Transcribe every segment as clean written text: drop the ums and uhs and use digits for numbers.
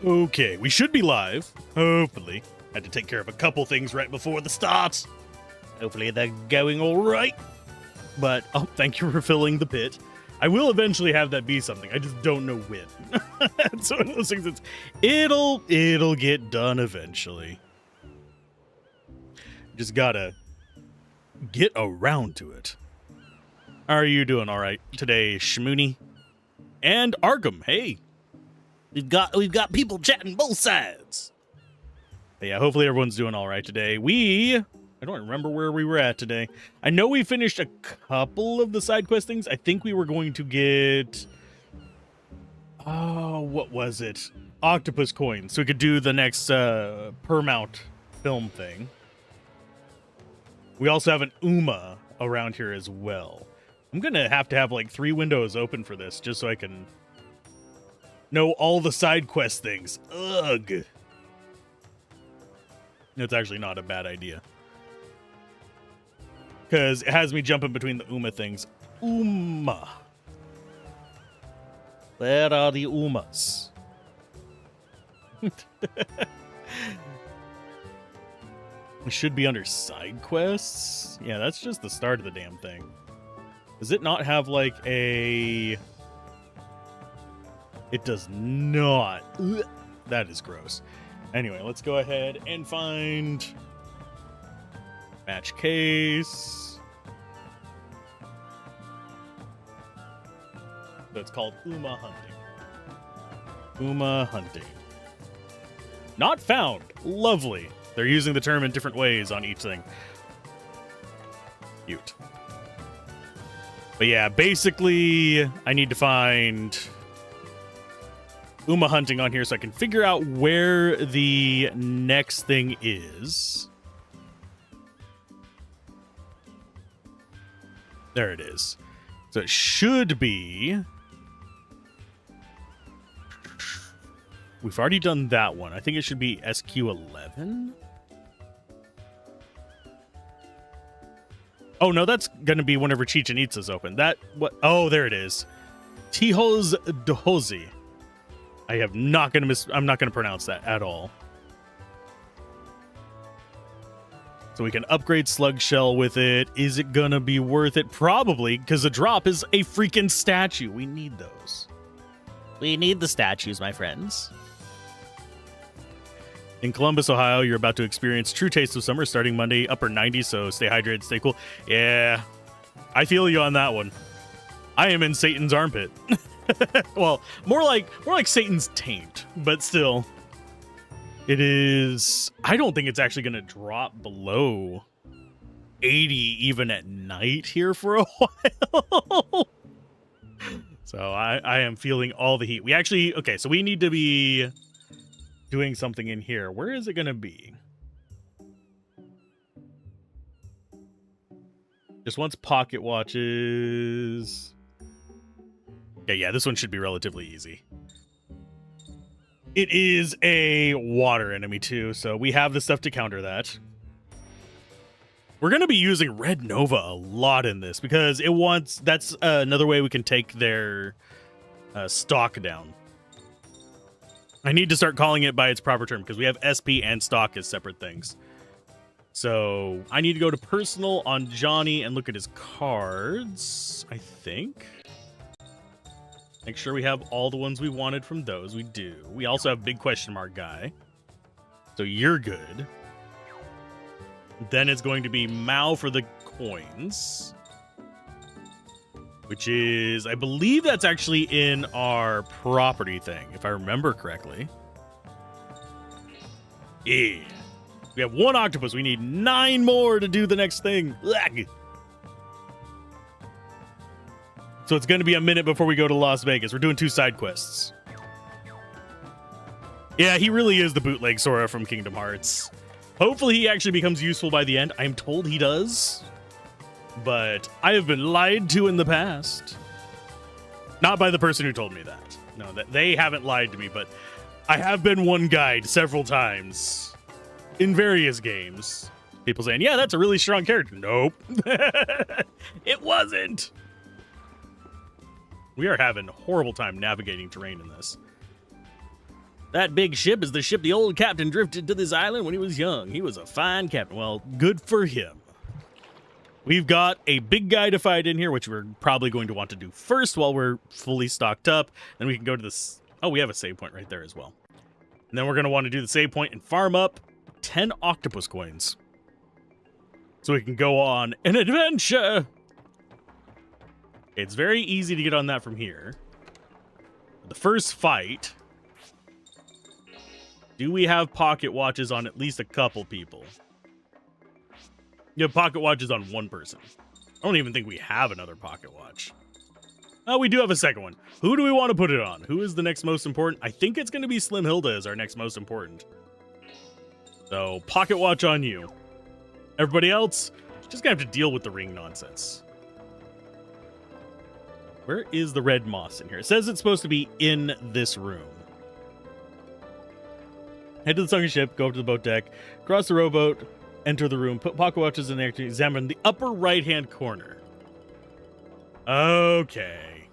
Okay, we should be live. Hopefully. Had to take care of a couple things right before the start. Hopefully they're going all right. But, oh, thank you for filling the pit. I will eventually have that be something. I just don't know when. It's one of those things it'll get done eventually. Just gotta get around to it. How are you doing all right today, Shmoony? And Arkham, hey. We've got people chatting both sides. But yeah, hopefully everyone's doing all right today. I don't remember where we were at today. I know we finished a couple of the side quest things. I think we were going to get... Oh, what was it? Octopus coins. So we could do the next per-mount film thing. We also have an Uma around here as well. I'm going to have like 3 windows open for this just so I can know all the side quest things. Ugh. It's actually not a bad idea. Because it has me jumping between the Uma things. Uma. Where are the Umas? It should be under side quests. Yeah, that's just the start of the damn thing. Does it not have like a... It does not. Ugh. That is gross. Anyway, let's go ahead and find... Match case. That's called Uma hunting. Uma hunting. Not found. Lovely. They're using the term in different ways on each thing. Cute. But yeah, basically, I need to find Uma hunting on here so I can figure out where the next thing is. There it is. So it should be... We've already done that one. I think it should be SQ11. Oh, no, that's going to be whenever Chichen Itza's open. That, what? Oh, there it is. Tijos Dohozi. I'm not going to pronounce that at all. So we can upgrade Slug Shell with it. Is it going to be worth it? Probably, because the drop is a freaking statue. We need those. We need the statues, my friends. In Columbus, Ohio, you're about to experience true taste of summer starting Monday, upper 90s, so stay hydrated, stay cool. Yeah, I feel you on that one. I am in Satan's armpit. Well, more like Satan's taint, but still. It is... I don't think it's actually going to drop below 80 even at night here for a while. So I am feeling all the heat. We actually... Okay, so we need to be doing something in here. Where is it going to be? Just wants pocket watches. Yeah, this one should be relatively easy. It is a water enemy too, so we have the stuff to counter that. We're going to be using Red Nova a lot in this because it wants... That's another way we can take their stock down. I need to start calling it by its proper term because we have SP and stock as separate things. So I need to go to personal on Johnny and look at his cards, I think. Make sure we have all the ones we wanted from those. We do. We also have big question mark guy. So you're good. Then it's going to be Mao for the coins. Which is, I believe that's actually in our property thing, if I remember correctly. Yeah. We have 1 octopus. We need 9 more to do the next thing. Ugh. So it's going to be a minute before we go to Las Vegas. We're doing 2 side quests. Yeah, he really is the bootleg Sora from Kingdom Hearts. Hopefully he actually becomes useful by the end. I'm told he does. But I have been lied to in the past. Not by the person who told me that. No, they haven't lied to me, but I have been one guide several times in various games. People saying, yeah, that's a really strong character. Nope. It wasn't. We are having a horrible time navigating terrain in this. That big ship is the ship the old captain drifted to this island when he was young. He was a fine captain. Well, good for him. We've got a big guy to fight in here, which we're probably going to want to do first while we're fully stocked up. Then we can go to this. Oh, we have a save point right there as well. And then we're going to want to do the save point and farm up 10 octopus coins, so we can go on an adventure. It's very easy to get on that from here. The first fight. Do we have pocket watches on at least a couple people? You have pocket watches on one person. I don't even think we have another pocket watch. Oh, we do have a second one. Who do we want to put it on? Who is the next most important? I think it's going to be Slim Hilda as our next most important. So, pocket watch on you. Everybody else, just going to have to deal with the ring nonsense. Where is the red moss in here? It says it's supposed to be in this room. Head to the sunken ship, go up to the boat deck, cross the rowboat, enter the room, put pocket watches in there to examine the upper right-hand corner. Okay.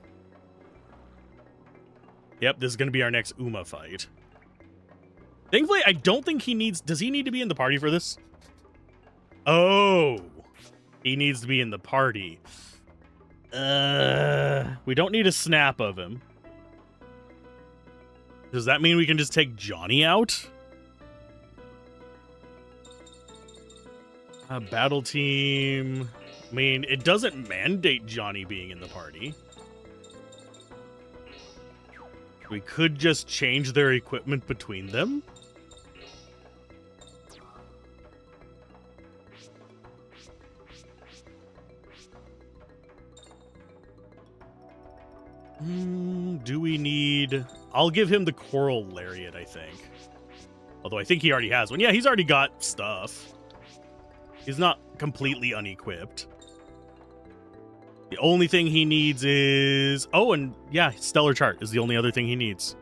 Yep, this is going to be our next Uma fight. Thankfully, I don't think he needs... Does he need to be in the party for this? Oh. He needs to be in the party. We don't need a snap of him. Does that mean we can just take Johnny out? Battle team. I mean, it doesn't mandate Johnny being in the party. We could just change their equipment between them. Do we need... I'll give him the coral lariat, I think. Although I think he already has one. Yeah, he's already got stuff. He's not completely unequipped. The only thing he needs is... Oh, and yeah, Stellar Chart is the only other thing he needs.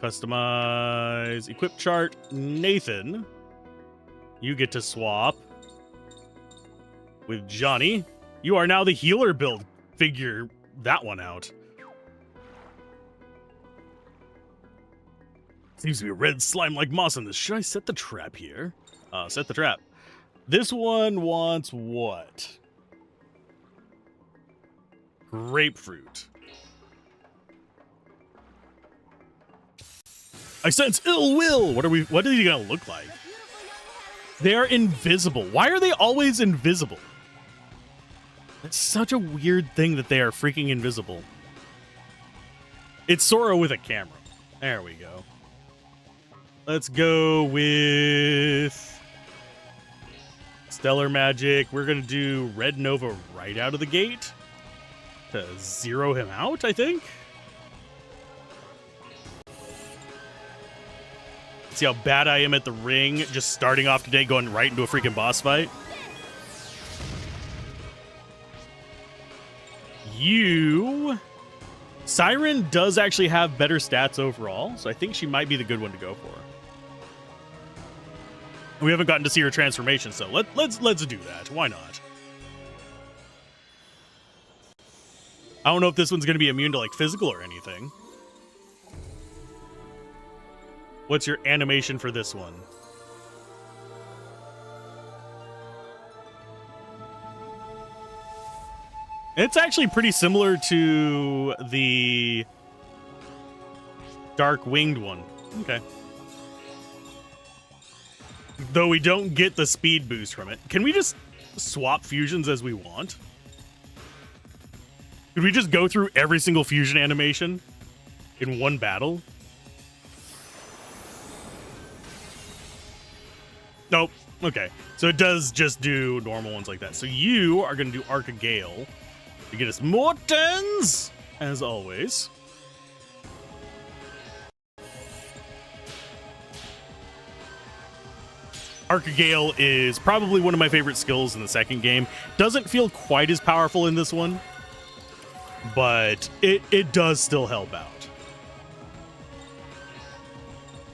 Customize equip chart. Nathan, you get to swap with Johnny. You are now the healer build. Figure that one out. Seems to be a red slime like moss in this. Should I set the trap here? Set the trap. This one wants what? Grapefruit. I sense ill will. What are he gonna look like? They're invisible. Why are they always invisible? That's such a weird thing that they are freaking invisible. It's Sora with a camera. There we go. Let's go with Stellar Magic. We're going to do Red Nova right out of the gate to zero him out, I think. See how bad I am at the ring, just starting off today, going right into a freaking boss fight. Siren does actually have better stats overall, so I think she might be the good one to go for. We haven't gotten to see her transformation, so let's do that. Why not? I don't know if this one's going to be immune to like physical or anything. What's your animation for this one? It's actually pretty similar to the Dark Winged one. Okay. Though we don't get the speed boost from it. Can we just swap fusions as we want? Could we just go through every single fusion animation in one battle? Nope. Okay. So it does just do normal ones like that. So you are going to do Arc of Gale to get us more tens, as always. Arc of Gale is probably one of my favorite skills in the second game. Doesn't feel quite as powerful in this one, but it does still help out.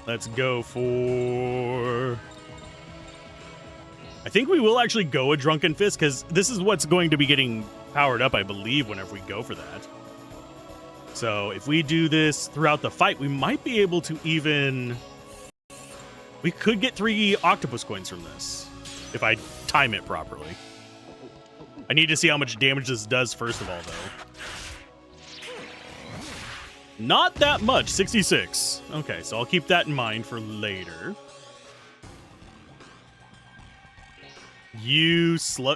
Let's go for... I think we will actually go a Drunken Fist, because this is what's going to be getting powered up, I believe, whenever we go for that. So if we do this throughout the fight, we might be able to even... We could get 3 octopus coins from this, if I time it properly. I need to see how much damage this does first of all, though. Not that much, 66. Okay, so I'll keep that in mind for later.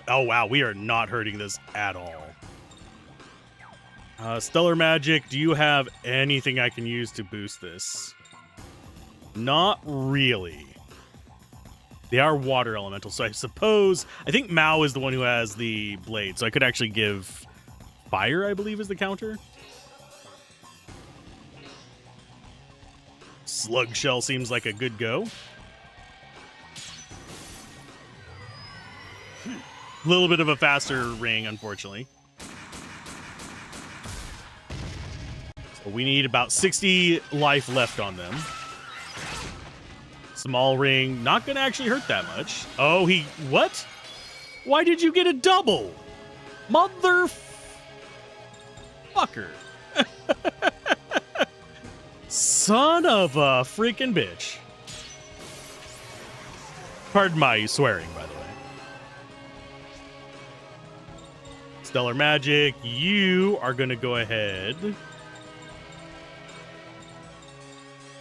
Oh, wow, we are not hurting this at all. Stellar Magic, do you have anything I can use to boost this? Not really. They are water elementals, so I suppose... I think Mao is the one who has the blade, so I could actually give fire, I believe, is the counter. Slug Shell seems like a good go. A little bit of a faster ring, unfortunately. So we need about 60 life left on them. Small ring, not gonna actually hurt that much. Oh, what? Why did you get a double? Motherfucker. Son of a freaking bitch. Pardon my swearing, by the way. Stellar Magic, you are gonna go ahead.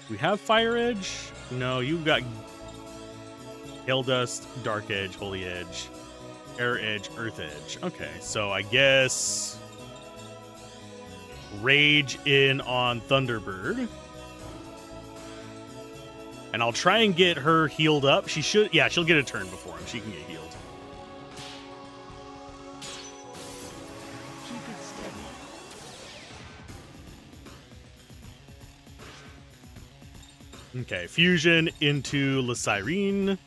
We have Fire Edge? No, you've got Hail Dust, Dark Edge, Holy Edge, Air Edge, Earth Edge. Okay, so I guess Rage in on Thunderbird. And I'll try and get her healed up. She should, yeah, she'll get a turn before him. She can get healed. Okay, fusion into La Sirene.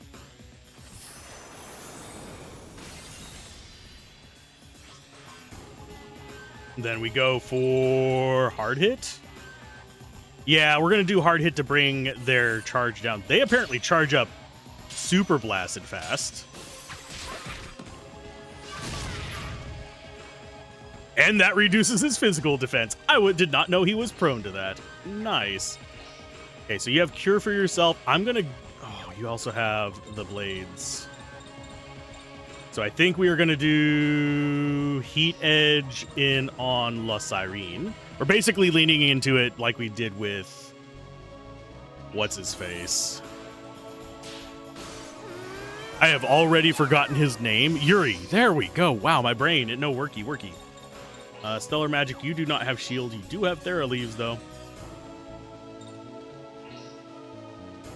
Then we go for hard hit. Yeah, we're going to do hard hit to bring their charge down. They apparently charge up super blasted fast. And that reduces his physical defense. I did not know he was prone to that. Nice. Okay, so you have Cure for yourself. I'm going to... Oh, you also have the blades. So I think we are going to do Heat Edge in on La Sirene. We're basically leaning into it like we did with... What's-his-face? I have already forgotten his name. Yuri. There we go. Wow, my brain. No, worky. Stellar Magic, you do not have shield. You do have Thera Leaves, though.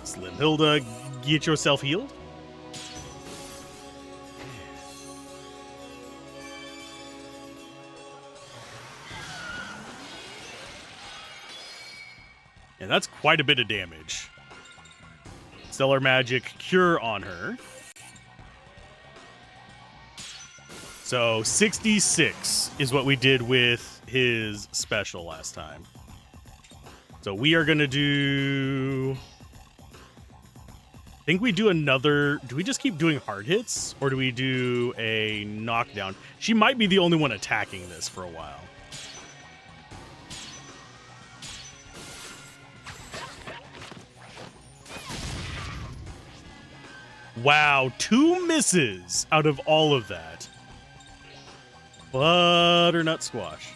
Slim Hilda, get yourself healed. And that's quite a bit of damage. Stellar Magic, Cure on her. So 66 is what we did with his special last time. So we are going to do... I think we do another... Do we just keep doing hard hits? Or do we do a knockdown? She might be the only one attacking this for a while. Wow, 2 misses out of all of that. Butternut Squash.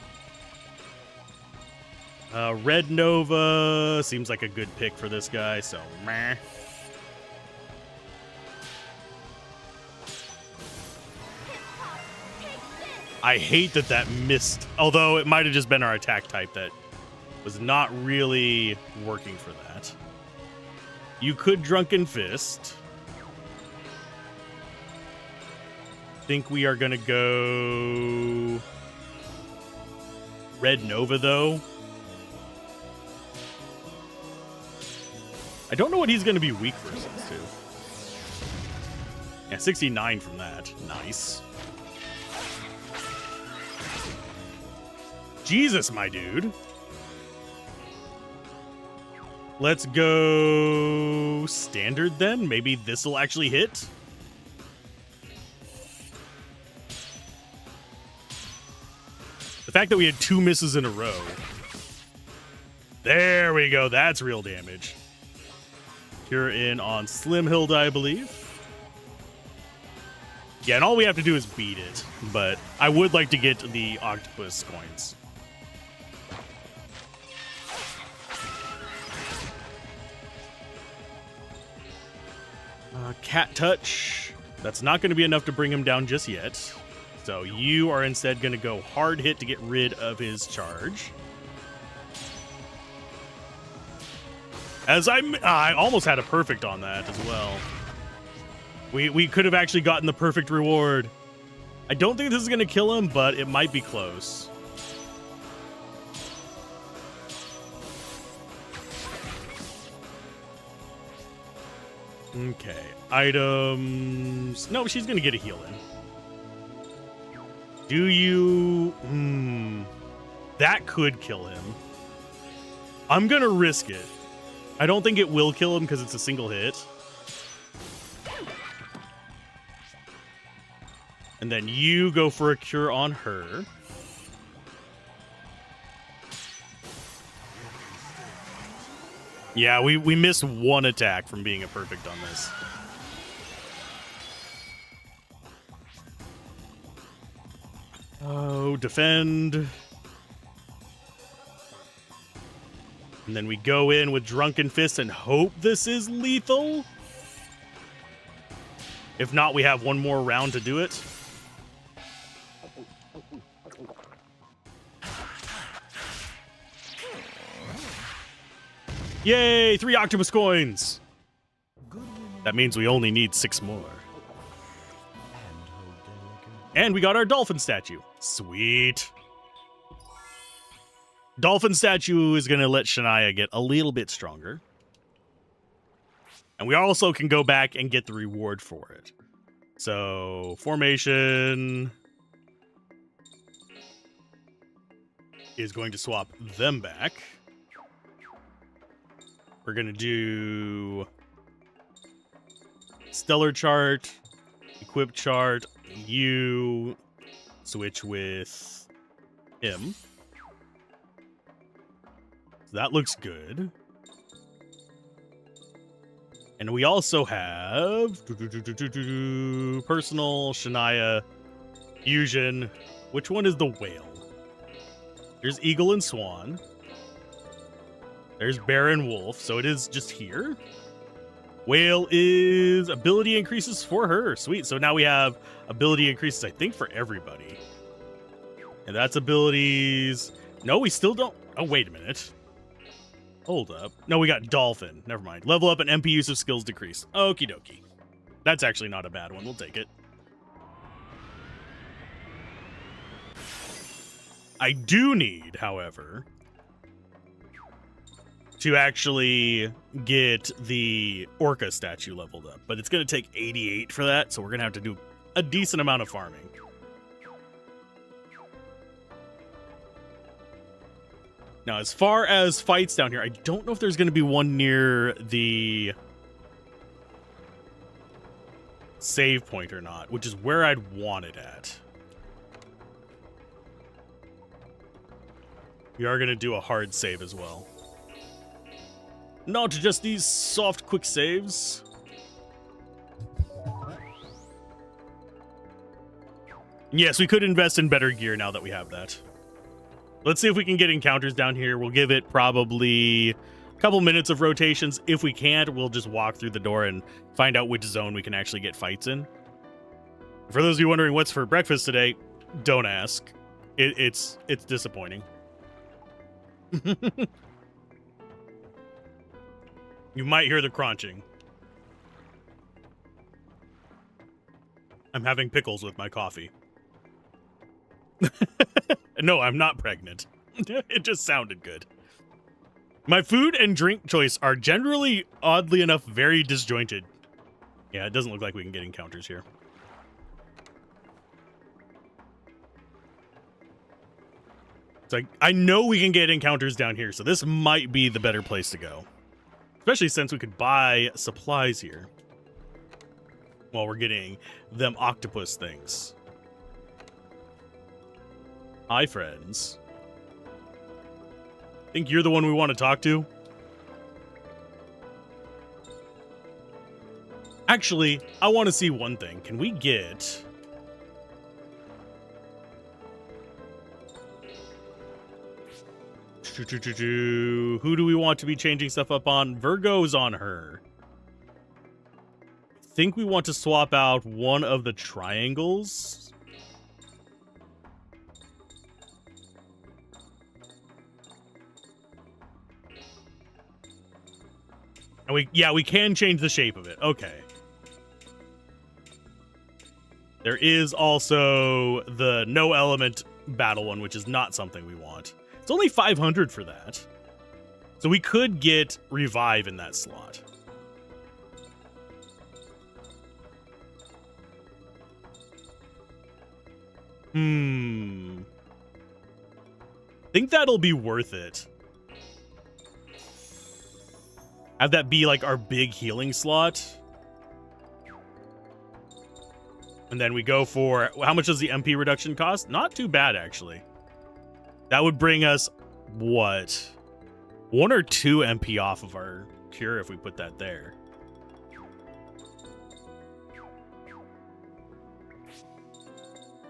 Red Nova seems like a good pick for this guy, so meh. I hate that missed, although it might have just been our attack type that was not really working for that. You could Drunken Fist. Think we are going to go Red Nova, though. I don't know what he's going to be weak versus, too. Yeah, 69 from that. Nice. Jesus, my dude. Let's go standard then. Maybe this will actually hit. The fact that we had 2 misses in a row There we go. That's real damage. You're in on Slim Hilda, I believe. Yeah, and all we have to do is beat it. But I would like to get the octopus coins. Cat touch. That's not going to be enough to bring him down just yet. So you are instead going to go hard hit to get rid of his charge. As I almost had a perfect on that as well. We could have actually gotten the perfect reward. I don't think this is going to kill him, but it might be close. Okay. Items. No, she's going to get a heal in. Do you... That could kill him. I'm going to risk it. I don't think it will kill him because it's a single hit. And then you go for a cure on her. Yeah, we missed one attack from being a perfect on this. Oh, defend. And then we go in with Drunken Fist and hope this is lethal. If not, we have one more round to do it. Yay, 3 octopus coins. That means we only need 6 more. And we got our dolphin statue. Sweet. Dolphin statue is going to let Shania get a little bit stronger. And we also can go back and get the reward for it. So, formation is going to swap them back. We're going to do stellar chart, equip chart, you switch with him. So that looks good. And we also have personal, Shania, fusion. Which one is the whale? There's eagle and swan. There's bear and wolf, so it is just here. Whale is ability increases for her. Sweet. So now we have ability increases, I think, for everybody. And that's abilities. No, we still don't. Oh, wait a minute. Hold up. No, we got dolphin. Never mind. Level up and MP use of skills decrease. Okie dokie. That's actually not a bad one. We'll take it. I do need, however, to actually get the orca statue leveled up. But it's going to take 88 for that, so we're going to have to do a decent amount of farming. Now, as far as fights down here, I don't know if there's going to be one near the save point or not, which is where I'd want it at. We are going to do a hard save as well. Not just these soft, quick saves. Yes, we could invest in better gear now that we have that. Let's see if we can get encounters down here. We'll give it probably a couple minutes of rotations. If we can't, we'll just walk through the door and find out which zone we can actually get fights in. For those of you wondering what's for breakfast today, don't ask. It's disappointing. You might hear the crunching. I'm having pickles with my coffee. No, I'm not pregnant. It just sounded good. My food and drink choice are generally, oddly enough, very disjointed. Yeah, it doesn't look like we can get encounters here. It's like, I know we can get encounters down here, so this might be the better place to go. Especially since we could buy supplies here while we're getting them octopus things. Hi, friends. Think you're the one we want to talk to? Actually, I want to see one thing. Can we get... Who do we want to be changing stuff up on? Virgo's on her. I think we want to swap out one of the triangles. And we can change the shape of it. Okay. There is also the no element battle one, which is not something we want. It's only 500 for that. So we could get revive in that slot. Think that'll be worth it. Have that be like our big healing slot. And then we go for, how much does the MP reduction cost? Not too bad, actually. That would bring us, what? 1 or 2 MP off of our cure if we put that there.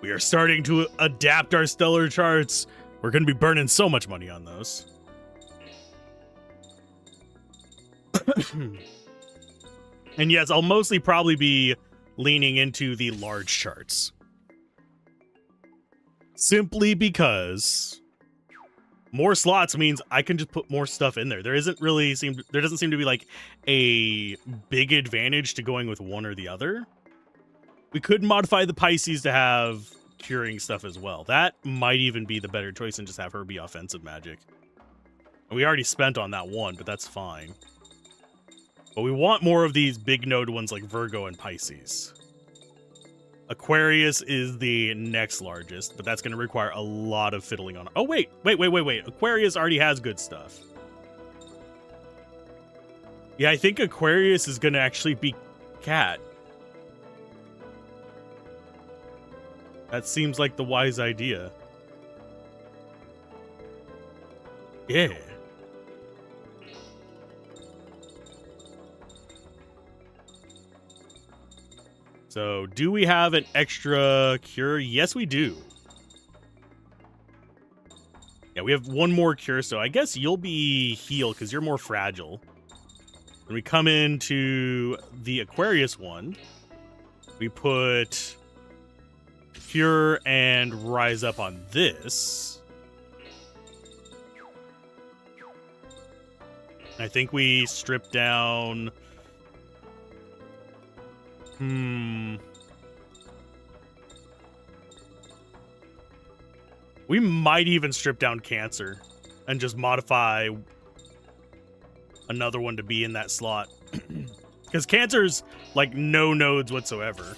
We are starting to adapt our stellar charts. We're going to be burning so much money on those. And yes, I'll mostly probably be leaning into the large charts. Simply because more slots means I can just put more stuff in there. There doesn't seem to be like a big advantage to going with one or the other. We could modify the Pisces to have curing stuff as well. That might even be the better choice and just have her be offensive magic. And we already spent on that one, but that's fine. But we want more of these big node ones like Virgo and Pisces. Aquarius is the next largest, but that's going to require a lot of fiddling on. Oh, wait. Aquarius already has good stuff. Yeah, I think Aquarius is going to actually be Cat. That seems like the wise idea. Yeah. So, do we have an extra cure? Yes, we do. Yeah, we have one more cure, so I guess you'll be healed because you're more fragile. When we come into the Aquarius one, we put cure and rise up on this. I think we strip down... We might even strip down Cancer and just modify another one to be in that slot. Because Cancer's like no nodes whatsoever.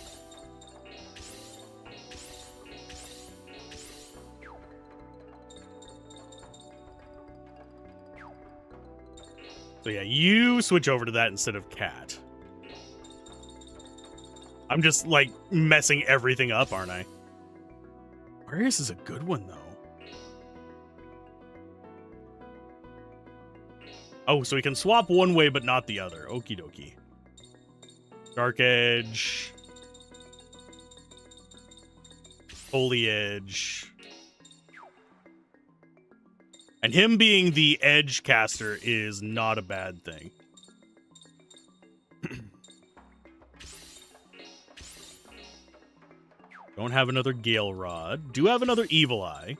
So yeah, you switch over to that instead of Cat. I'm just, like, messing everything up, aren't I? Aquarius is a good one, though. Oh, so we can swap one way, but not the other. Okie dokie. Dark Edge. Foliage. And him being the Edge caster is not a bad thing. Don't have another Gale Rod. Do have another Evil Eye.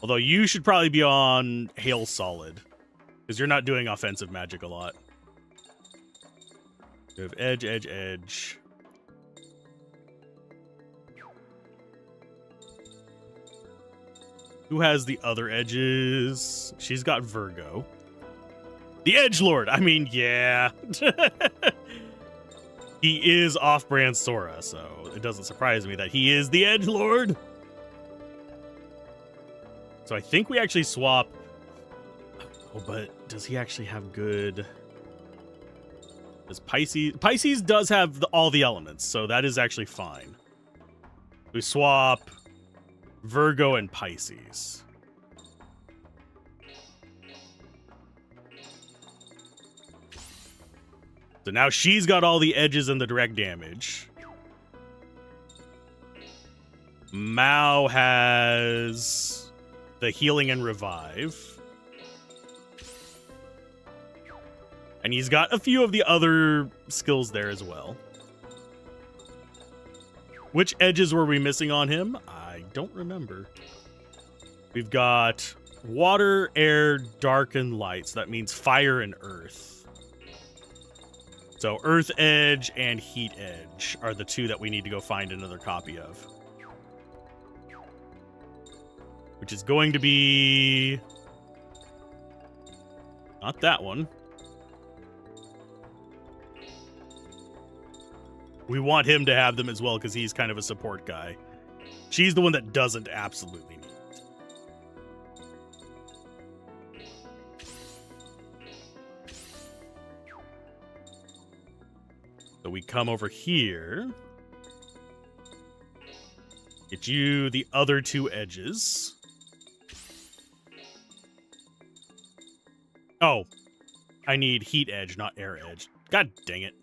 Although you should probably be on Hail Solid. Because you're not doing offensive magic a lot. We have Edge, Edge, Edge. Who has the other edges? She's got Virgo. The Edgelord! I mean, yeah. He is off-brand Sora, so it doesn't surprise me that he is the Edgelord. So I think we actually swap... Oh, but does he actually have good... Does Pisces... Pisces does have all the elements, so that is actually fine. We swap Virgo and Pisces. So now she's got all the edges and the direct damage. Mao has the healing and revive. And he's got a few of the other skills there as well. Which edges were we missing on him? I don't remember. We've got water, air, dark, and light. So that means fire and earth. So earth edge and heat edge are the two that we need to go find another copy of. Which is going to be... not that one. We want him to have them as well because he's kind of a support guy. She's the one that doesn't absolutely need it. So we come over here. Get you the other two edges. Oh, I need heat edge, not air edge. God dang it.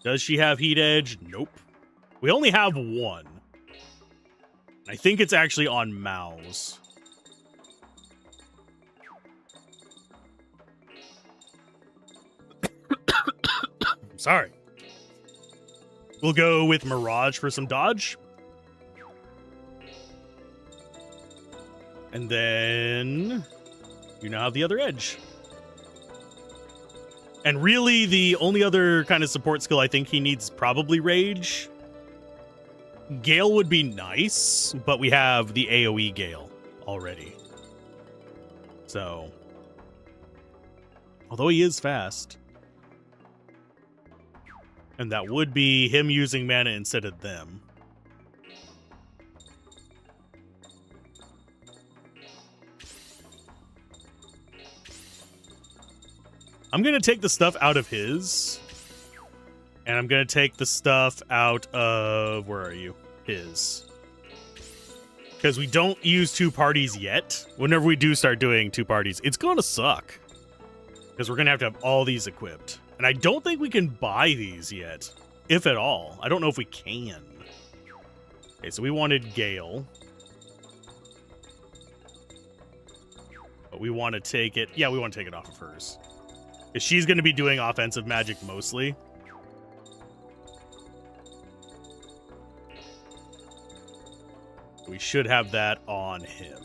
Does she have heat edge? Nope. We only have one. I think it's actually on Mao's. Sorry. We'll go with Mirage for some dodge. And then you now have the other edge. And really, the only other kind of support skill I think he needs is probably Rage. Gale would be nice, but we have the AoE Gale already. So, although he is fast. And that would be him using mana instead of them. I'm going to take the stuff out of his. And I'm going to take the stuff out of... where are you? His. Because we don't use two parties yet. Whenever we do start doing two parties, it's going to suck. Because we're going to have all these equipped. And I don't think we can buy these yet. If at all. I don't know if we can. Okay, so we wanted Gale. But we want to take it... yeah, we want to take it off of hers. Because she's going to be doing offensive magic mostly. We should have that on him.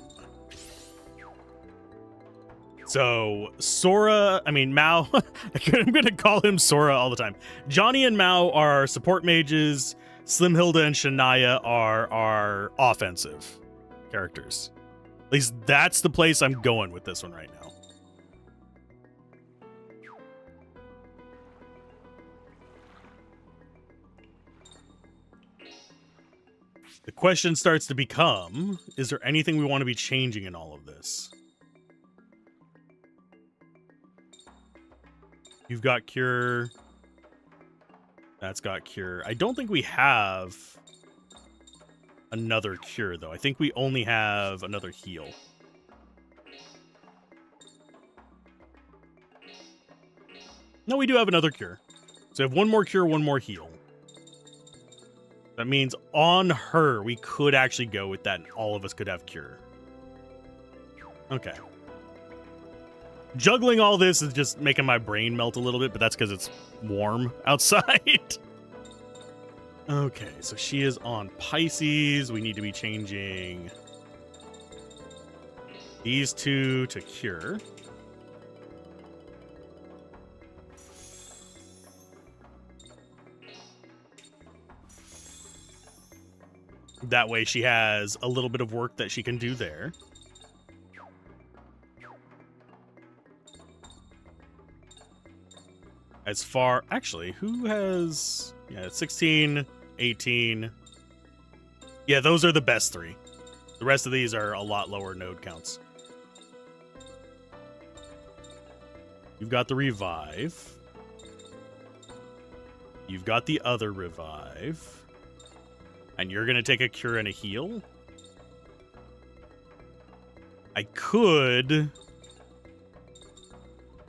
So, Mao, I'm going to call him Sora all the time. Johnny and Mao are support mages. Slim Hilda and Shania are our offensive characters. At least that's the place I'm going with this one right now. The question starts to become, is there anything we want to be changing in all of this? You've got Cure. That's got Cure. I don't think we have another Cure, though. I think we only have another Heal. No, we do have another Cure. So we have one more Cure, one more Heal. That means on her, we could actually go with that, and all of us could have Cure. Okay. Juggling all this is just making my brain melt a little bit, but that's because it's warm outside. Okay, so she is on Pisces. We need to be changing these two to Cure. That way she has a little bit of work that she can do there. As far... actually, who has... yeah, 16, 18... yeah, those are the best three. The rest of these are a lot lower node counts. You've got the Revive. You've got the other Revive. And you're going to take a Cure and a Heal? I could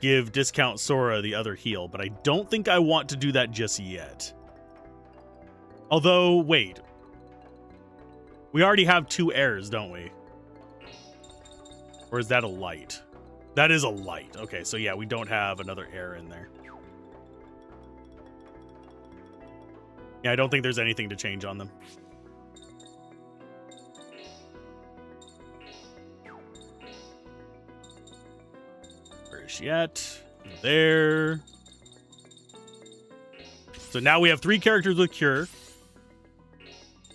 give Discount Sora the other heal, but I don't think I want to do that just yet. Although, wait. We already have 2 airs, don't we? Or is that a light? That is a light. Okay, so yeah, we don't have another air in there. Yeah, I don't think there's anything to change on them. Where is she at? There. So now we have 3 characters with Cure.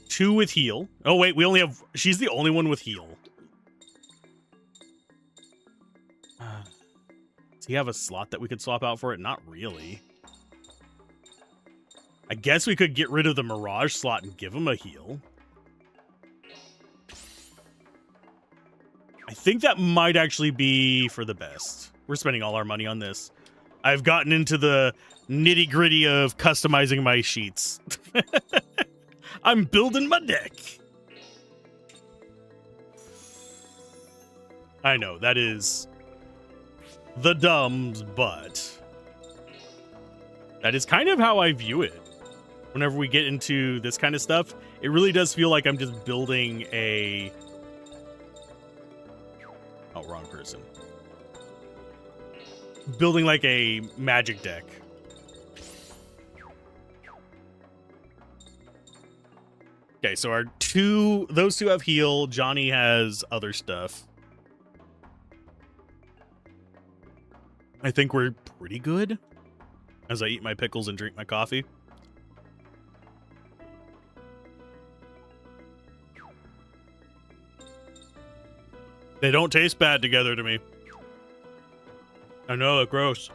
2 with heal. Oh, wait, we only have... She's the only one with heal. Does he have a slot that we could swap out for it? Not really. I guess we could get rid of the Mirage slot and give him a heal. I think that might actually be for the best. We're spending all our money on this. I've gotten into the nitty-gritty of customizing my sheets. I'm building my deck. I know, that is the dumbs, but that is kind of how I view it. Whenever we get into this kind of stuff, it really does feel like I'm just building a... Oh, wrong person. Building like a magic deck. Okay, so those two have heal. Johnny has other stuff. I think we're pretty good as I eat my pickles and drink my coffee. They don't taste bad together to me. I know, they're gross.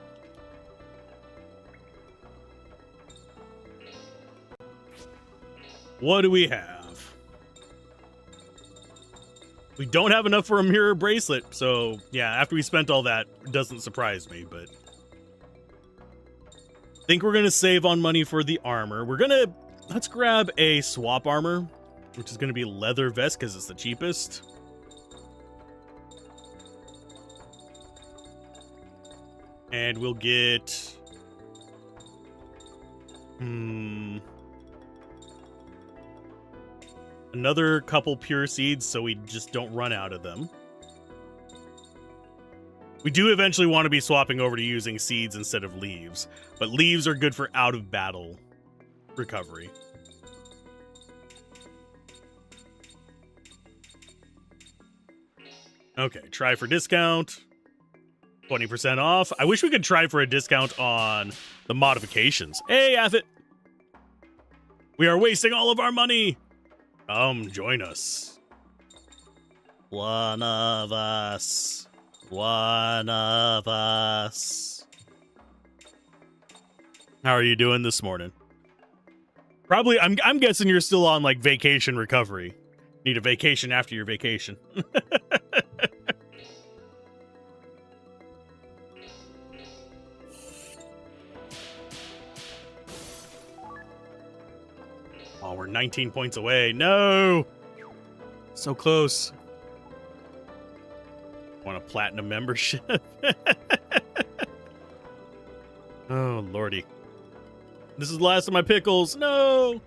What do we have? We don't have enough for a mirror bracelet, so yeah, after we spent all that, it doesn't surprise me, but I think we're gonna save on money for the armor. Let's grab a swap armor, which is gonna be leather vest because it's the cheapest. And we'll get another couple pure seeds so we just don't run out of them. We do eventually want to be swapping over to using seeds instead of leaves, but leaves are good for out of battle recovery. Okay, try for discount. 20% off. I wish we could try for a discount on the modifications. Hey, Affit! We are wasting all of our money! Come join us. One of us. One of us. How are you doing this morning? Probably, I'm guessing you're still on, like, vacation recovery. Need a vacation after your vacation. Oh, we're 19 points away. No! So close. Want a platinum membership? Oh, lordy. This is the last of my pickles. No!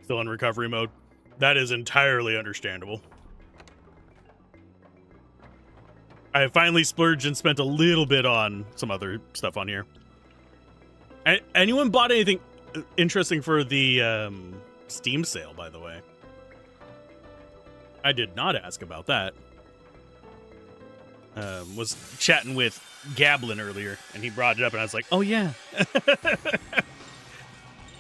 Still in recovery mode. That is entirely understandable. I finally splurged and spent a little bit on some other stuff on here. Anyone bought anything interesting for the Steam sale, by the way? I did not ask about that. Was chatting with Gablin earlier, and he brought it up, and I was like, oh, yeah.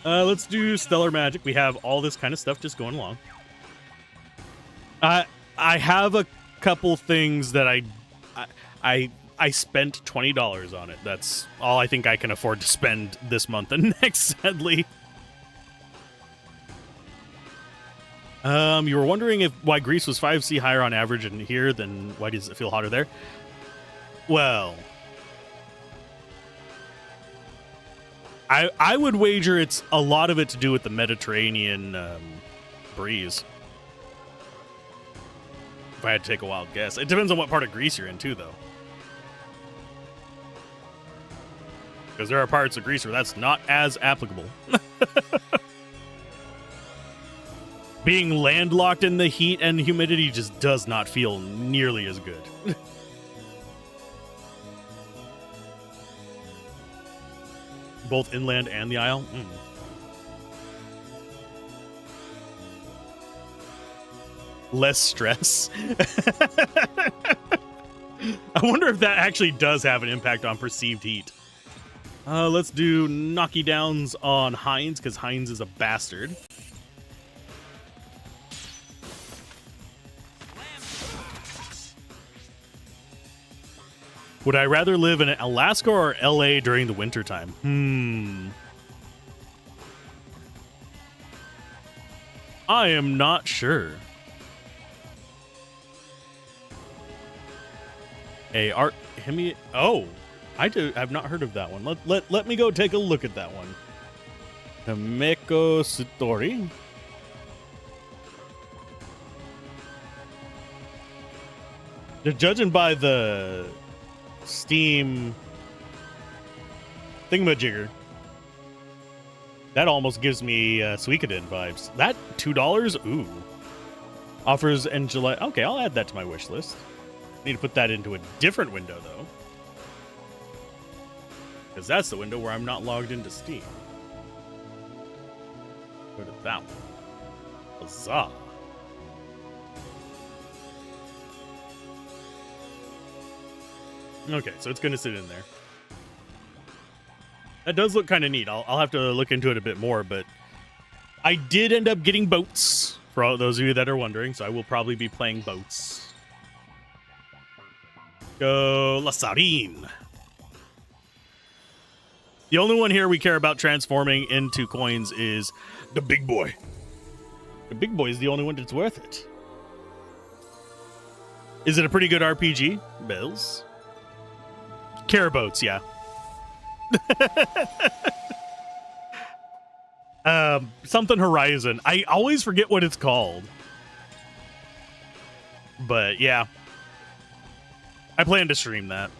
Let's do Stellar Magic. We have all this kind of stuff just going along. I have a couple things that I spent $20 on it. That's all I think I can afford to spend this month and next, sadly. You were wondering why Greece was 5C higher on average in here, then why does it feel hotter there? Well, I would wager it's a lot of it to do with the Mediterranean breeze. If I had to take a wild guess. It depends on what part of Greece you're in, too, though. Because there are parts of Greece where that's not as applicable. Being landlocked in the heat and humidity just does not feel nearly as good. Both inland and the Isle? Less stress. I wonder if that actually does have an impact on perceived heat. Let's do knocky downs on Heinz, because Heinz is a bastard. Would I rather live in Alaska or LA during the wintertime? I am not sure. Oh, I've not heard of that one. Let me go take a look at that one. Himeko Sutori. Judging by the Steam thingamajigger, that almost gives me Suikoden vibes. That $2? Ooh. Offers in July. Okay, I'll add that to my wish list. Need to put that into a different window, though. Because that's the window where I'm not logged into Steam. Go to that one. Huzzah. Okay, so it's going to sit in there. That does look kind of neat. I'll have to look into it a bit more, but I did end up getting boats, for all those of you that are wondering, so I will probably be playing boats. Go La Sarine. The only one here we care about transforming into coins is the big boy. The big boy is the only one that's worth it. Is it a pretty good RPG? Bells? Care boats, yeah. Something Horizon. I always forget what it's called. But yeah. I plan to stream that.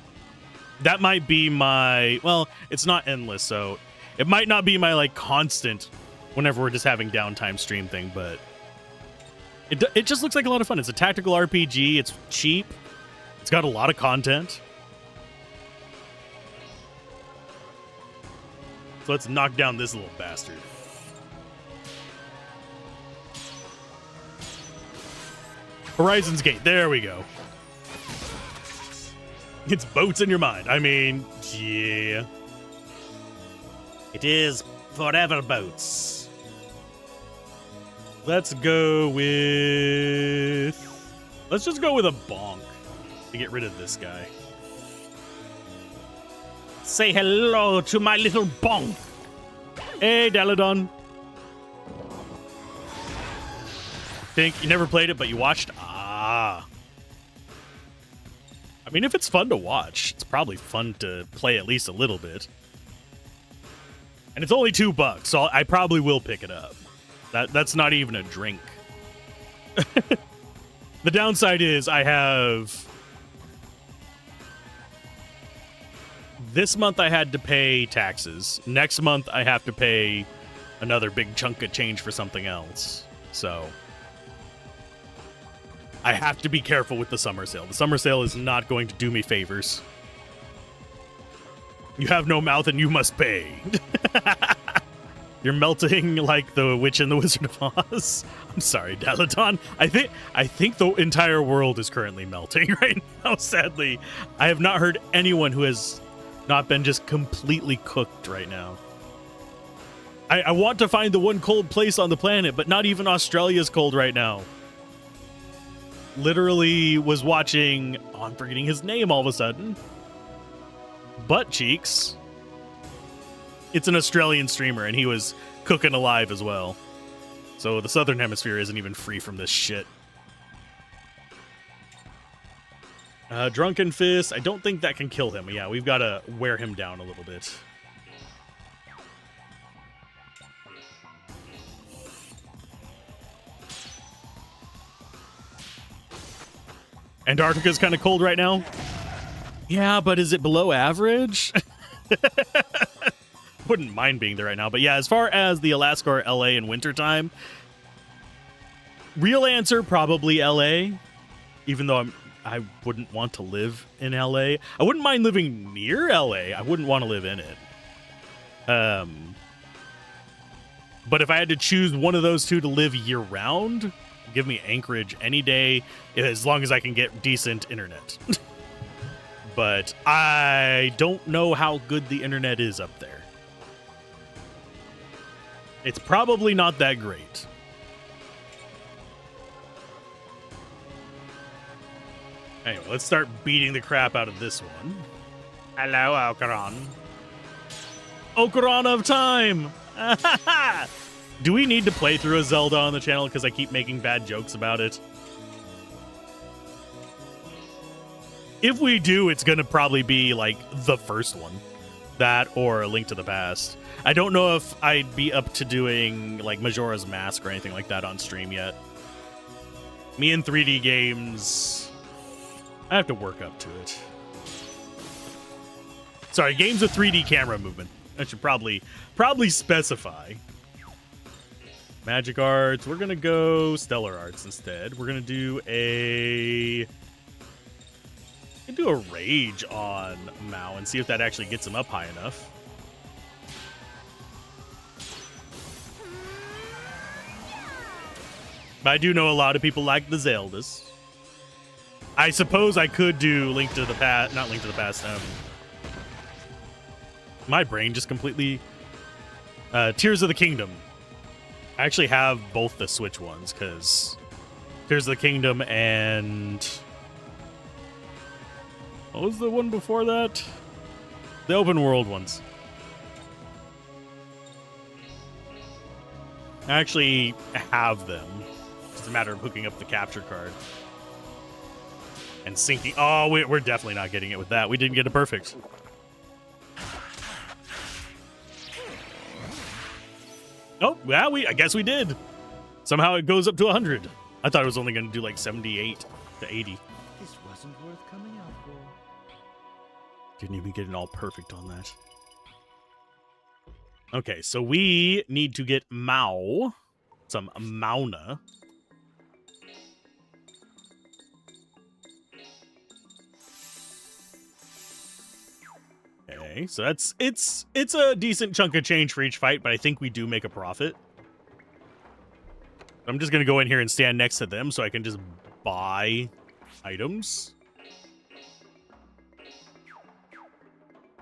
That might be my... Well, it's not endless, so... It might not be my, like, constant whenever we're just having downtime stream thing, but... It just looks like a lot of fun. It's a tactical RPG. It's cheap. It's got a lot of content. So let's knock down this little bastard. Horizon's Gate. There we go. It's boats in your mind. I mean, yeah. It is forever boats. Let's go with... Let's just go with a bonk to get rid of this guy. Say hello to my little bonk. Hey, Daladon. Think you never played it, but you watched? Ah. I mean, if it's fun to watch, it's probably fun to play at least a little bit. And it's only $2, so I probably will pick it up. That's not even a drink. The downside is I have... This month I had to pay taxes. Next month I have to pay another big chunk of change for something else. So I have to be careful with the summer sale. The summer sale is not going to do me favors. You have no mouth and you must pay. You're melting like the Witch and the Wizard of Oz. I'm sorry, Daladon. I think the entire world is currently melting right now, sadly. I have not heard anyone who has not been just completely cooked right now. I want to find the one cold place on the planet, but not even Australia's cold right now. Literally was watching... Oh, I'm forgetting his name all of a sudden. Butt Cheeks. It's an Australian streamer, and he was cooking alive as well. So the Southern Hemisphere isn't even free from this shit. Drunken Fist. I don't think that can kill him. Yeah, we've got to wear him down a little bit. Antarctica's kind of cold right now. Yeah, but is it below average? Wouldn't mind being there right now. But yeah, as far as the Alaska or LA in wintertime, real answer, probably LA. Even though I wouldn't want to live in LA. I wouldn't mind living near LA. I wouldn't want to live in it. But if I had to choose one of those two to live year round, give me Anchorage any day, as long as I can get decent internet. But I don't know how good the internet is up there. It's probably not that great. Anyway, let's start beating the crap out of this one. Hello, Ocaron. Ocaron of time! Do we need to play through a Zelda on the channel because I keep making bad jokes about it? If we do, it's going to probably be like the first one. That or A Link to the Past. I don't know if I'd be up to doing like Majora's Mask or anything like that on stream yet. Me and 3D games, I have to work up to it. Sorry, games with 3D camera movement. I should probably specify. Magic Arts. We're going to go Stellar Arts instead. We're going to do a Rage on Mao and see if that actually gets him up high enough. But I do know a lot of people like the Zeldas. I suppose I could do Link to the Past, not Link to the Past. My brain just completely... Tears of the Kingdom. I actually have both the Switch ones, because Tears of the Kingdom and... What was the one before that? The open world ones. I actually have them. It's a matter of hooking up the capture card. And syncing. Oh, we're definitely not getting it with that. We didn't get it perfect. Oh, yeah, I guess we did. Somehow it goes up to 100. I thought it was only going to do like 78 to 80. This wasn't worth coming out for. Didn't even get it all perfect on that. Okay, so we need to get Mao. Some Mauna. Okay, so it's a decent chunk of change for each fight, but I think we do make a profit. I'm just gonna go in here and stand next to them so I can just buy items.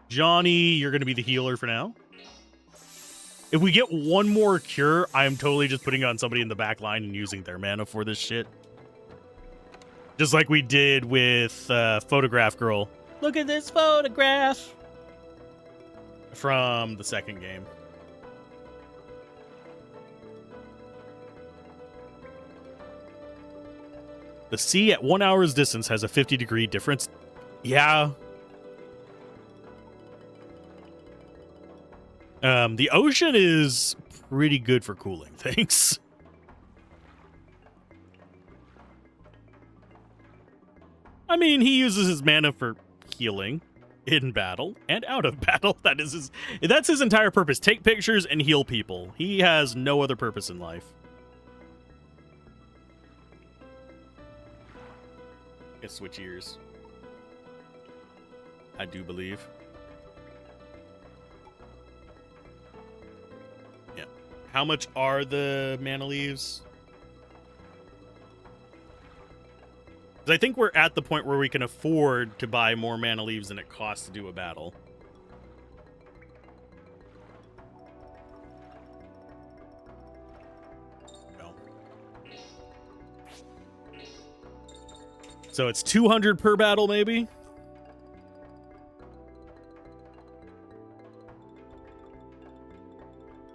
Johnny, you're gonna be the healer for now. If we get one more cure, I'm totally just putting on somebody in the back line and using their mana for this shit. Just like we did with Photograph Girl. Look at this photograph! From the second game. The sea at 1 hour's distance has a 50-degree difference. Yeah. The ocean is pretty good for cooling things. I mean, he uses his mana for healing in battle and out of battle. That's his entire purpose. Take pictures and heal people. He has no other purpose in life. Guess switch ears. I do believe. Yeah. How much are the mana leaves? I think we're at the point where we can afford to buy more mana leaves than it costs to do a battle. No. So it's 200 per battle, maybe?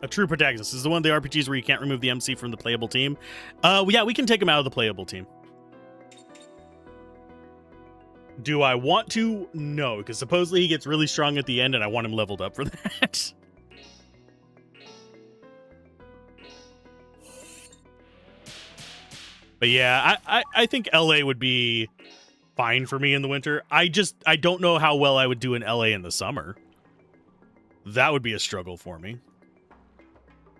A true protagonist. This is the one of the RPGs where you can't remove the MC from the playable team. Yeah, we can take him out of the playable team. Do I want to? No, because supposedly he gets really strong at the end, and I want him leveled up for that. But yeah, I think LA would be fine for me in the winter. I don't know how well I would do in LA in the summer. That would be a struggle for me.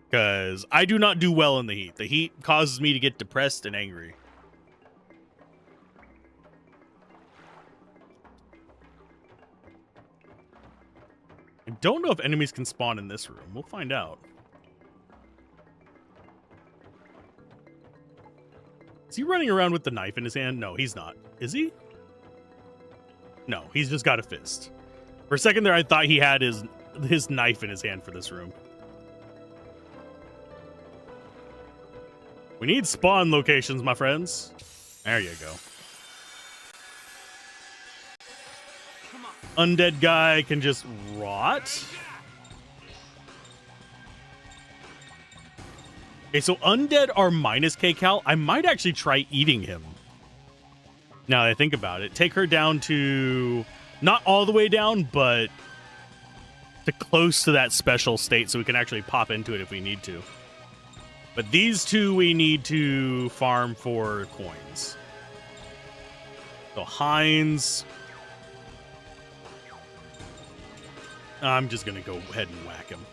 Because I do not do well in the heat. The heat causes me to get depressed and angry. I don't know if enemies can spawn in this room. We'll find out. Is he running around with the knife in his hand? No, he's not. Is he? No, he's just got a fist. For a second there, I thought he had his knife in his hand for this room. We need spawn locations, my friends. There you go. Undead guy can just rot. Okay, so undead are minus kcal. I might actually try eating him. Now that I think about it. Take her down to... not all the way down, but... to close to that special state so we can actually pop into it if we need to. But these two we need to farm for coins. So Heinz. I'm just going to go ahead and whack him.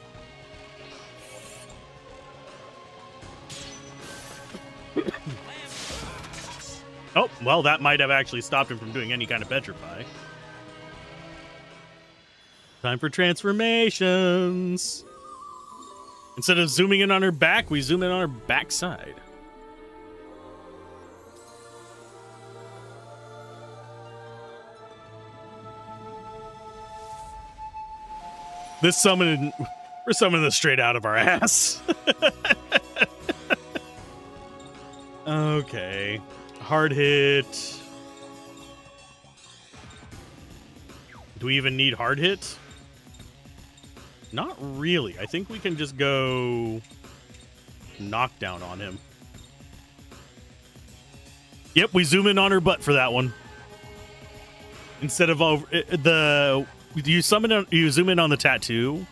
Oh, well, that might have actually stopped him from doing any kind of petrify. Time for transformations. Instead of zooming in on her back, we zoom in on her backside. This summoning, we're summoning this straight out of our ass. Okay. Hard hit. Do we even need hard hit? Not really. I think we can just go knockdown on him. Yep, we zoom in on her butt for that one. Instead of over you zoom in on the tattoo.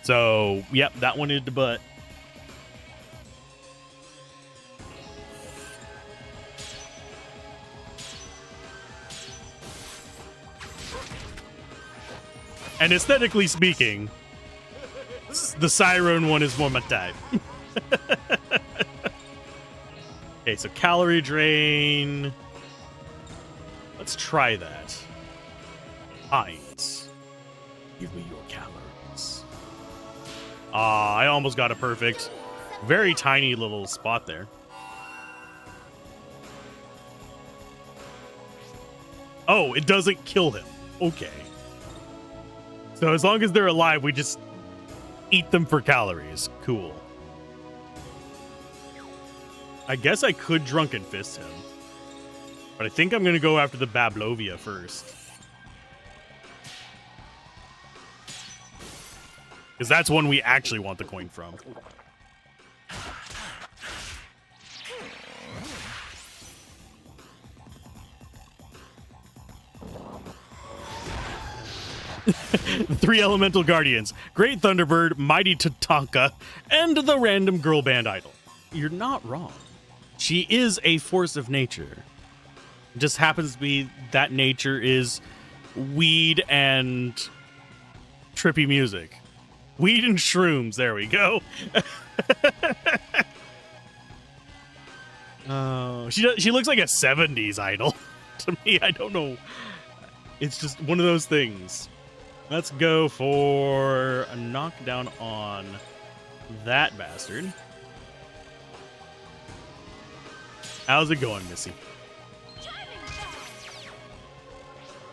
So, yep, that one is the butt. And aesthetically speaking, the Siren one is more my type. Okay, so calorie drain. Let's try that. Heinz, give me your calories. Ah, I almost got a perfect. Very tiny little spot there. Oh, it doesn't kill him. Okay. So as long as they're alive, we just eat them for calories. Cool. I guess I could Drunken Fist him. But I think I'm going to go after the Bablovia first. Because that's one we actually want the coin from. The 3 elemental guardians, Great Thunderbird, Mighty Tatanka, and the random girl band idol. You're not wrong. She is a force of nature. It just happens to be that nature is weed and trippy music. Weed and shrooms, there we go. Oh, she looks like a 70s idol. To me, I don't know. It's just one of those things. Let's go for a knockdown on that bastard. How's it going, Missy?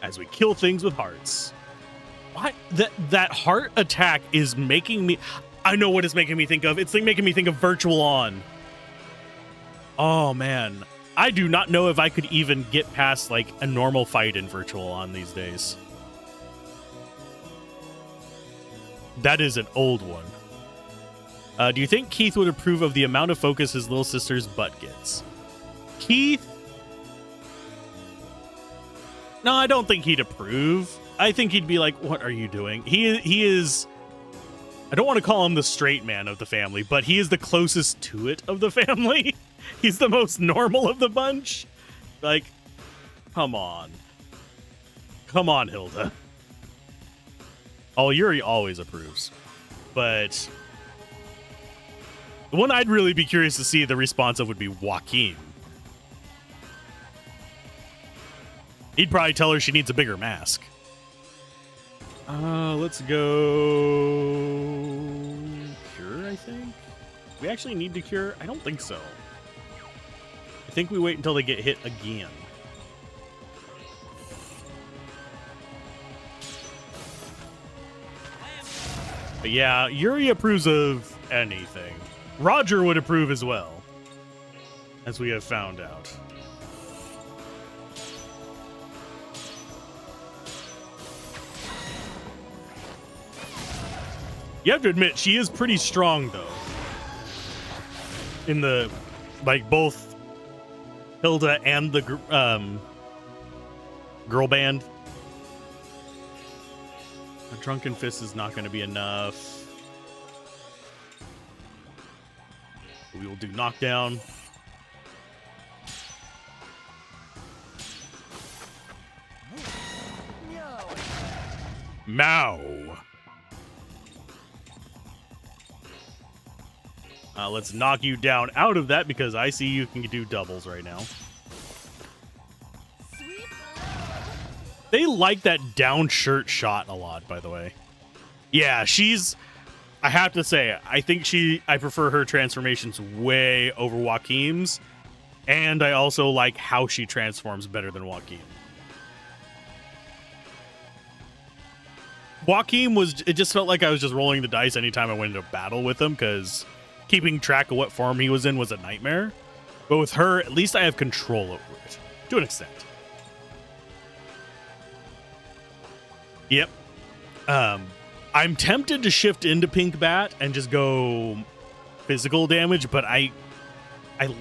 As we kill things with hearts. What? That heart attack is making me... I know what it's making me think of. It's like making me think of Virtual On. Oh, man. I do not know if I could even get past, like, a normal fight in Virtual On these days. That is an old one. Do you think Keith would approve of the amount of focus his little sister's butt gets? Keith? No, I don't think he'd approve. I think he'd be like, what are you doing? He is... I don't want to call him the straight man of the family, but he is the closest to it of the family. He's the most normal of the bunch. Like, Come on. Come on, Hilda. Oh, Yuri always approves. But the one I'd really be curious to see the response of would be Joaquin. He'd probably tell her she needs a bigger mask. Let's go cure, I think. We actually need to cure? I don't think so. I think we wait until they get hit again. But yeah, Yuri approves of anything. Roger would approve as well, as we have found out. You have to admit, she is pretty strong, though. In the, like, both Hilda and the girl band. A Drunken Fist is not going to be enough. We will do knockdown. Mao. Let's knock you down out of that because I see you can do doubles right now. They like that down shirt shot a lot, by the way. Yeah, she's... I have to say, I think I prefer her transformations way over Joaquin's. And I also like how she transforms better than Joaquin. Joaquin was... It just felt like I was just rolling the dice anytime I went into battle with him because keeping track of what form he was in was a nightmare. But with her, at least I have control over it. To an extent. Yep. I'm tempted to shift into Pink Bat and just go physical damage, but I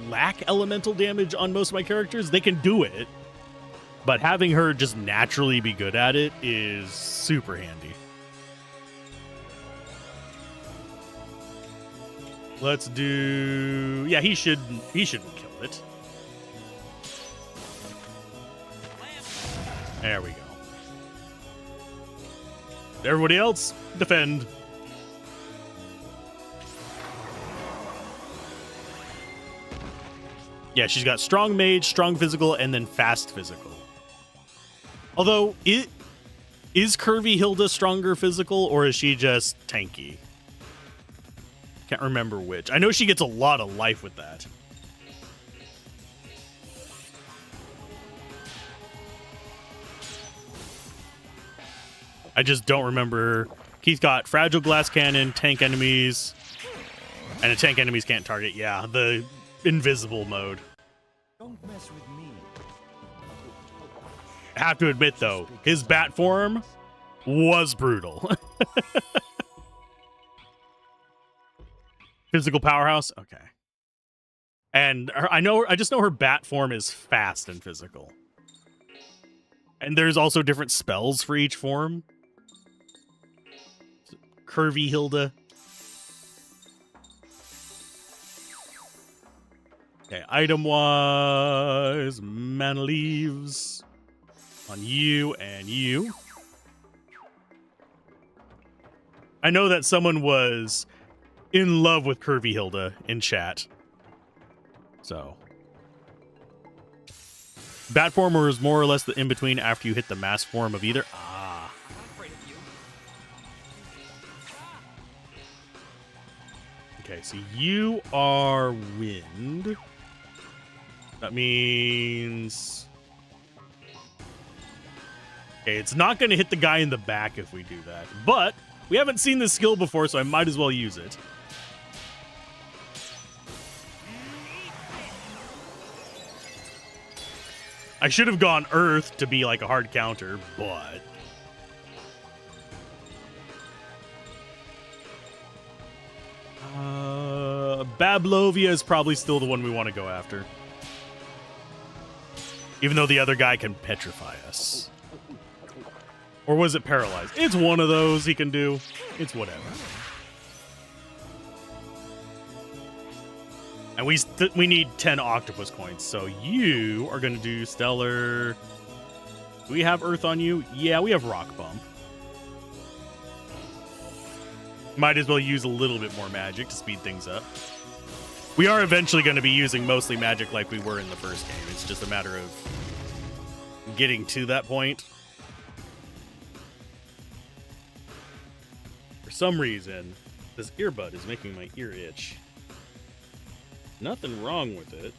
lack elemental damage on most of my characters. They can do it, but having her just naturally be good at it is super handy. Let's do... Yeah, he shouldn't kill it. There we go. Everybody else, defend. Yeah, she's got strong mage, strong physical, and then fast physical. Although, is Curvy Hilda stronger physical, or is she just tanky? Can't remember which. I know she gets a lot of life with that. I just don't remember. Keith got fragile glass cannon, tank enemies, and the tank enemies can't target. Yeah, the invisible mode. Don't mess with me. I have to admit, though, his bat form was brutal. Physical powerhouse? Okay. And I just know her bat form is fast and physical. And there's also different spells for each form. Curvy Hilda. Okay, item-wise, mana leaves on you and you. I know that someone was in love with Curvy Hilda in chat. So. Bat form is more or less the in-between after you hit the mass form of either. Ah. Okay, so you are wind. That means... Okay, it's not going to hit the guy in the back if we do that. But we haven't seen this skill before, so I might as well use it. I should have gone Earth to be like a hard counter, but... Bablovia is probably still the one we want to go after. Even though the other guy can petrify us. Or was it paralyzed? It's one of those he can do. It's whatever. And we need 10 octopus coins. So you are going to do stellar. Do we have earth on you? Yeah, we have rock bump. Might as well use a little bit more magic to speed things up. We are eventually going to be using mostly magic like we were in the first game. It's just a matter of getting to that point. For some reason, this earbud is making my ear itch. Nothing wrong with it.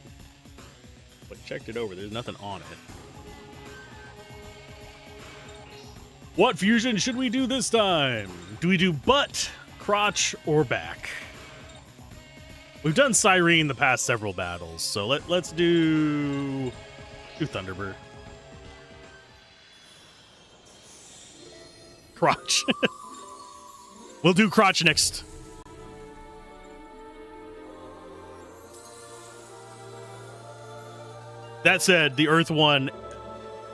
But checked it over. There's nothing on it. What fusion should we do this time? Do we do butt, crotch, or back? We've done Cyrene the past several battles, so let's do Thunderbird. Crotch. We'll do crotch next. That said, the Earth one,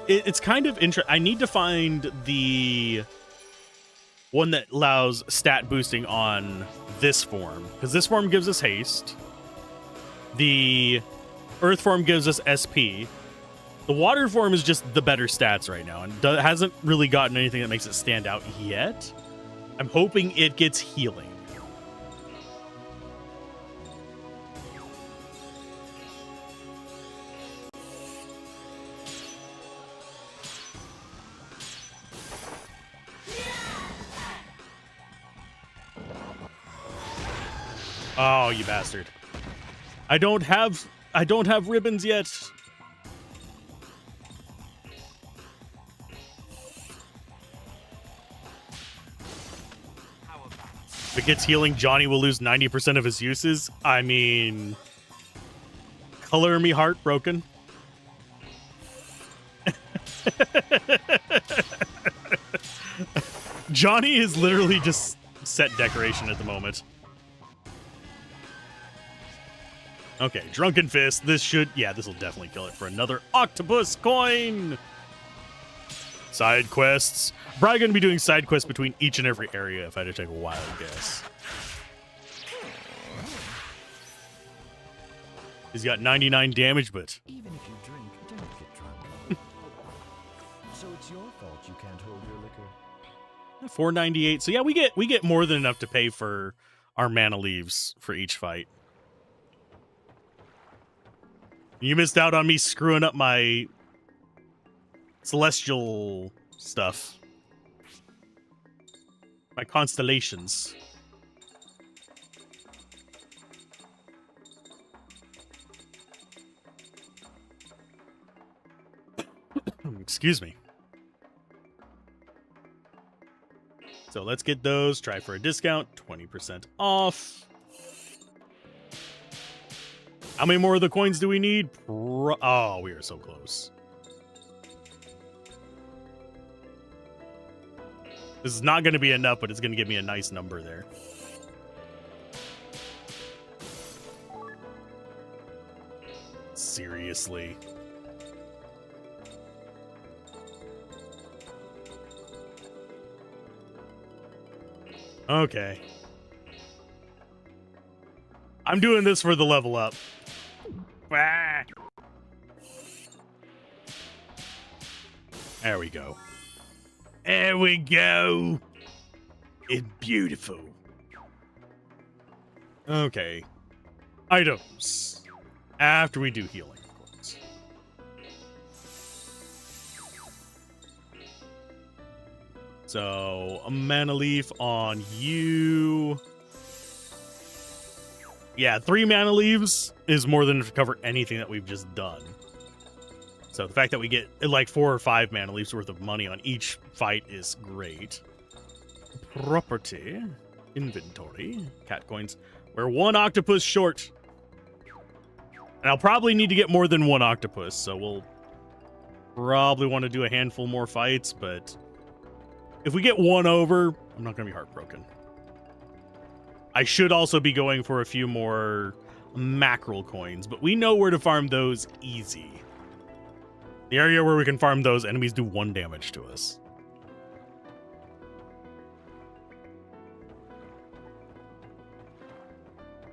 it's kind of interesting. I need to find the one that allows stat boosting on this form, because this form gives us haste. The Earth form gives us SP. The water form is just the better stats right now, and hasn't really gotten anything that makes it stand out yet. I'm hoping it gets healing. Oh, you bastard. I don't have ribbons yet. If it gets healing, Johnny will lose 90% of his uses. I mean, color me heartbroken. Johnny is literally just set decoration at the moment. Okay, Drunken Fist. This will definitely kill it for another octopus coin. Side quests. Probably going to be doing side quests between each and every area if I had to take a wild guess. He's got 99 damage, but... Even if you drink, don't get drunk. So it's your fault you can't hold your liquor. 498. So yeah, we get more than enough to pay for our mana leaves for each fight. You missed out on me screwing up my celestial stuff. My constellations. Excuse me. So let's get those. Try for a discount. 20% off. How many more of the coins do we need? Oh, we are so close. This is not going to be enough, but it's going to give me a nice number there. Seriously. Okay. I'm doing this for the level up. Ah. There we go. There we go. It's beautiful. Okay. Items. After we do healing, of course. So, a mana leaf on you. Yeah, 3 mana leaves is more than to cover anything that we've just done. So the fact that we get like 4 or 5 mana leaves worth of money on each fight is great. Property. Inventory. Cat coins. We're 1 octopus short. And I'll probably need to get more than 1 octopus, so we'll probably want to do a handful more fights, but if we get 1 over, I'm not going to be heartbroken. I should also be going for a few more mackerel coins, but we know where to farm those easy. The area where we can farm those, enemies do 1 damage to us.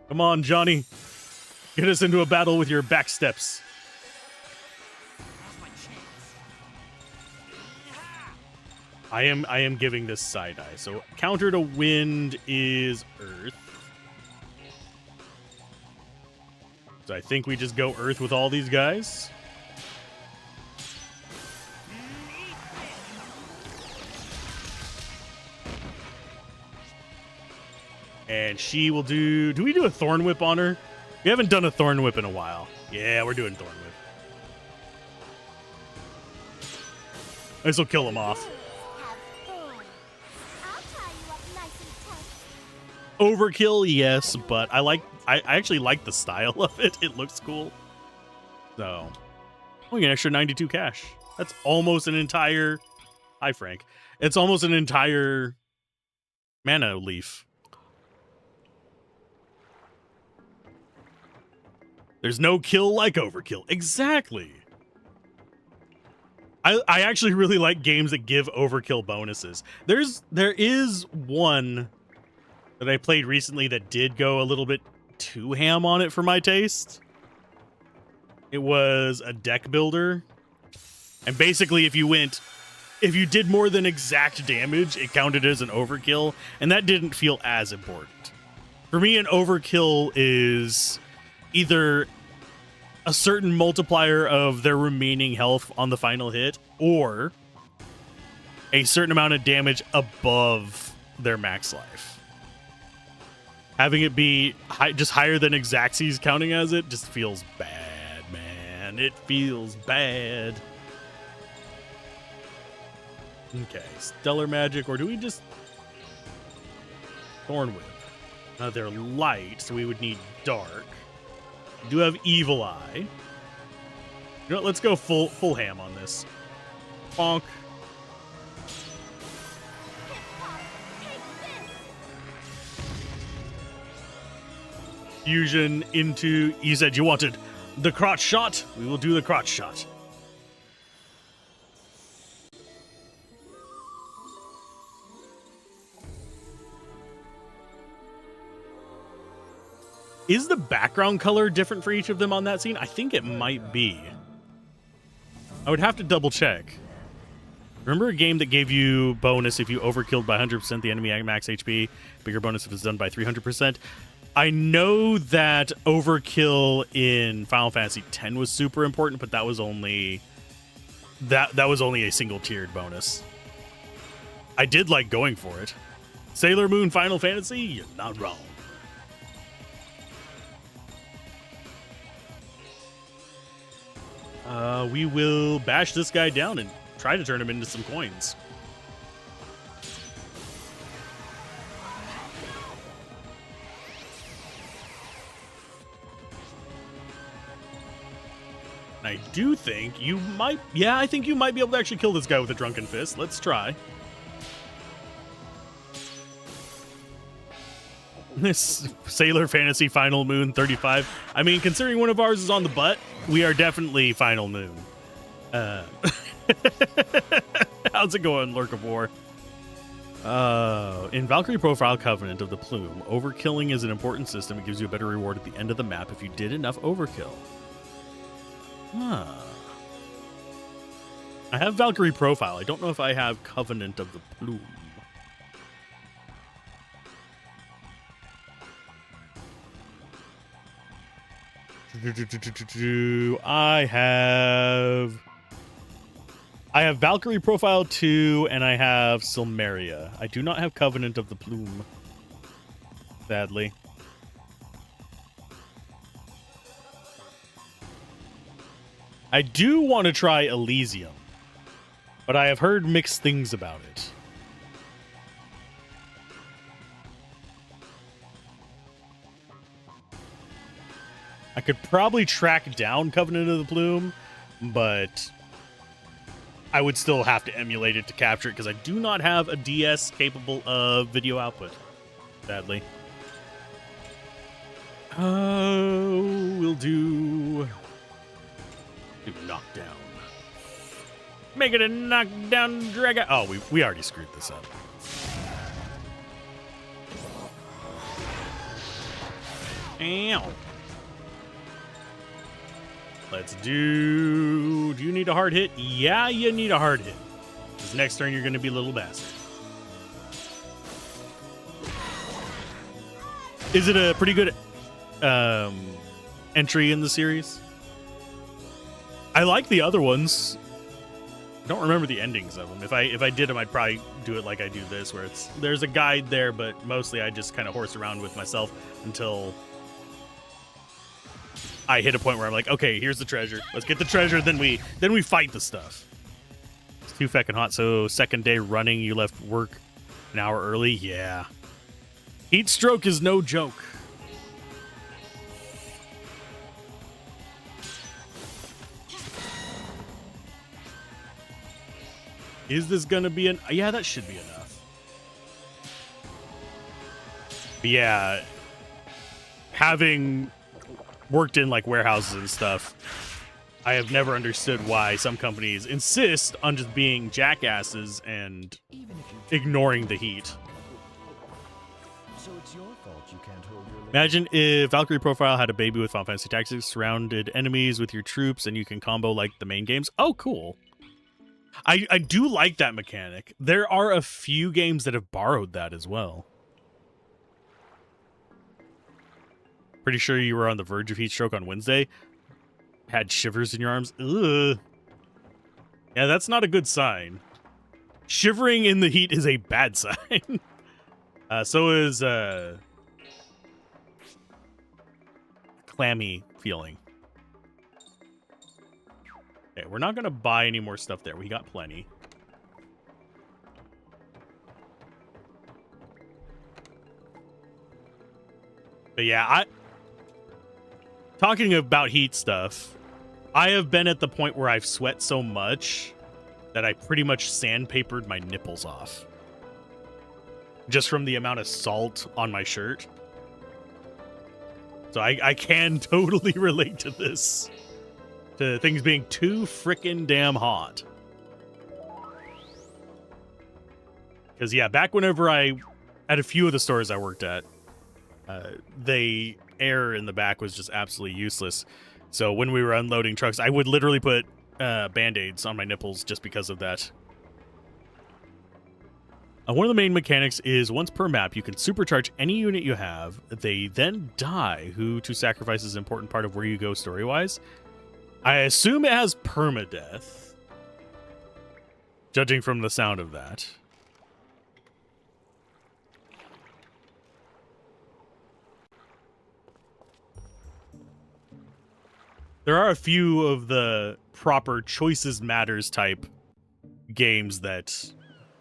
Come on, Johnny. Get us into a battle with your back steps. I am giving this side eye. So counter to wind is earth. So I think we just go earth with all these guys. And she will do we do a Thorn Whip on her? We haven't done a Thorn Whip in a while. Yeah, we're doing Thorn Whip. This will kill him off. Overkill, yes, but I actually like the style of it. It looks cool. So, we get an extra 92 cash. That's almost an entire... Hi, Frank. It's almost an entire mana leaf. There's no kill like overkill. Exactly. I actually really like games that give overkill bonuses. There is one that I played recently that did go a little bit too ham on it for my taste. It was a deck builder. And basically if you did more than exact damage, it counted as an overkill, and that didn't feel as important. For me, an overkill is either a certain multiplier of their remaining health on the final hit, or a certain amount of damage above their max life. Having it be just higher than Xaxes counting as it just feels bad, man. It feels bad. Okay, Stellar Magic, or do we just... Thorn Whip. They're light, so we would need Dark. We do have Evil Eye. You know what, let's go full ham on this. Bonk. Fusion into... You said you wanted the crotch shot? We will do the crotch shot. Is the background color different for each of them on that scene? I think it might be. I would have to double check. Remember a game that gave you bonus if you overkilled by 100% the enemy at max HP, bigger bonus if it's done by 300%? I know that overkill in Final Fantasy X was super important, but that was only that was only a single tiered bonus. I did like going for it. Sailor Moon Final Fantasy, you're not wrong. We will bash this guy down and try to turn him into some coins. I do think you might... Yeah, I think you might be able to actually kill this guy with a Drunken Fist. Let's try. This Sailor Fantasy Final Moon 35. I mean, considering one of ours is on the butt, we are definitely Final Moon. How's it going, Lurk of War? In Valkyrie Profile Covenant of the Plume, overkilling is an important system. It gives you a better reward at the end of the map if you did enough overkill. Huh. I have Valkyrie Profile. I don't know if I have Covenant of the Plume. I have Valkyrie Profile 2 and I have Silmeria. I do not have Covenant of the Plume. Sadly. I do want to try Elysium, but I have heard mixed things about it. I could probably track down Covenant of the Plume, but I would still have to emulate it to capture it because I do not have a DS capable of video output, sadly. We'll do knockdown. Make it a knockdown drag out. Oh, we already screwed this up. Ow. Let's do... Do you need a hard hit? Yeah, you need a hard hit. Because next turn, you're going to be a little bastard. Is it a pretty good entry in the series? I like the other ones. I don't remember the endings of them. If I did them, I'd probably do it like I do this, where there's a guide there, but mostly I just kind of horse around with myself until I hit a point where I'm like, okay, here's the treasure. Let's get the treasure, then we fight the stuff. It's too feckin' hot. So second day running, you left work an hour early. Yeah. Heat stroke is no joke. Is this gonna be an... Yeah, that should be enough. But yeah, having worked in like warehouses and stuff, I have never understood why some companies insist on just being jackasses and ignoring the heat. So it's your fault you can't hold your liquor. Imagine if Valkyrie Profile had a baby with Final Fantasy Tactics, surrounded enemies with your troops, and you can combo like the main games. Oh, cool. I do like that mechanic. There are a few games that have borrowed that as well. Pretty sure you were on the verge of heat stroke on Wednesday. Had shivers in your arms. Ugh. Yeah, that's not a good sign. Shivering in the heat is a bad sign. So is clammy feeling. Okay, we're not going to buy any more stuff there. We got plenty. But yeah, talking about heat stuff, I have been at the point where I've sweat so much that I pretty much sandpapered my nipples off. Just from the amount of salt on my shirt. So I can totally relate to this. To things being too frickin' damn hot. Because, yeah, back whenever at a few of the stores I worked at, the air in the back was just absolutely useless. So when we were unloading trucks, I would literally put Band-Aids on my nipples just because of that. One of the main mechanics is once per map, you can supercharge any unit you have. They then die. Who to sacrifice is an important part of where you go story-wise. I assume it has permadeath, judging from the sound of that. There are a few of the proper choices matters type games that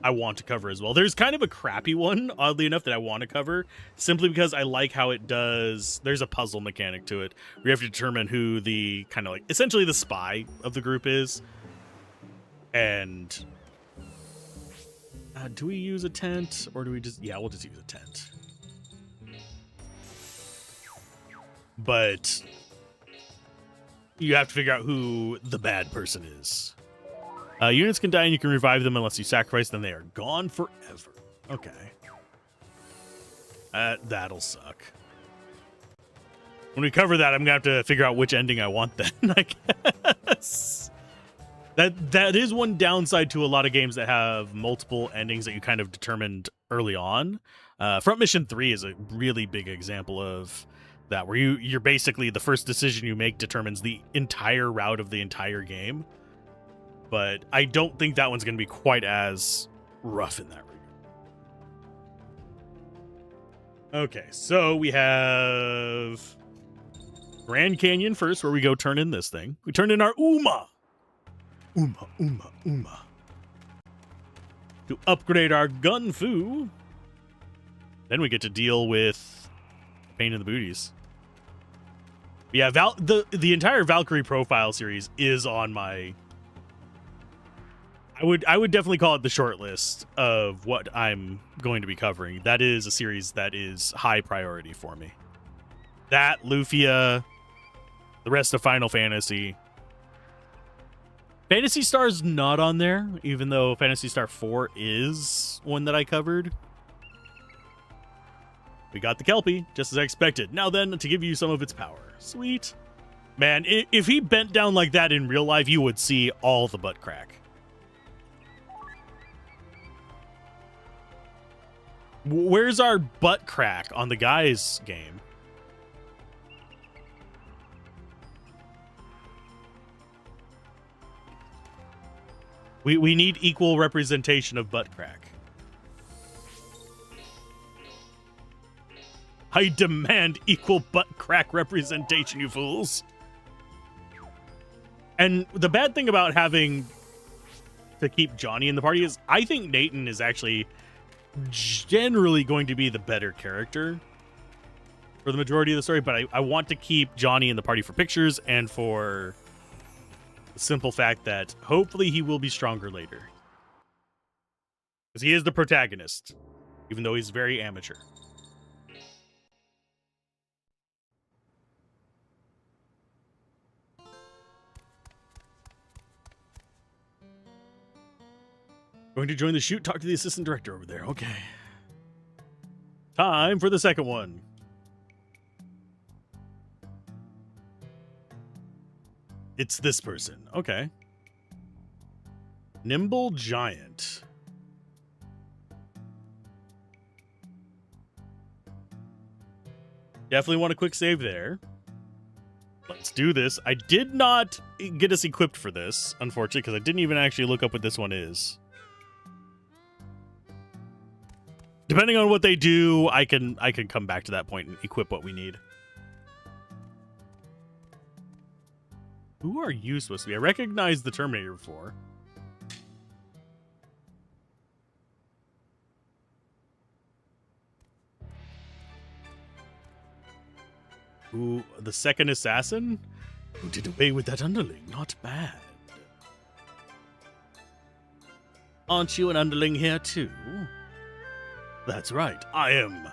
I want to cover as well. There's kind of a crappy one, oddly enough, that I want to cover, simply because I like how it does... There's a puzzle mechanic to it, where you have to determine who the, kind of like, essentially the spy of the group is. And... do we use a tent, or do we just... Yeah, we'll just use a tent. But... you have to figure out who the bad person is. Units can die and you can revive them unless you sacrifice them. They are gone forever. Okay. That'll suck. When we cover that, I'm going to have to figure out which ending I want then, I guess. That is one downside to a lot of games that have multiple endings that you kind of determined early on. Front Mission 3 is a really big example of that, where you're basically, the first decision you make determines the entire route of the entire game. But I don't think that one's going to be quite as rough in that regard. Okay, so we have Grand Canyon first, where we go turn in this thing. We turn in our Uma. Uma. To upgrade our gun foo. Then we get to deal with pain in the booties. Yeah, the entire Valkyrie Profile series is on my... I would definitely call it the short list of what I'm going to be covering. That is a series that is high priority for me. That, Lufia, the rest of Final Fantasy. Phantasy Star's not on there, even though Phantasy Star 4 is one that I covered. We got the Kelpie, just as I expected. Now then, to give you some of its power. Sweet. Man, if he bent down like that in real life, you would see all the butt crack. Where's our butt crack on the guys game? We need equal representation of butt crack. I demand equal butt crack representation, you fools. And the bad thing about having to keep Johnny in the party is I think Nathan is actually generally going to be the better character for the majority of the story, but I want to keep Johnny in the party for pictures and for the simple fact that hopefully he will be stronger later. Because he is the protagonist, even though he's very amateur. Going to join the shoot, talk to the assistant director over there. Okay. Time for the second one. It's this person. Okay. Nimble Giant. Definitely want a quick save there. Let's do this. I did not get us equipped for this, unfortunately, because I didn't even actually look up what this one is. Depending on what they do, I can come back to that point and equip what we need. Who are you supposed to be? I recognize the Terminator before. Ooh, the second assassin? Who did away with that underling? Not bad. Aren't you an underling here too? That's right, I am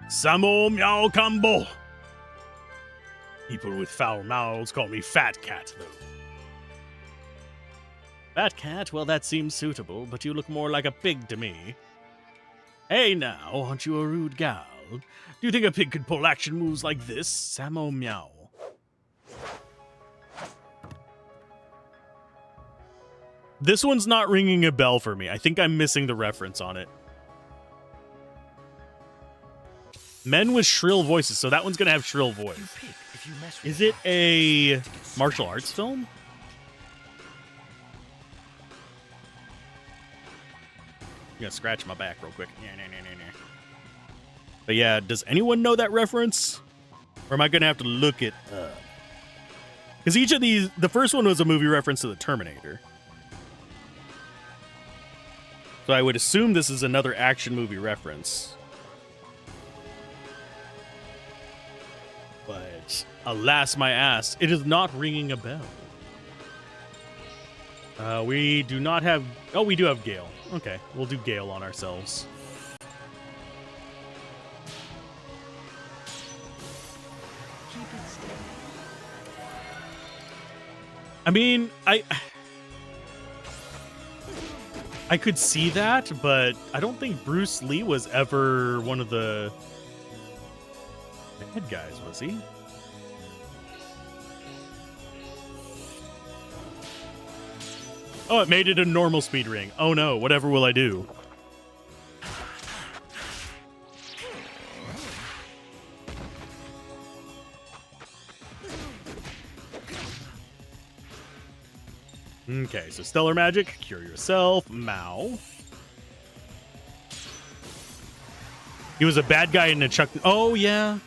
Samo Meow Combo. People with foul mouths call me Fat Cat, though. Fat Cat? Well, that seems suitable, but you look more like a pig to me. Hey now, aren't you a rude gal? Do you think a pig could pull action moves like this, Samo Meow? This one's not ringing a bell for me. I think I'm missing the reference on it. Men with shrill voices, so that one's gonna have shrill voice. Is it a martial arts film? I'm gonna scratch my back real quick. But yeah, does anyone know that reference? Or am I gonna have to look it up? Because each of these, the first one was a movie reference to the Terminator. So I would assume this is another action movie reference. But alas, my ass, it is not ringing a bell. We do not have... Oh, we do have Gale. Okay, we'll do Gale on ourselves. I mean, I could see that, but I don't think Bruce Lee was ever one of the bad guys, was he? Oh, it made it a normal speed ring. Oh no, whatever will I do? Okay, so Stellar Magic, Cure Yourself, Mao. He was a bad guy in a Chuck... Oh, yeah.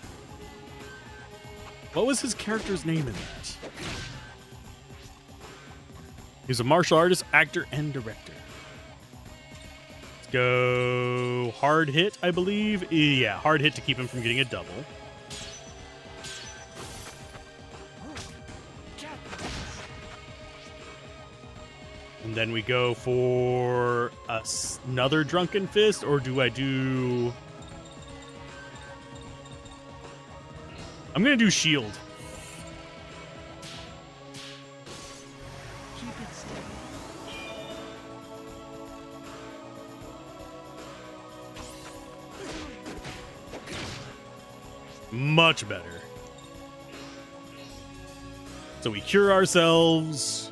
What was his character's name in that? He was a martial artist, actor, and director. Let's go hard hit, I believe. Yeah, hard hit to keep him from getting a double. And then we go for another Drunken Fist, or do I do... I'm going to do Shield. Keep it steady. Much better. So we cure ourselves.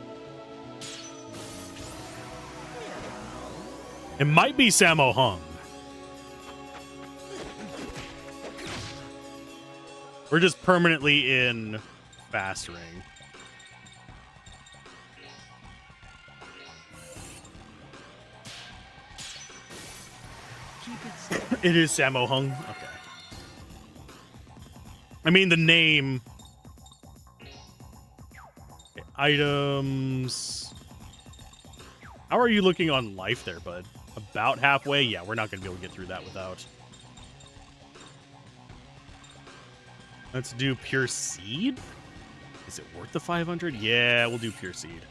It might be Sammo Hung. We're just permanently in fast ring. It is Sammo Hung. Okay. I mean, the name. Okay, items. How are you looking on life there, bud? About halfway? Yeah, we're not going to be able to get through that without. Let's do Pure Seed. Is it worth the 500? Yeah, we'll do Pure Seed.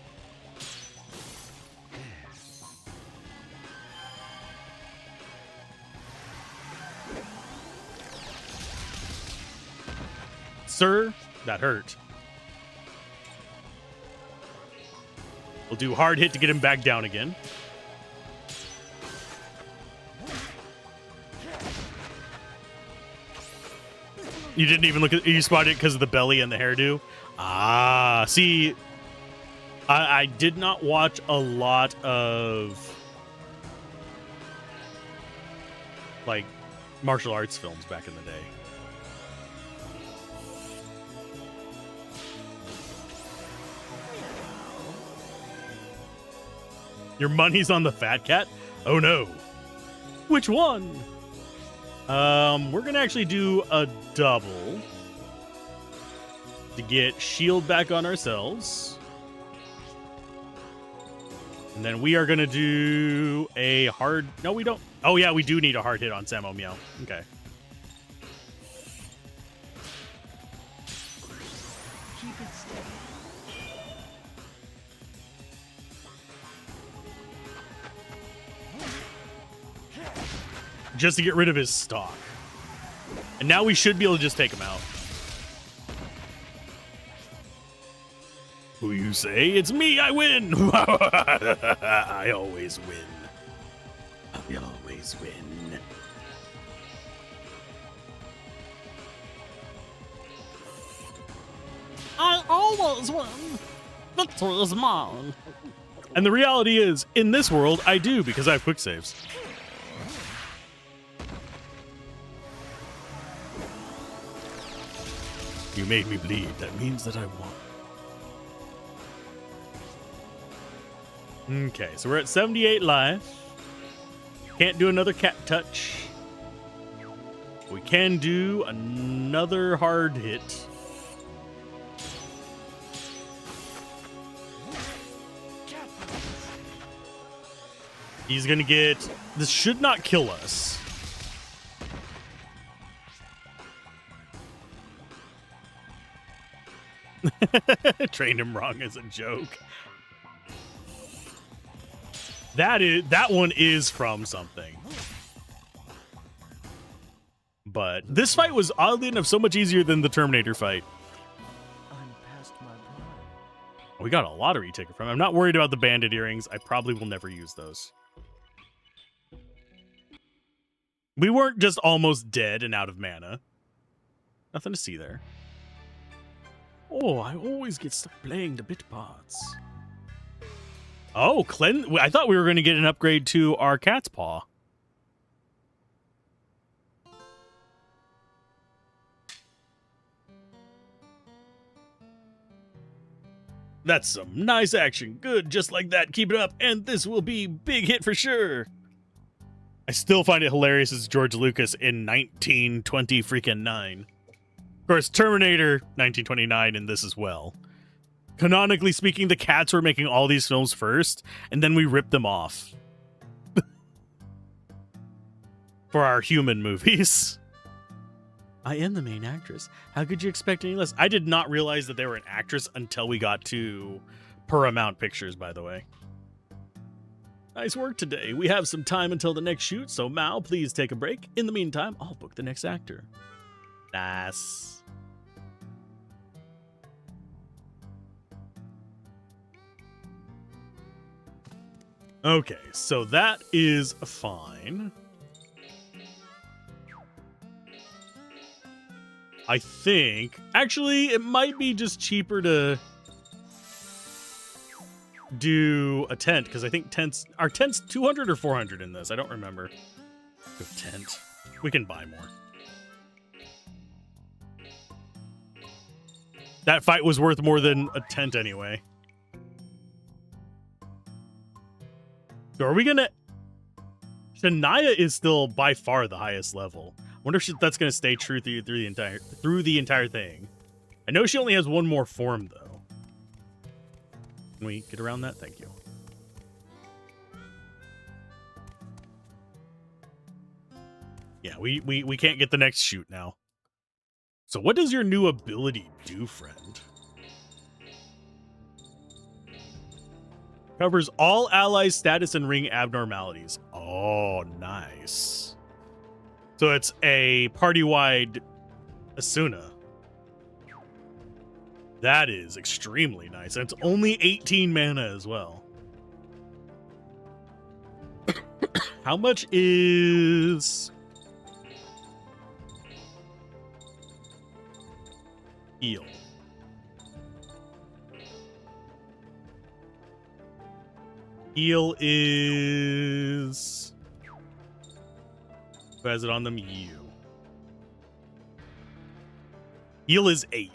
Sir, that hurt. We'll do hard hit to get him back down again. You didn't even look at, you spotted it because of the belly and the hairdo. Ah, see, I did not watch a lot of like martial arts films back in the day. Your money's on the fat cat? Oh no. Which one? We're gonna actually do a double to get shield back on ourselves. And then we are gonna do a hard, no we don't. Oh yeah, we do need a hard hit on Sammo Meow. Okay. Keep it steady. Just to get rid of his stock. And now we should be able to just take him out. Who you say? It's me, I win! I always win. I always win. I always win. Victory is mine. And the reality is, in this world, I do because I have quick saves. You made me bleed. That means that I won. Okay, so we're at 78 life. Can't do another cat touch. We can do another hard hit. He's gonna get... This should not kill us. Trained him wrong as a joke. That one is from something. But this fight was oddly enough so much easier than the Terminator fight. I'm past my prime. We got a lottery ticket from him. I'm not worried about the bandit earrings. I probably will never use those. We weren't just almost dead and out of mana. Nothing to see there. Oh, I always get stuck playing the bit parts. Oh, I thought we were going to get an upgrade to our cat's paw. That's some nice action. Good, just like that. Keep it up, and this will be big hit for sure. I still find it hilarious as George Lucas in 1920 freaking 9. Of course, Terminator 1929 in this as well. Canonically speaking, the cats were making all these films first, and then we ripped them off for our human movies. I am the main actress. How could you expect any less? I did not realize that they were an actress until we got to Paramount Pictures, by the way. Nice work today. We have some time until the next shoot, so Mal, please take a break. In the meantime, I'll book the next actor. Nice. Okay, so that is fine. I think... Actually, it might be just cheaper to do a tent because I think are tents 200 or 400 in this. I don't remember. Do a tent. We can buy more. That fight was worth more than a tent anyway. So are we gonna? Shania is still by far the highest level. I wonder if that's gonna stay true through the entire thing. I know she only has one more form though. Can we get around that? Thank you. Yeah, we can't get the next shoot now. So what does your new ability do, friend? Covers all allies' status and ring abnormalities. Oh, nice. So it's a party-wide Asuna. That is extremely nice. And it's only 18 mana as well. How much is... heal? Heal is... who has it on them? You. Heal is 8.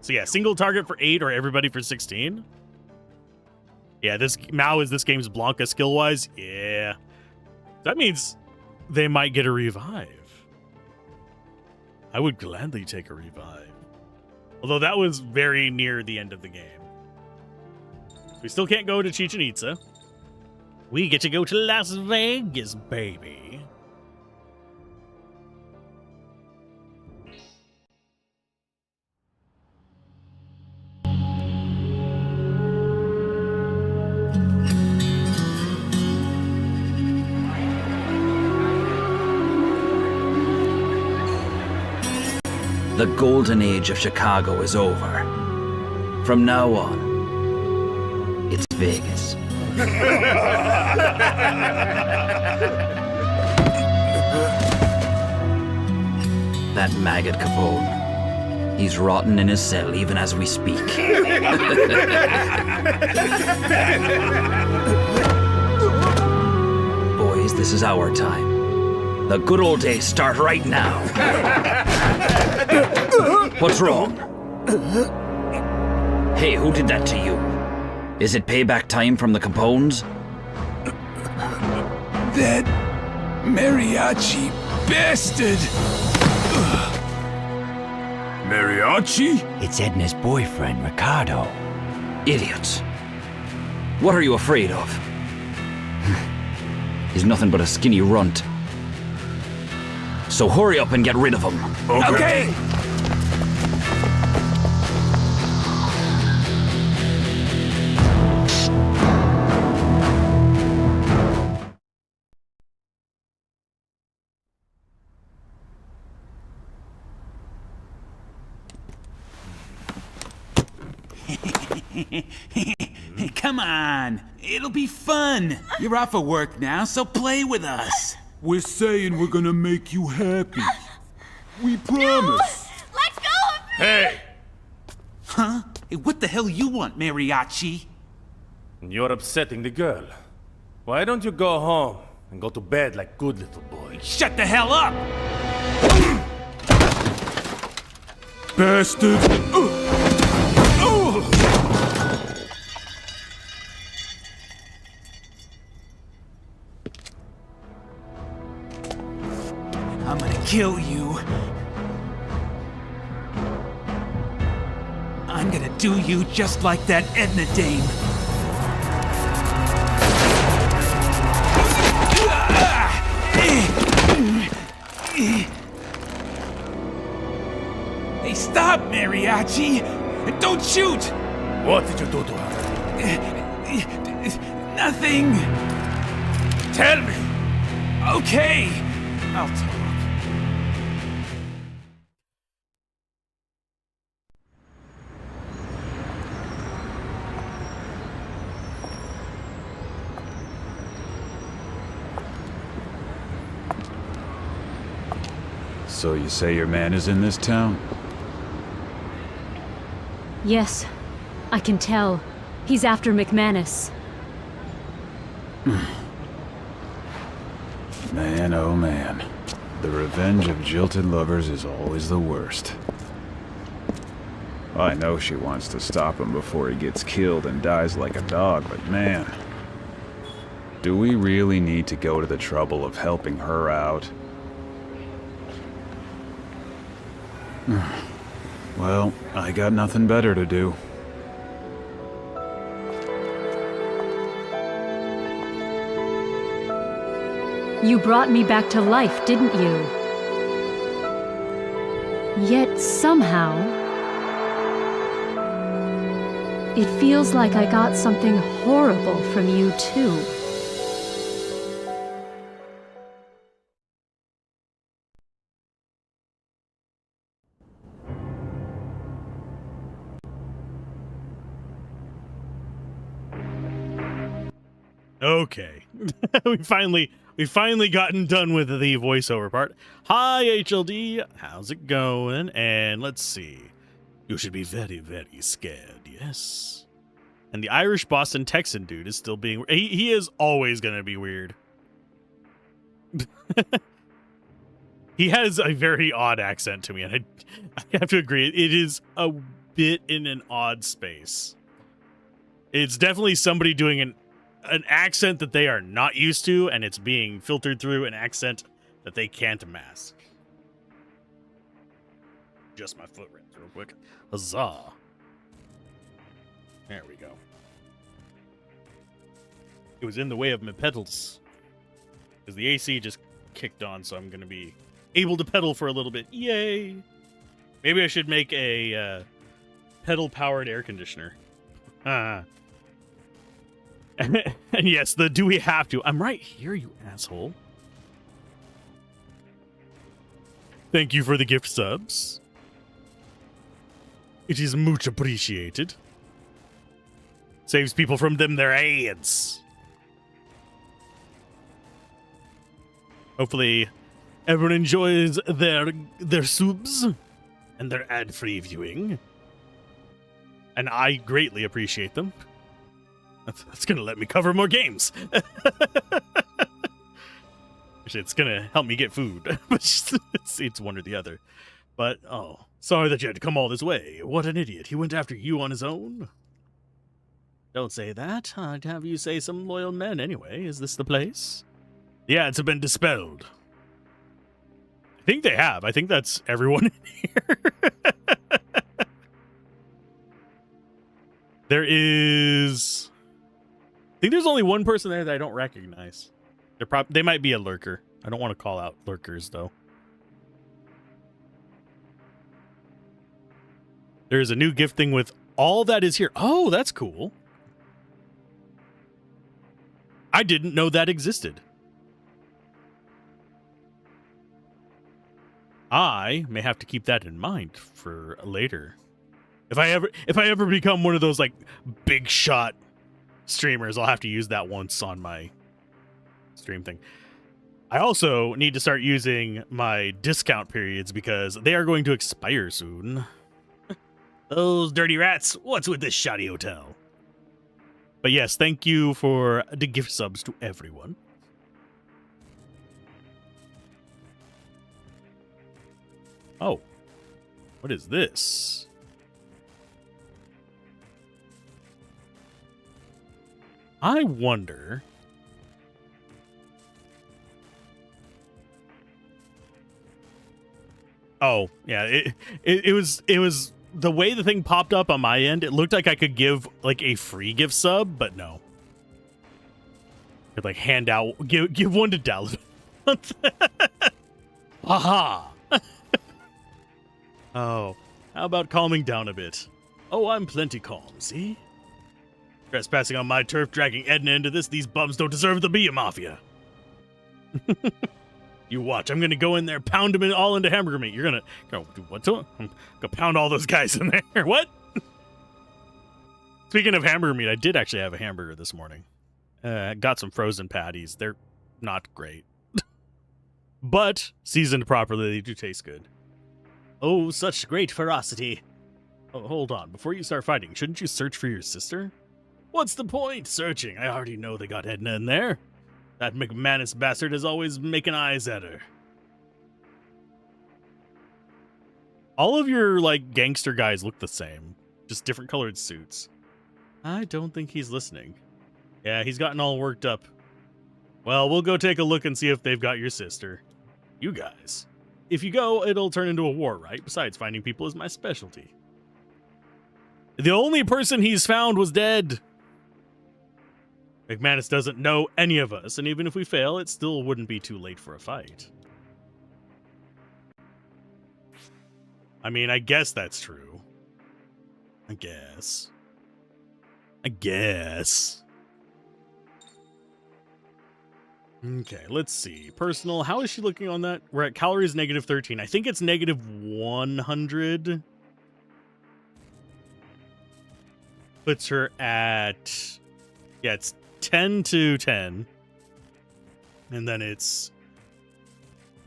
So yeah, single target for 8 or everybody for 16. Yeah, this Mao is this game's Blanca skill-wise. Yeah. That means they might get a revive. I would gladly take a revive. Although that was very near the end of the game. We still can't go to Chichen Itza. We get to go to Las Vegas, baby. The golden age of Chicago is over. From now on, it's Vegas. That maggot Capone. He's rotten in his cell even as we speak. Boys, this is our time. The good old days start right now. What's wrong? Hey, who did that to you? Is it payback time from the Capones? That mariachi bastard! Mariachi? It's Edna's boyfriend, Ricardo. Idiots. What are you afraid of? He's nothing but a skinny runt. So hurry up and get rid of him. Okay. Come on, it'll be fun. You're off of work now, so play with us. We're saying we're gonna make you happy. We promise. Let go of me! Hey! Huh? Hey, what the hell you want, mariachi? You're upsetting the girl. Why don't you go home and go to bed like good little boys? Shut the hell up! Bastard! I'm gonna kill you. I'm gonna do you just like that Edna dame. Hey, stop, mariachi! Don't shoot! What did you do to her? Nothing. Tell me! Okay, I'll talk. So you say your man is in this town? Yes, I can tell. He's after McManus. Man, oh man. The revenge of jilted lovers is always the worst. I know she wants to stop him before he gets killed and dies like a dog, but man... do we really need to go to the trouble of helping her out? Well, I got nothing better to do. You brought me back to life, didn't you? Yet somehow, it feels like I got something horrible from you too. Okay. we finally gotten done with the voiceover part. Hi HLD, how's it going? And let's see. You should be very, very scared, yes? And the Irish Boston Texan dude is still being... He is always going to be weird. He has a very odd accent to me, and I have to agree. It is a bit in an odd space. It's definitely somebody doing an accent that they are not used to, and it's being filtered through an accent that they can't mask. Just my foot rest real quick. Huzzah. There we go. It was in the way of my pedals. Because the AC just kicked on, so I'm going to be able to pedal for a little bit. Yay! Maybe I should make a pedal-powered air conditioner. And yes, the do we have to? I'm right here, you asshole. Thank you for the gift subs. It is much appreciated. Saves people from them their ads. Hopefully, everyone enjoys their subs and their ad-free viewing. And I greatly appreciate them. That's going to let me cover more games. It's going to help me get food. It's one or the other. But, oh, sorry that you had to come all this way. What an idiot. He went after you on his own? Don't say that. I'd have you say some loyal men anyway. Is this the place? The ads have been dispelled. I think they have. I think that's everyone in here. There is... I think there's only one person there that I don't recognize. They might be a lurker. I don't want to call out lurkers, though. There's a new gift thing with all that is here. Oh, that's cool. I didn't know that existed. I may have to keep that in mind for later. If I ever become one of those like big shot streamers, I'll have to use that once on my stream thing. I also need to start using my discount periods because they are going to expire soon. Those dirty rats, what's with this shoddy hotel? But yes, thank you for the gift subs to everyone. Oh, what is this? I wonder... Oh, yeah, it was the way the thing popped up on my end, it looked like I could give like a free gift sub, but no. Could like hand out give one to Dallas. Haha. Oh, how about calming down a bit? Oh, I'm plenty calm, see? Trespassing on my turf, dragging Edna into this, these bums don't deserve to be a mafia. You watch, I'm gonna go in there, pound them all into hamburger meat. You're gonna do what to them? I'm gonna pound all those guys in there. What? Speaking of hamburger meat, I did actually have a hamburger this morning. Got some frozen patties. They're not great. But, seasoned properly, they do taste good. Oh, such great ferocity. Oh, hold on. Before you start fighting, shouldn't you search for your sister? What's the point searching? I already know they got Edna in there. That McManus bastard is always making eyes at her. All of your, like, gangster guys look the same. Just different colored suits. I don't think he's listening. Yeah, he's gotten all worked up. Well, we'll go take a look and see if they've got your sister. You guys. If you go, it'll turn into a war, right? Besides, finding people is my specialty. The only person he's found was dead. McManus doesn't know any of us, and even if we fail, it still wouldn't be too late for a fight. I mean, I guess that's true. I guess. Okay, let's see. Personal, how is she looking on that? We're at calories negative 13. I think it's negative 100. Puts her at... Yeah, it's 10 to 10. And then it's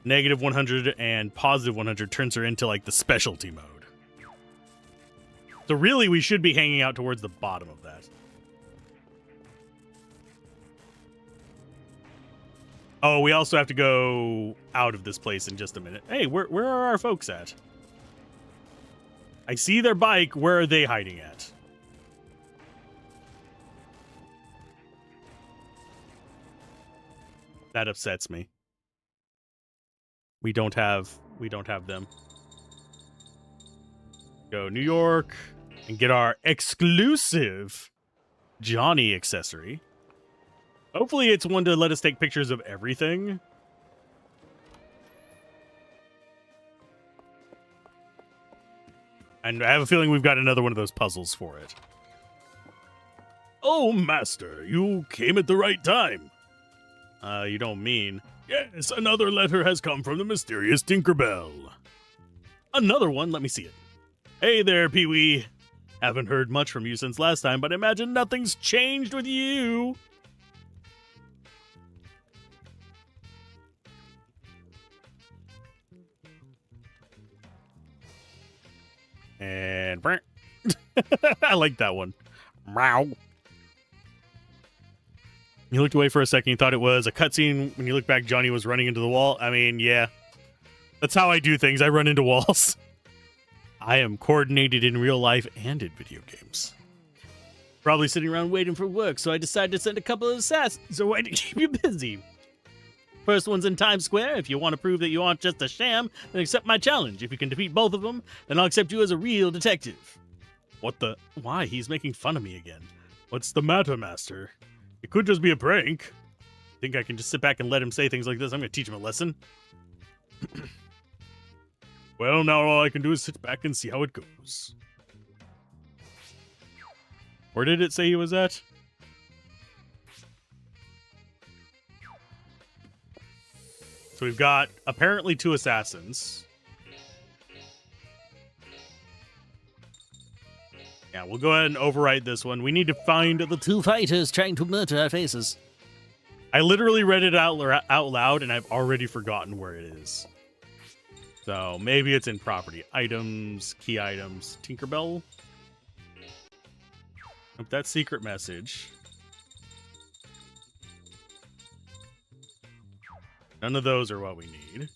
negative 100 and positive 100 turns her into, like, the specialty mode. So really, we should be hanging out towards the bottom of that. Oh, we also have to go out of this place in just a minute. Hey, where are our folks at? I see their bike. Where are they hiding at? That upsets me. We don't have them. Go New York and get our exclusive Johnny accessory. Hopefully it's one to let us take pictures of everything. And I have a feeling we've got another one of those puzzles for it. Oh, Master, you came at the right time. You don't mean... Yes, another letter has come from the mysterious Tinkerbell. Another one? Let me see it. Hey there, Pee-wee. Haven't heard much from you since last time, but I imagine nothing's changed with you. And... I like that one. Meow. You looked away for a second. You thought it was a cutscene. When you look back, Johnny was running into the wall. I mean, yeah. That's how I do things. I run into walls. I am coordinated in real life and in video games. Probably sitting around waiting for work, so I decided to send a couple of assassins away to keep you busy. First one's in Times Square. If you want to prove that you aren't just a sham, then accept my challenge. If you can defeat both of them, then I'll accept you as a real detective. What the? Why? He's making fun of me again. What's the matter, Master? It could just be a prank. Think I can just sit back and let him say things like this? I'm going to teach him a lesson. Well, now all I can do is sit back and see how it goes. Where did it say he was at? So we've got apparently 2 assassins. Yeah, we'll go ahead and overwrite this one. We need to find the 2 fighters trying to murder our faces. I literally read it out loud, and I've already forgotten where it is. So maybe it's in property. Items, key items, Tinkerbell. Nope, that's secret message. None of those are what we need.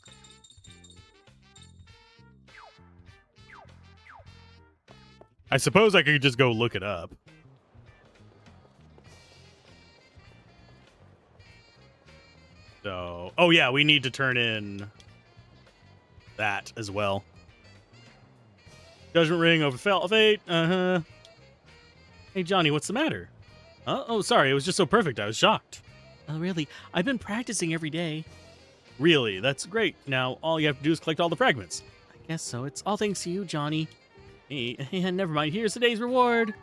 I suppose I could just go look it up. So, oh yeah, we need to turn in that as well. Judgment ring over fate. Hey Johnny, what's the matter? Oh, sorry, it was just so perfect. I was shocked. Oh, really? I've been practicing every day. Really? That's great. Now all you have to do is collect all the fragments. I guess so. It's all thanks to you, Johnny. Hey, never mind. Here's today's reward.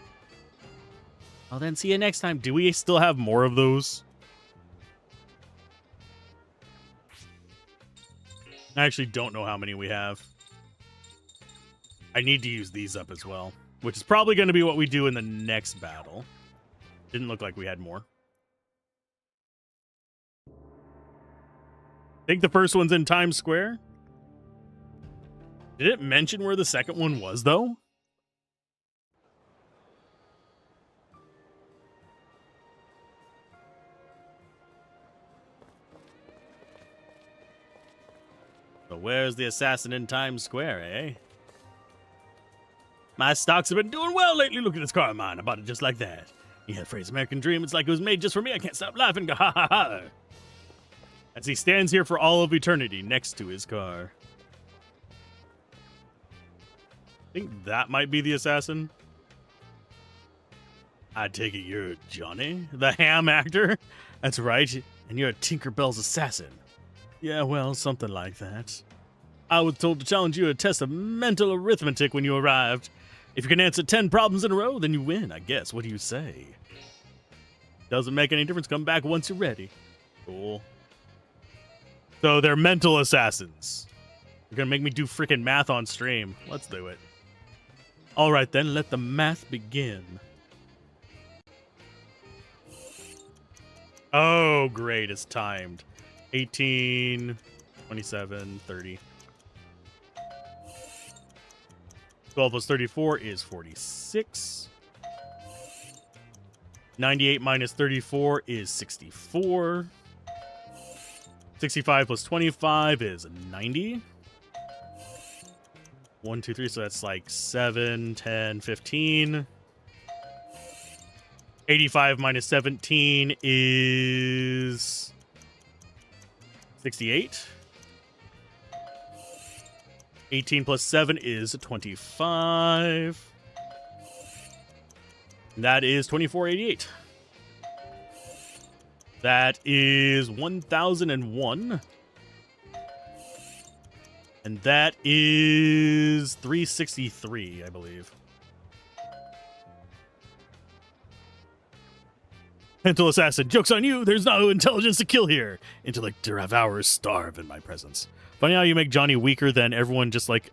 I'll then see you next time. Do we still have more of those? I actually don't know how many we have. I need to use these up as well, which is probably going to be what we do in the next battle. Didn't look like we had more. I think the first one's in Times Square. Did it mention where the second one was, though? So where's the assassin in Times Square, eh? My stocks have been doing well lately. Look at this car of mine. I bought it just like that. Yeah, the phrase American Dream. It's like it was made just for me. I can't stop laughing. Go, ha, ha, ha. As he stands here for all of eternity next to his car. I think that might be the assassin. I take it you're Johnny, the ham actor? That's right. And you're Tinkerbell's assassin. Yeah, well, something like that. I was told to challenge you a test of mental arithmetic when you arrived. If you can answer 10 problems in a row, then you win, I guess. What do you say? Doesn't make any difference. Come back once you're ready. Cool. So they're mental assassins. You're gonna make me do freaking math on stream. Let's do it. All right, then. Let the math begin. Oh, great. It's timed. 18, 27, 30. 12 plus 34 is 46. 98 minus 34 is 64. 65 plus 25 is 90. 1, 2, 3, so that's like 7, 10, 15. 85 minus 17 is 68. 18 plus 7 is 25. That is 2488. That is 1001. And that is 363, I believe. Mental assassin, joke's on you. There's no intelligence to kill here. Intellect devourers starve in my presence. Funny how you make Johnny weaker than everyone just like...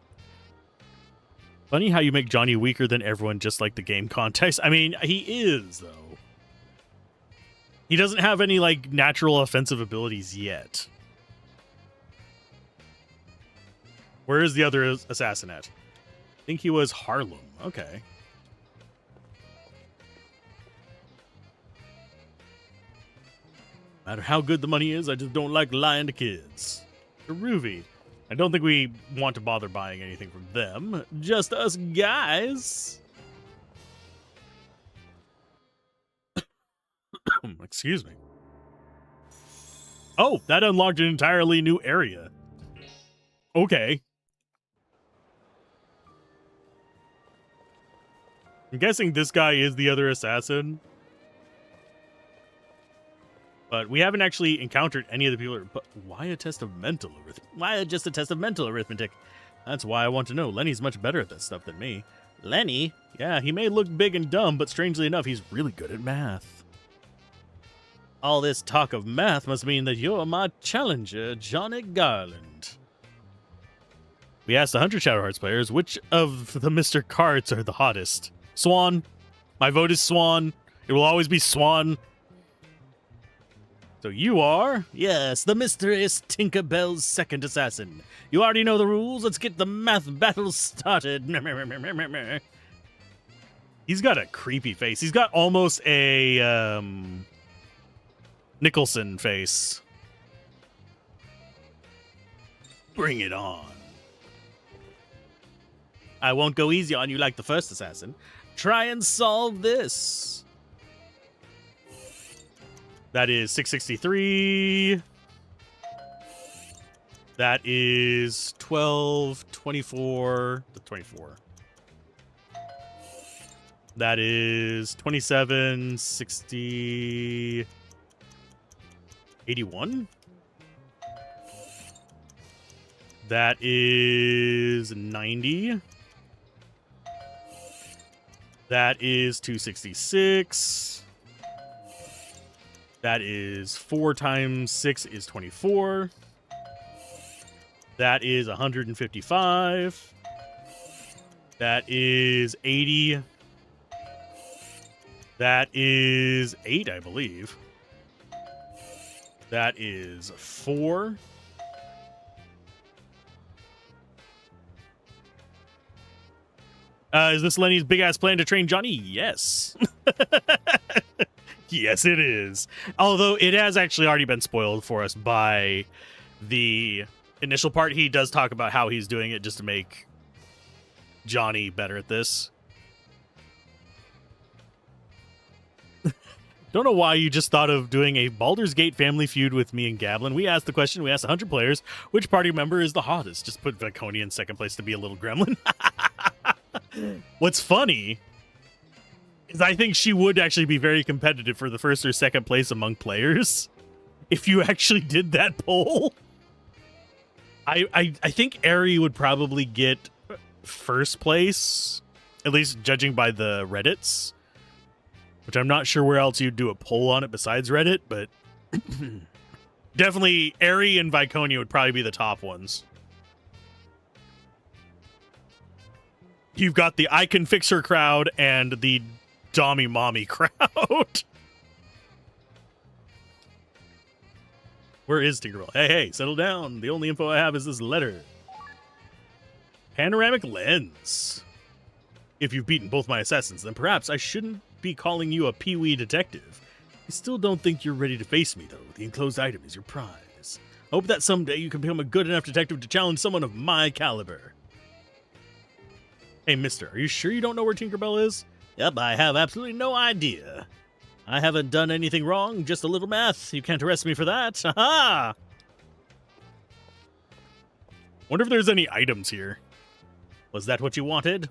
Funny how you make Johnny weaker than everyone just like the game context. I mean, he is, though. He doesn't have any, like, natural offensive abilities yet. Where is the other assassin at? I think he was Harlem. Okay. No matter how good the money is, I just don't like lying to kids. Ruby. I don't think we want to bother buying anything from them. Just us guys. Excuse me. Oh, that unlocked an entirely new area. Okay. I'm guessing this guy is the other assassin. But we haven't actually encountered any of the people. But why a test of mental arithmetic? Why just a test of mental arithmetic? That's why I want to know. Lenny's much better at that stuff than me. Lenny? Yeah, he may look big and dumb, but strangely enough, he's really good at math. All this talk of math must mean that you're my challenger, Johnny Garland. We asked 100 Shadow Hearts players, which of the Mr. Cards are the hottest? Swan. My vote is Swan. It will always be Swan. So you are? Yes, the mysterious Tinkerbell's second assassin. You already know the rules. Let's get the math battle started. He's got a creepy face. He's got almost a Nicholson face. Bring it on. I won't go easy on you like the first assassin. Try and solve this. That is 663. That is 12, 24, 24. That is 27, 60, 81. That is 90. That is 266. That is 4 times 6 is 24. That is 155. That is 80. That is 8, I believe. That is 4. Is this Lenny's big-ass plan to train Johnny? Yes. Yes, it is. Although it has actually already been spoiled for us by the initial part, he does talk about how he's doing it just to make Johnny better at this. Don't know why you just thought of doing a Baldur's Gate family feud with me and Gablin. We asked the question, we asked 100 players, which party member is the hottest? Just put Viconia in second place to be a little gremlin. What's funny is I think she would actually be very competitive for the first or second place among players if you actually did that poll. I think Ari would probably get first place, at least judging by the Reddits. Which I'm not sure where else you'd do a poll on it besides Reddit, but definitely Ari and Viconia would probably be the top ones. You've got the I Can Fix Her crowd and the Dommy Mommy crowd. Where is Tinkerbell? Hey, settle down. The only info I have is this letter. Panoramic lens. If you've beaten both my assassins, then perhaps I shouldn't be calling you a peewee detective. I still don't think you're ready to face me, though. The enclosed item is your prize. I hope that someday you can become a good enough detective to challenge someone of my caliber. Hey, mister, are you sure you don't know where Tinkerbell is? Yep, I have absolutely no idea. I haven't done anything wrong, just a little math. You can't arrest me for that. Aha! Wonder if there's any items here. Was that what you wanted?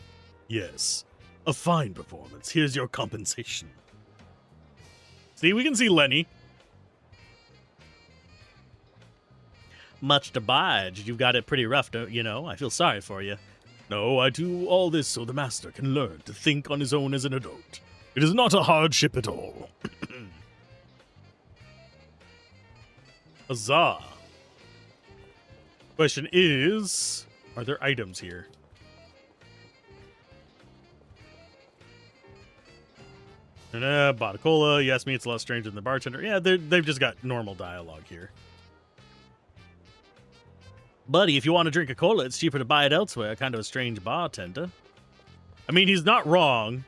Yes. A fine performance. Here's your compensation. See, we can see Lenny. Much obliged. You've got it pretty rough, you know. I feel sorry for you. No, I do all this so the master can learn to think on his own as an adult. It is not a hardship at all. Huzzah. Question is, are there items here? Bought a cola. You asked me, it's a lot stranger than the bartender. Yeah, they've just got normal dialogue here. Buddy, if you want to drink a cola, it's cheaper to buy it elsewhere. Kind of a strange bartender. I mean, he's not wrong.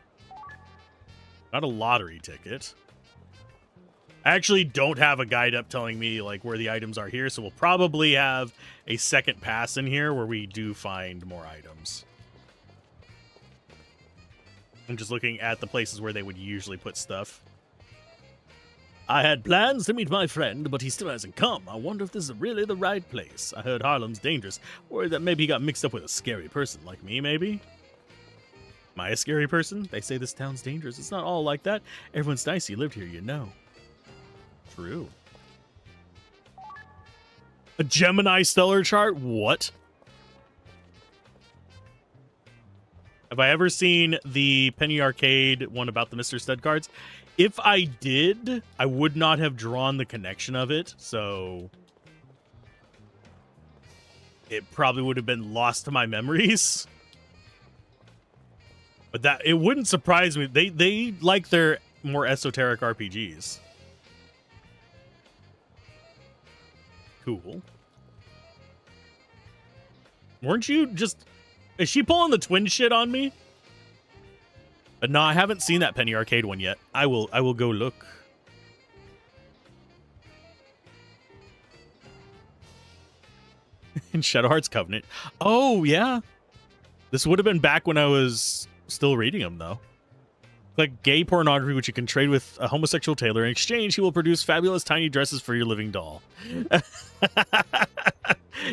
Got a lottery ticket. I actually don't have a guide up telling me like where the items are here, so we'll probably have a second pass in here where we do find more items. I'm just looking at the places where they would usually put stuff. I had plans to meet my friend, but he still hasn't come. I wonder if this is really the right place. I heard Harlem's dangerous. Worried that maybe he got mixed up with a scary person like me, maybe? Am I a scary person? They say this town's dangerous. It's not all like that. Everyone's nice. You lived here, you know. True. A Gemini stellar chart? What? Have I ever seen the Penny Arcade one about the Mr. Stud cards? If I did, I would not have drawn the connection of it, so it probably would have been lost to my memories. But that it wouldn't surprise me. They like their more esoteric RPGs. Cool. Weren't you just... Is she pulling the twin shit on me? No, I haven't seen that Penny Arcade one yet. I will go look. In Shadowheart's Covenant. Oh, yeah. This would have been back when I was still reading them, though. Like gay pornography, which you can trade with a homosexual tailor. In exchange, he will produce fabulous tiny dresses for your living doll.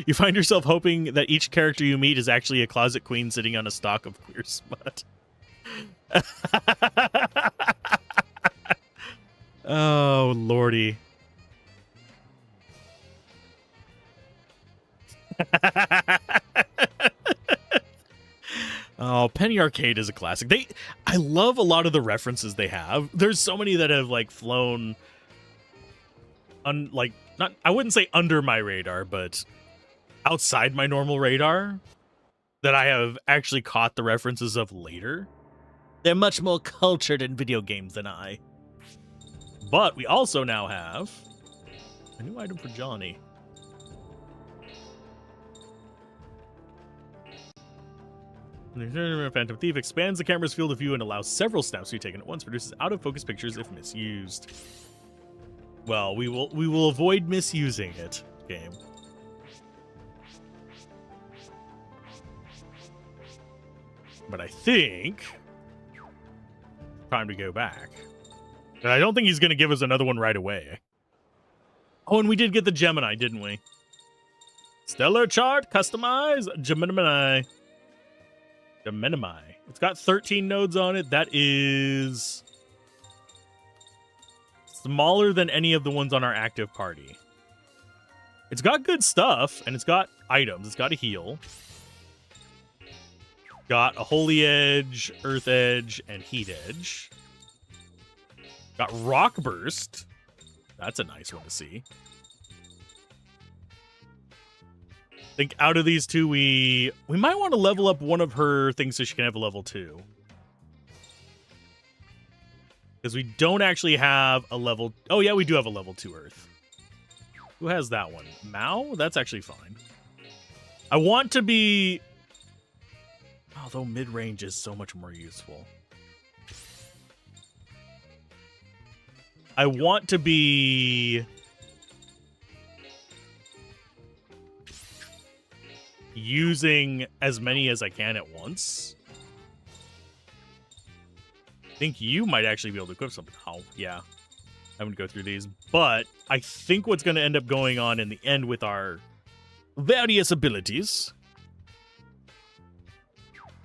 You find yourself hoping that each character you meet is actually a closet queen sitting on a stalk of queer smut. Oh, lordy. Oh, Penny Arcade is a classic. I love a lot of the references they have. There's so many that have like flown not I wouldn't say under my radar, but outside my normal radar that I have actually caught the references of later. They're much more cultured in video games than I. But we also now have a new item for Johnny. Phantom Thief expands the camera's field of view and allows several snaps to be taken at once. Produces out-of-focus pictures if misused. Well, we will avoid misusing it, game. But I think time to go back. And I don't think he's going to give us another one right away. Oh, and we did get the Gemini, didn't we? Stellar chart, customize, Gemini. Gemini. It's got 13 nodes on it. That is smaller than any of the ones on our active party. It's got good stuff, and it's got items. It's got a heal. Got a Holy Edge, Earth Edge, and Heat Edge. Got Rock Burst. That's a nice one to see. I think out of these two, we might want to level up one of her things so she can have a level 2. Because we don't actually have a level... Oh, yeah, we do have a level 2 Earth. Who has that one? Mao? That's actually fine. I want to be... Although mid-range is so much more useful. I want to be... using as many as I can at once. I think you might actually be able to equip something. Oh, yeah. I'm going to go through these. But I think what's going to end up going on in the end with our various abilities...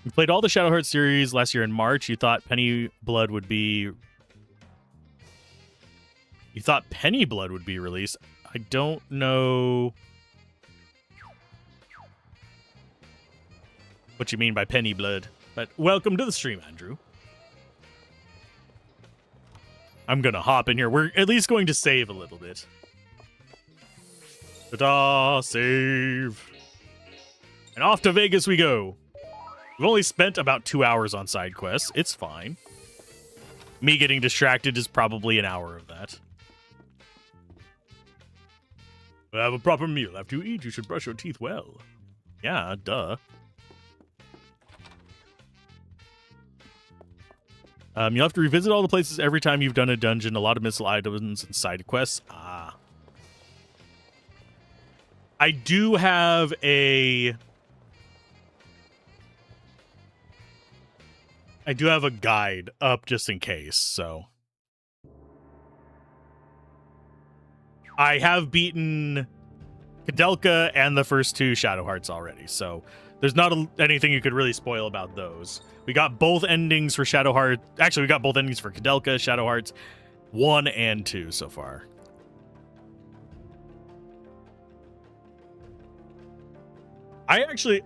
You played all the Shadowheart series last year in March. You thought Penny Blood would be... You thought Penny Blood would be released. I don't know what you mean by Penny Blood. But welcome to the stream, Andrew. I'm going to hop in here. We're at least going to save a little bit. Ta-da! Save! And off to Vegas we go. We've only spent about 2 hours on side quests. It's fine. Me getting distracted is probably an hour of that. To have a proper meal. After you eat, you should brush your teeth well. Yeah, duh. You'll have to revisit all the places every time you've done a dungeon. A lot of missile items and side quests. Ah. I do have a... guide up just in case, so. I have beaten Koudelka and the first 2 Shadowhearts already, so there's not anything you could really spoil about those. We got both endings for Shadowheart. Actually, we got both endings for Koudelka, Shadowhearts 1 and 2 so far. I actually,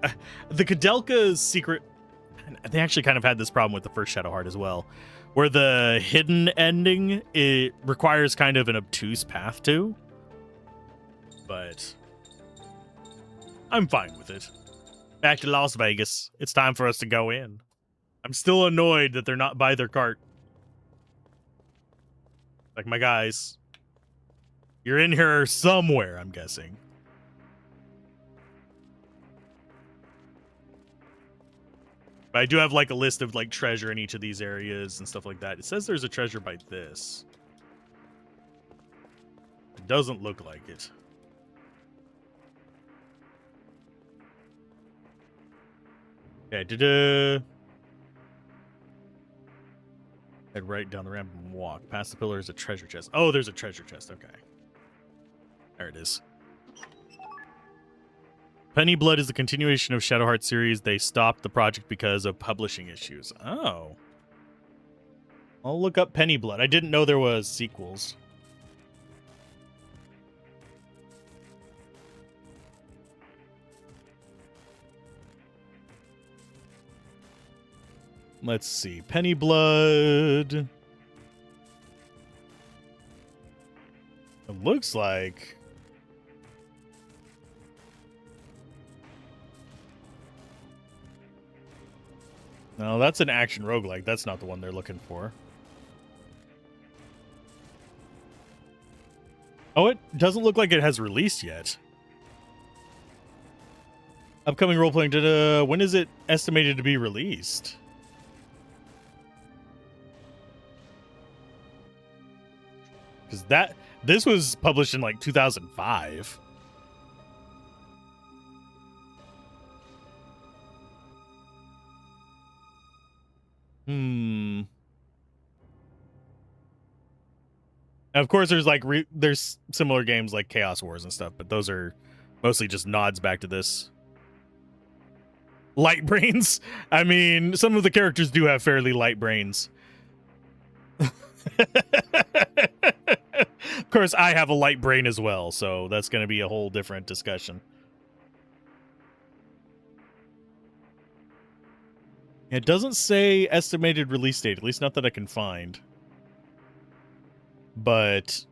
the Koudelka's secret... They actually kind of had this problem with the first Shadowheart as well, where the hidden ending, it requires kind of an obtuse path to. But I'm fine with it. Back to Las Vegas. It's time for us to go in. I'm still annoyed that they're not by their cart. Like, my guys, you're in here somewhere, I'm guessing. But I do have like a list of like treasure in each of these areas and stuff like that. It says there's a treasure by this. It doesn't look like it. Okay, head right down the ramp and walk. Past the pillar is a treasure chest. Oh, there's a treasure chest. Okay. There it is. Penny Blood is the continuation of Shadowheart series. They stopped the project because of publishing issues. Oh. I'll look up Penny Blood. I didn't know there was sequels. Let's see. Penny Blood. It looks like... No, that's an action roguelike. That's not the one they're looking for. Oh, it doesn't look like it has released yet. Upcoming roleplaying. When is it estimated to be released? Because this was published in like 2005. Hmm. Of course, there's like there's similar games like Chaos Wars and stuff, but those are mostly just nods back to this. Light brains. I mean, some of the characters do have fairly light brains. Of course, I have a light brain as well, so that's going to be a whole different discussion. It doesn't say estimated release date, at least not that I can find. But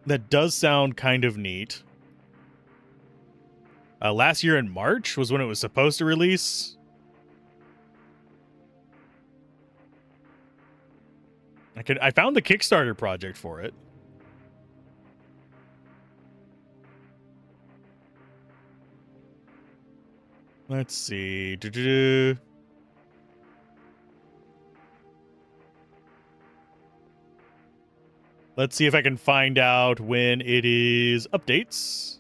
that does sound kind of neat. Last year in March was when it was supposed to release. I found the Kickstarter project for it. Let's see. Let's see if I can find out when it is updates.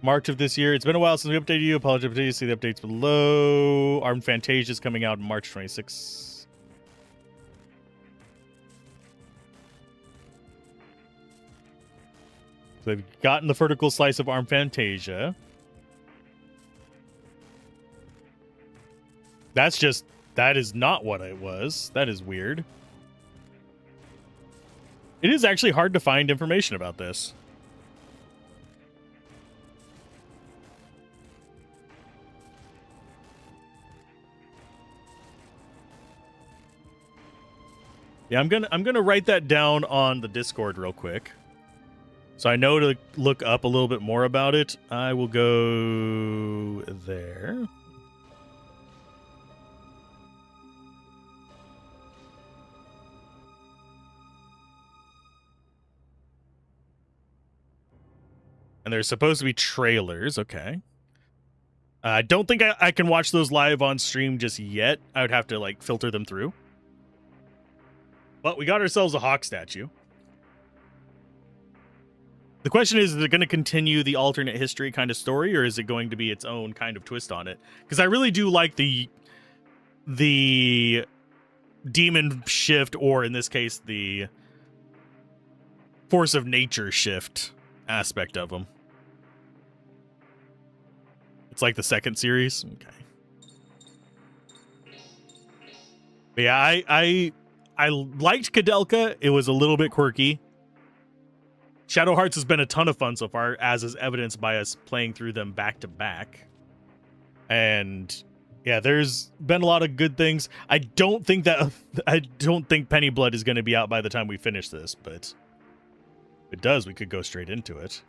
March of this year. It's been a while since we updated you. Apologize to you. See the updates below. Armed Fantasia is coming out March 26th. So they've gotten the vertical slice of Armed Fantasia. That is not what it was. That is weird. It is actually hard to find information about this. Yeah, I'm gonna write that down on the Discord real quick. So I know to look up a little bit more about it. I will go there. And there's supposed to be trailers. Okay. I don't think I can watch those live on stream just yet. I would have to like filter them through. But we got ourselves a hawk statue. The question is it going to continue the alternate history kind of story, or is it going to be its own kind of twist on it? Because I really do like the demon shift, or in this case, the force of nature shift aspect of them. It's like the second series. Okay. But yeah, I liked Koudelka. It was a little bit quirky. Shadow Hearts has been a ton of fun so far, as is evidenced by us playing through them back to back. And yeah, there's been a lot of good things. I don't think Penny Blood is going to be out by the time we finish this, but if it does, we could go straight into it.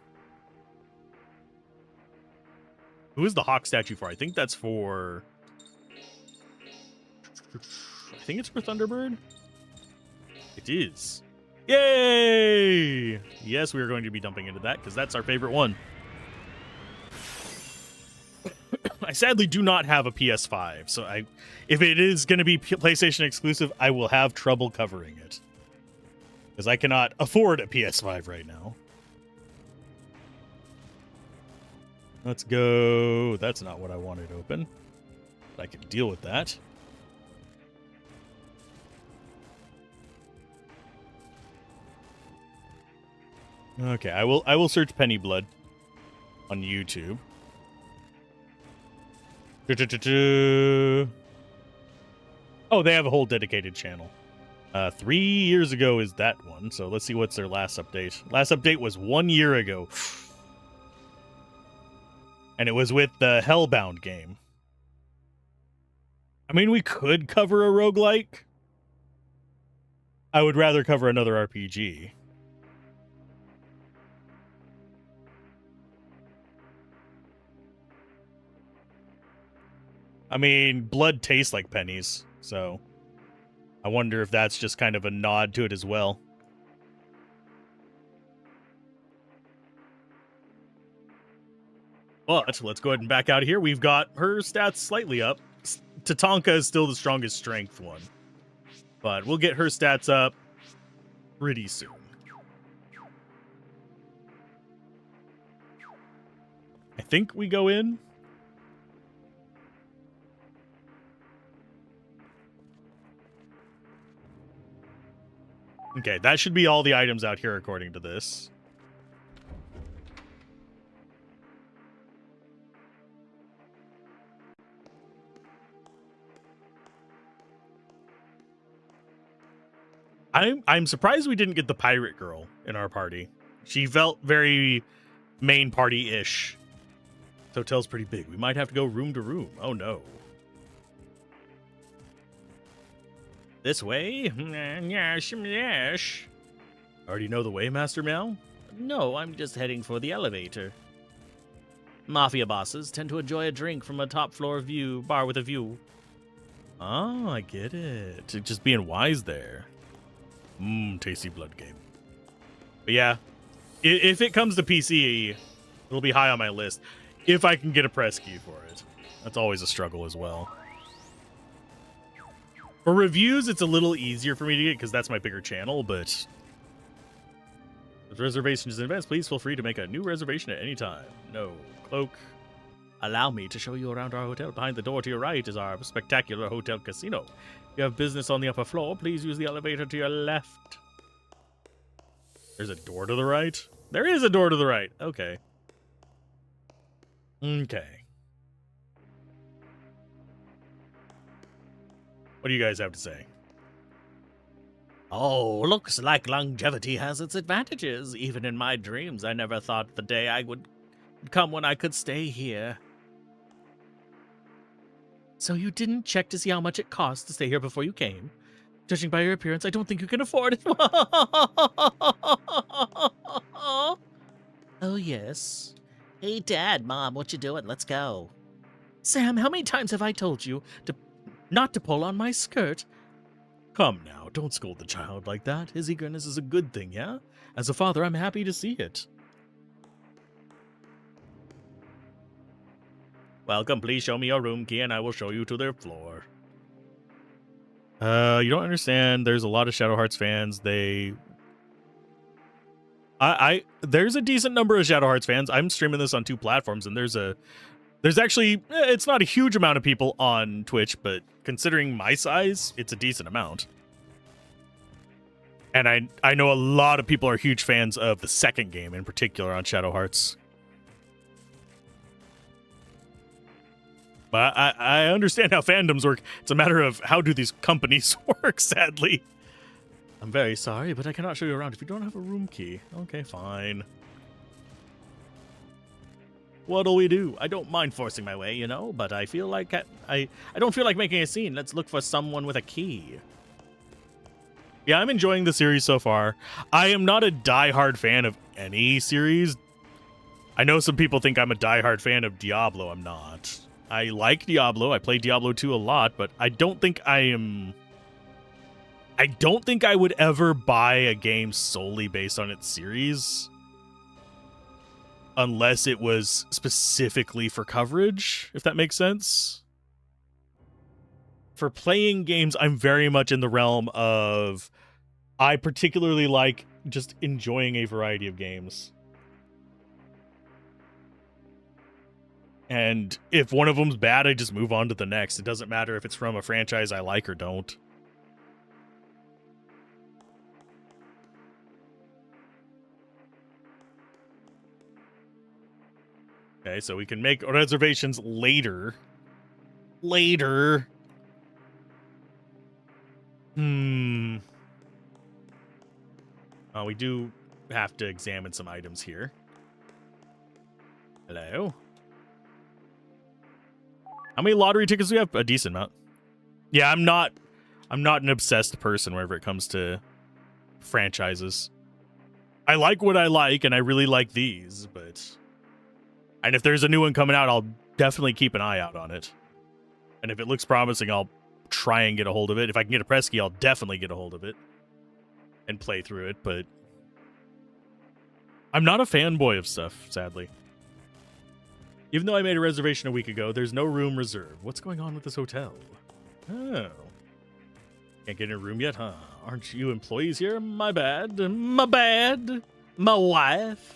Who is the hawk statue for? I think that's for... I think it's for Thunderbird. It is. Yay! Yes, we are going to be dumping into that because that's our favorite one. I sadly do not have a PS5, so if it is going to be PlayStation exclusive, I will have trouble covering it because I cannot afford a PS5 right now. Let's go. That's not what I wanted open, but I can deal with that. Okay, I will search Penny Blood on YouTube. Oh, they have a whole dedicated channel. 3 years ago is that one, so let's see what's their last update. Last update was 1 year ago. And it was with the Hellbound game. I mean, we could cover a roguelike. I would rather cover another RPG. I mean, blood tastes like pennies, so I wonder if that's just kind of a nod to it as well. But let's go ahead and back out of here. We've got her stats slightly up. Tatanka is still the strongest strength one, but we'll get her stats up pretty soon. I think we go in. Okay, that should be all the items out here according to this. I'm surprised we didn't get the pirate girl in our party. She felt very main party-ish. This hotel's pretty big. We might have to go room to room. Oh no. This way? Yes, yes. Already know the way, Master Meow? No, I'm just heading for the elevator. Mafia bosses tend to enjoy a drink from a top floor view bar with a view. Oh, I get it. Just being wise there. Tasty blood game. But yeah, if it comes to PC, it'll be high on my list. If I can get a press key for it. That's always a struggle as well. For reviews, it's a little easier for me to get because that's my bigger channel, but with reservations in advance, please feel free to make a new reservation at any time. No. Cloak. Allow me to show you around our hotel. Behind the door to your right is our spectacular hotel casino. If you have business on the upper floor, please use the elevator to your left. There's a door to the right? There is a door to the right. Okay. Okay. What do you guys have to say? Oh, looks like longevity has its advantages. Even in my dreams, I never thought the day I would come when I could stay here. So you didn't check to see how much it cost to stay here before you came? Judging by your appearance, I don't think you can afford it. Oh, yes. Hey, Dad, Mom, what you doing? Let's go. Sam, how many times have I told you not to pull on my skirt? Come now, don't scold the child like that. His eagerness is a good thing, yeah? As a father, I'm happy to see it. Welcome, please show me your room key and I will show you to their floor. You don't understand. There's a lot of Shadow Hearts fans. There's a decent number of Shadow Hearts fans. I'm streaming this on 2 platforms, and there's actually, it's not a huge amount of people on Twitch, but considering my size, it's a decent amount. And I know a lot of people are huge fans of the second game in particular on Shadow Hearts. But I understand how fandoms work. It's a matter of how do these companies work, sadly. I'm very sorry, but I cannot show you around if you don't have a room key. Okay, fine. What'll we do? I don't mind forcing my way, you know, but I feel like I don't feel like making a scene. Let's look for someone with a key. Yeah, I'm enjoying the series so far. I am not a diehard fan of any series. I know some people think I'm a diehard fan of Diablo. I'm not. I like Diablo. I play Diablo 2 a lot, but I don't think I would ever buy a game solely based on its series. Unless it was specifically for coverage, if that makes sense. For playing games, I'm very much in the realm of I particularly like just enjoying a variety of games. And if one of them's bad, I just move on to the next. It doesn't matter if it's from a franchise I like or don't. Okay, so we can make reservations later. Later. We do have to examine some items here. Hello? How many lottery tickets do we have? A decent amount. Yeah, I'm not an obsessed person whenever it comes to franchises. I like what I like, and I really like these, but... And if there's a new one coming out, I'll definitely keep an eye out on it. And if it looks promising, I'll try and get a hold of it. If I can get a press key, I'll definitely get a hold of it and play through it, but I'm not a fanboy of stuff, sadly. Even though I made a reservation a week ago, there's no room reserved. What's going on with this hotel? Oh. Can't get in a room yet, huh? Aren't you employees here? My bad. My bad. My wife.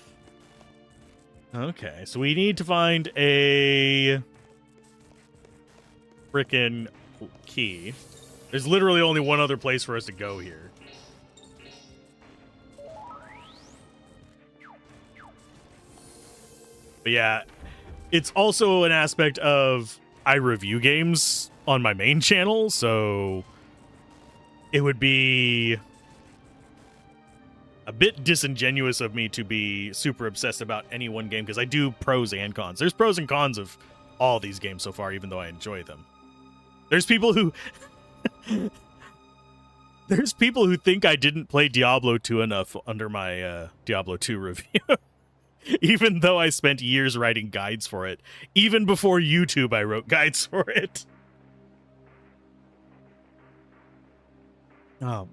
Okay, so we need to find a frickin' key. There's literally only one other place for us to go here. But yeah, it's also an aspect of I review games on my main channel, so it would be a bit disingenuous of me to be super obsessed about any one game, because I do pros and cons. There's pros and cons of all these games so far, even though I enjoy them. There's people who there's people who think I didn't play Diablo 2 enough under my Diablo 2 review. Even though I spent years writing guides for it. Even before YouTube, I wrote guides for it.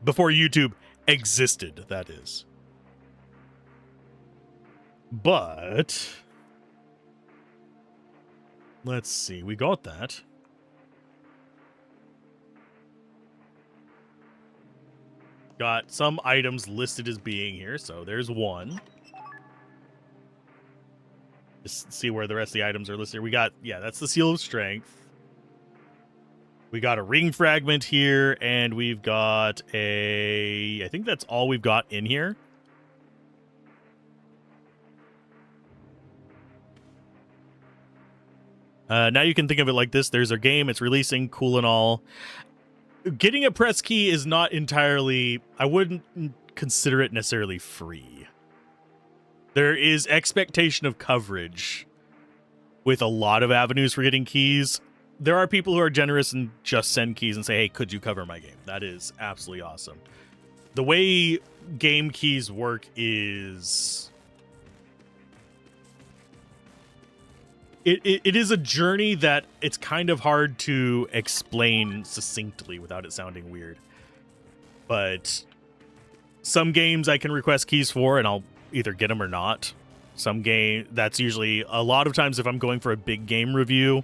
Before YouTube existed, that is. But let's see. We got that. Got some items listed as being here, so there's one. Just see where the rest of the items are listed. We got, yeah, that's the Seal of Strength. We got a ring fragment here, and we've got I think that's all we've got in here. Now you can think of it like this. There's a game, it's releasing, cool and all. Getting a press key is not entirely, I wouldn't consider it necessarily free. There is expectation of coverage with a lot of avenues for getting keys. There are people who are generous and just send keys and say, hey, could you cover my game? That is absolutely awesome. The way game keys work is it is a journey that it's kind of hard to explain succinctly without it sounding weird. But some games I can request keys for and I'll either get them or not. Some game, that's usually a lot of times if I'm going for a big game review,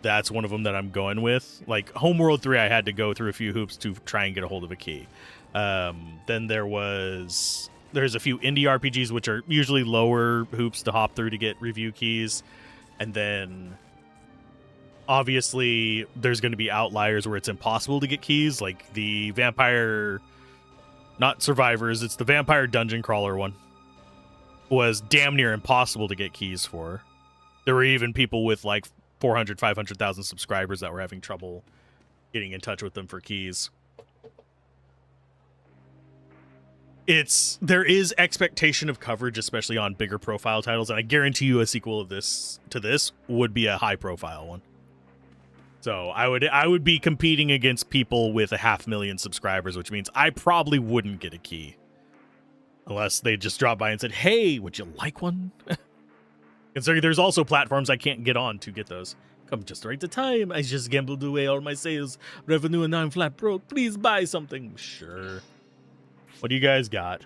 that's one of them that I'm going with. Like Homeworld 3, I had to go through a few hoops to try and get a hold of a key. Then there's a few indie RPGs, which are usually lower hoops to hop through to get review keys. And then obviously there's going to be outliers where it's impossible to get keys, like the Vampire, not Survivors, it's the Vampire Dungeon Crawler one. Was damn near impossible to get keys for. There were even people with like 400, 500,000 subscribers that were having trouble getting in touch with them for keys. There is expectation of coverage, especially on bigger profile titles, and I guarantee you a sequel of this would be a high profile one. So I would be competing against people with 500,000 subscribers, which means I probably wouldn't get a key. Unless they just dropped by and said, hey, would you like one? Considering there's also platforms I can't get on to get those. Come just right to time. I just gambled away all my sales revenue and now I'm flat broke. Please buy something. Sure. What do you guys got?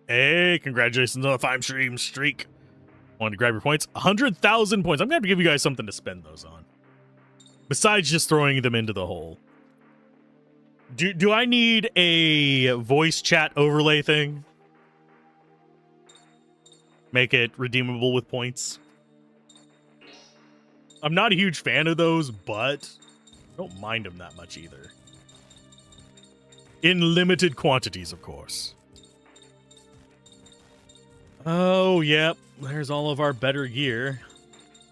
Hey, congratulations on the 5-stream streak. Want to grab your points? 100,000 points. I'm going to have to give you guys something to spend those on. Besides just throwing them into the hole. Do I need a voice chat overlay thing? Make it redeemable with points? I'm not a huge fan of those, but I don't mind them that much either. In limited quantities, of course. Oh, yep. There's all of our better gear.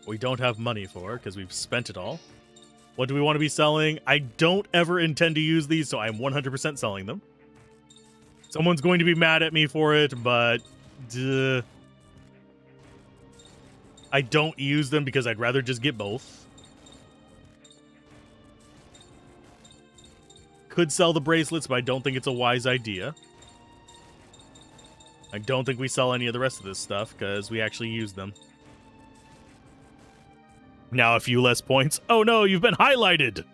We don't have money for because we've spent it all. What do we want to be selling? I don't ever intend to use these, so I'm 100% selling them. Someone's going to be mad at me for it, but I don't use them because I'd rather just get both. Could sell the bracelets, but I don't think it's a wise idea. I don't think we sell any of the rest of this stuff because we actually use them. Now a few less points. Oh no, you've been highlighted!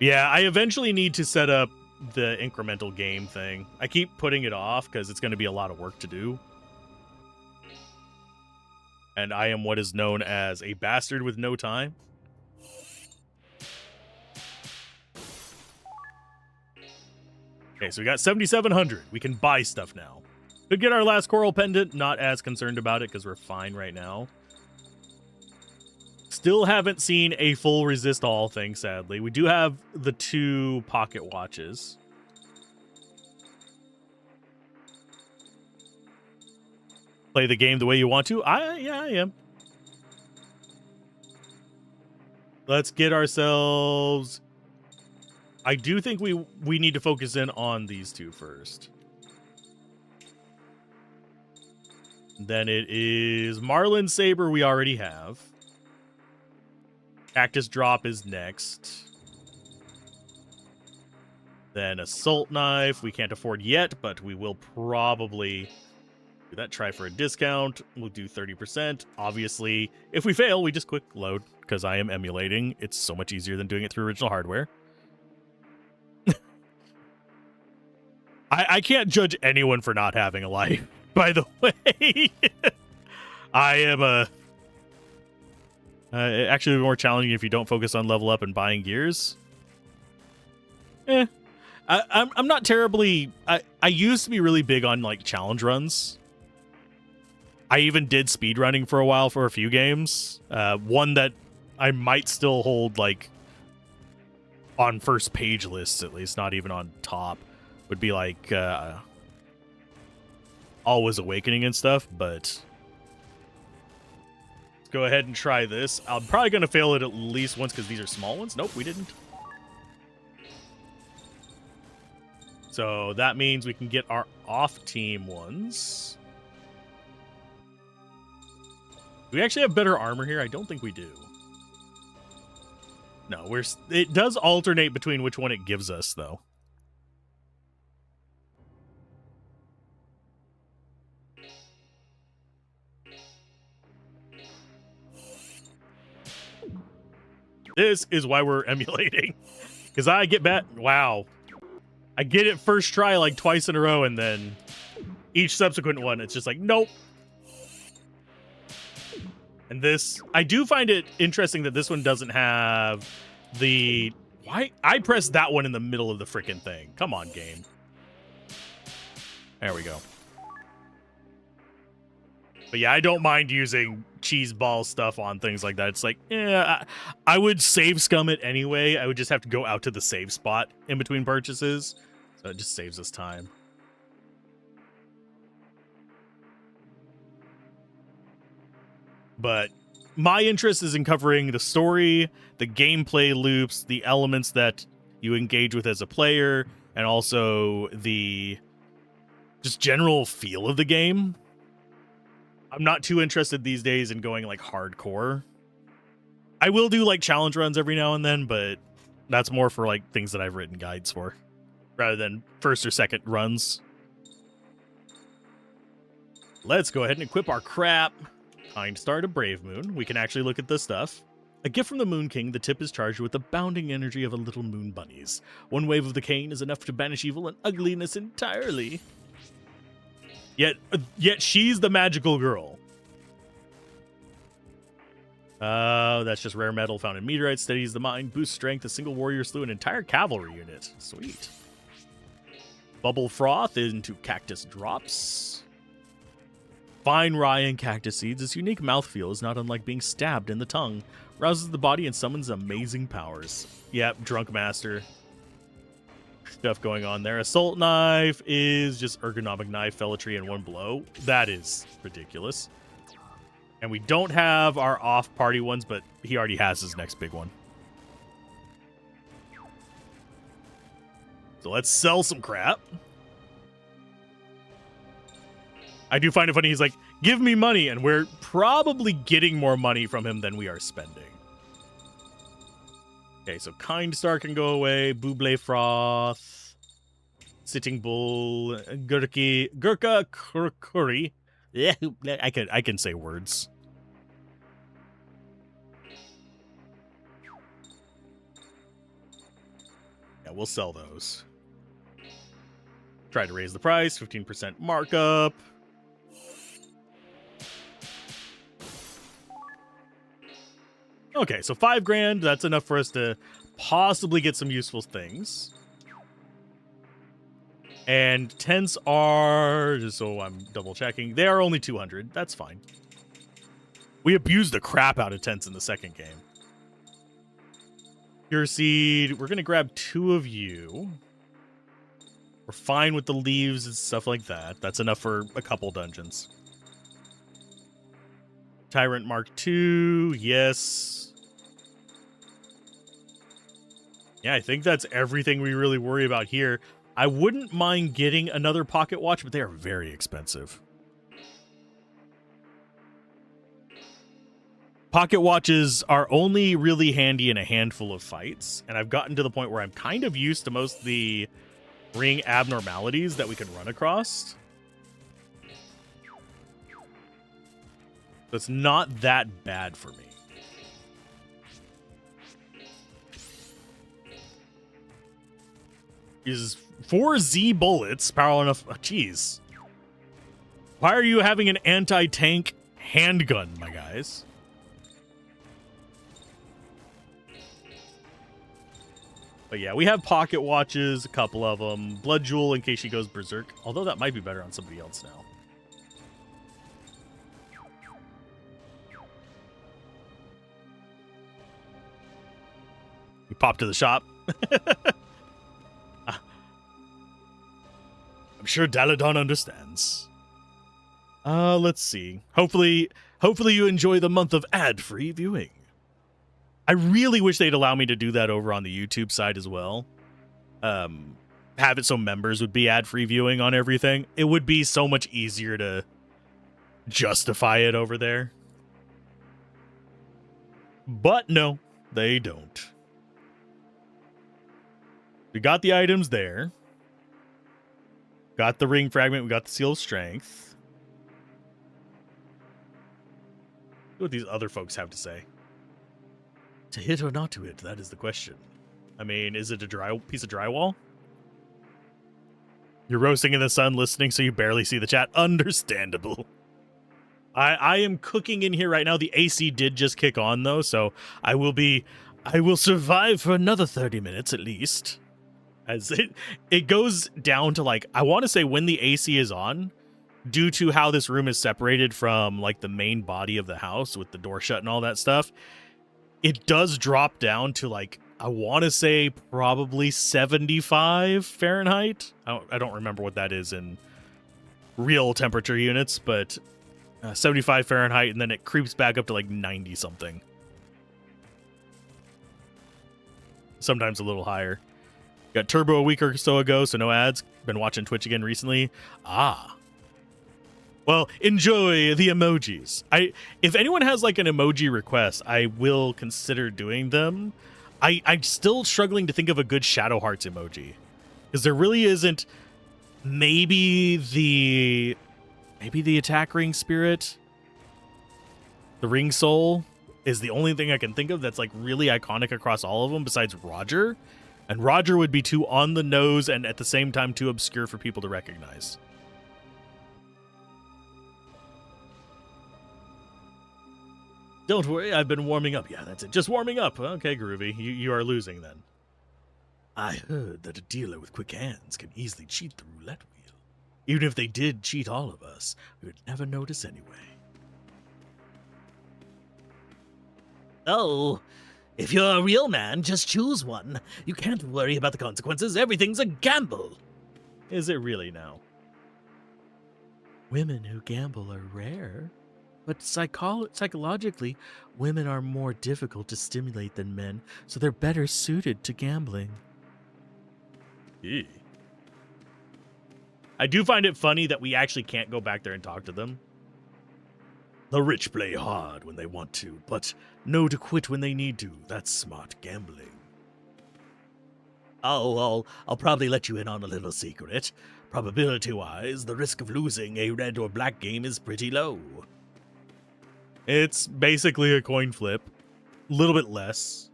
Yeah, I eventually need to set up the incremental game thing. I keep putting it off because it's going to be a lot of work to do. And I am what is known as a bastard with no time. Okay, so we got 7,700. We can buy stuff now. Could get our last coral pendant. Not as concerned about it because we're fine right now. Still haven't seen a full resist all thing, sadly. We do have the 2 pocket watches. Play the game the way you want to? Yeah, I am. Let's get ourselves... I do think we need to focus in on these 2 first. Then it is Marlin Saber we already have. Cactus Drop is next. Then Assault Knife we can't afford yet, but we will probably do that. Try for a discount. We'll do 30%. Obviously, if we fail, we just quick load because I am emulating. It's so much easier than doing it through original hardware. I can't judge anyone for not having a life, by the way. I am actually more challenging if you don't focus on level up and buying gears. I'm not terribly... I used to be really big on, like, challenge runs. I even did speedrunning for a while for a few games. One that I might still hold, like, on first page lists, at least, not even on top, would be, like, Always Awakening and stuff, but... Let's go ahead and try this. I'm probably going to fail it at least once because these are small ones. Nope, we didn't. So that means we can get our off-team ones. Do we actually have better armor here? I don't think we do. No, it does alternate between which one it gives us, though. This is why we're emulating. Because I get back... Wow. I get it first try like twice in a row, and then each subsequent one, it's just like, nope. And this... I do find it interesting that this one doesn't have the... Why? I pressed that one in the middle of the frickin' thing. Come on, game. There we go. But yeah, I don't mind using cheese ball stuff on things like that. It's like, yeah, I would save scum it anyway. I would just have to go out to the save spot in between purchases. So it just saves us time. But my interest is in covering the story, the gameplay loops, the elements that you engage with as a player, and also the just general feel of the game. I'm not too interested these days in going like hardcore. I will do like challenge runs every now and then, but that's more for like things that I've written guides for rather than first or second runs. Let's go ahead and equip our crap. Kind Star to Brave Moon. We can actually look at this stuff. A gift from the Moon King, the tip is charged with the bounding energy of a little moon bunnies. One wave of the cane is enough to banish evil and ugliness entirely. Yet she's the magical girl. That's just rare metal found in meteorites. Steadies the mind, boosts strength. A single warrior slew an entire cavalry unit. Sweet. Bubble Froth into Cactus Drops. Fine rye and cactus seeds. This unique mouthfeel is not unlike being stabbed in the tongue. Rouses the body and summons amazing powers. Yep, Drunk Master. Stuff going on there. Assault Knife is just ergonomic knife, fellatry in one blow. That is ridiculous. And we don't have our off-party ones, but he already has his next big one. So let's sell some crap. I do find it funny. He's like, give me money. And we're probably getting more money from him than we are spending. Okay, so Kind Star can go away. Buble Froth. Sitting Bull. Gurka Curry. Yeah, I can say words. Yeah, we'll sell those. Try to raise the price. 15% markup. Okay, so $5,000. That's enough for us to possibly get some useful things. And tents are, just so I'm double checking, they are only 200. That's fine. We abused the crap out of tents in the second game. Pure Seed, we're going to grab 2 of you. We're fine with the leaves and stuff like that. That's enough for a couple dungeons. Tyrant Mark II, yes. Yeah, I think that's everything we really worry about here. I wouldn't mind getting another pocket watch, but they are very expensive. Pocket watches are only really handy in a handful of fights, and I've gotten to the point where I'm kind of used to most of the ring abnormalities that we can run across. So it's not that bad for me. Is 4Z bullets powerful enough? Oh, jeez. Why are you having an anti-tank handgun, my guys? But yeah, we have pocket watches, a couple of them. Blood Jewel in case she goes berserk. Although that might be better on somebody else now. We pop to the shop. I'm sure Daladon understands. Let's see. Hopefully you enjoy the month of ad-free viewing. I really wish they'd allow me to do that over on the YouTube side as well. Have it so members would be ad-free viewing on everything. It would be so much easier to justify it over there. But no, they don't. We got the items there. Got the ring fragment. We got the seal of strength. What these other folks have to say. To hit or not to hit, that is the question. I mean, is it a piece of drywall? You're roasting in the sun, listening, so you barely see the chat. Understandable. I am cooking in here right now. The AC did just kick on, though, so I will survive for another 30 minutes at least. As it goes down to, like, I want to say when the AC is on, due to how this room is separated from, like, the main body of the house with the door shut and all that stuff, it does drop down to, like, I want to say probably 75 Fahrenheit. I don't remember what that is in real temperature units, but 75 Fahrenheit, and then it creeps back up to like 90 something. Sometimes a little higher. Got Turbo a week or so ago, so no ads. Been watching Twitch again recently. Well, enjoy the emojis. If anyone has like an emoji request, I will consider doing them. I'm still struggling to think of a good Shadow Hearts emoji, because there really isn't. Maybe the attack ring spirit, the ring soul, is the only thing I can think of that's like really iconic across all of them besides Roger, and Roger would be too on the nose and at the same time too obscure for people to recognize. Don't worry, I've been warming up. Yeah, that's it. Just warming up. Okay, Groovy. You are losing then. I heard that a dealer with quick hands can easily cheat the roulette wheel. Even if they did cheat all of us, we would never notice anyway. Oh, if you're a real man, just choose one. You can't worry about the consequences. Everything's a gamble. Is it really now? Women who gamble are rare. But psychologically, women are more difficult to stimulate than men, so they're better suited to gambling. Ew. I do find it funny that we actually can't go back there and talk to them. The rich play hard when they want to, but know to quit when they need to. That's smart gambling. Oh, I'll probably let you in on a little secret. Probability-wise, the risk of losing a red or black game is pretty low. It's basically a coin flip. A little bit less.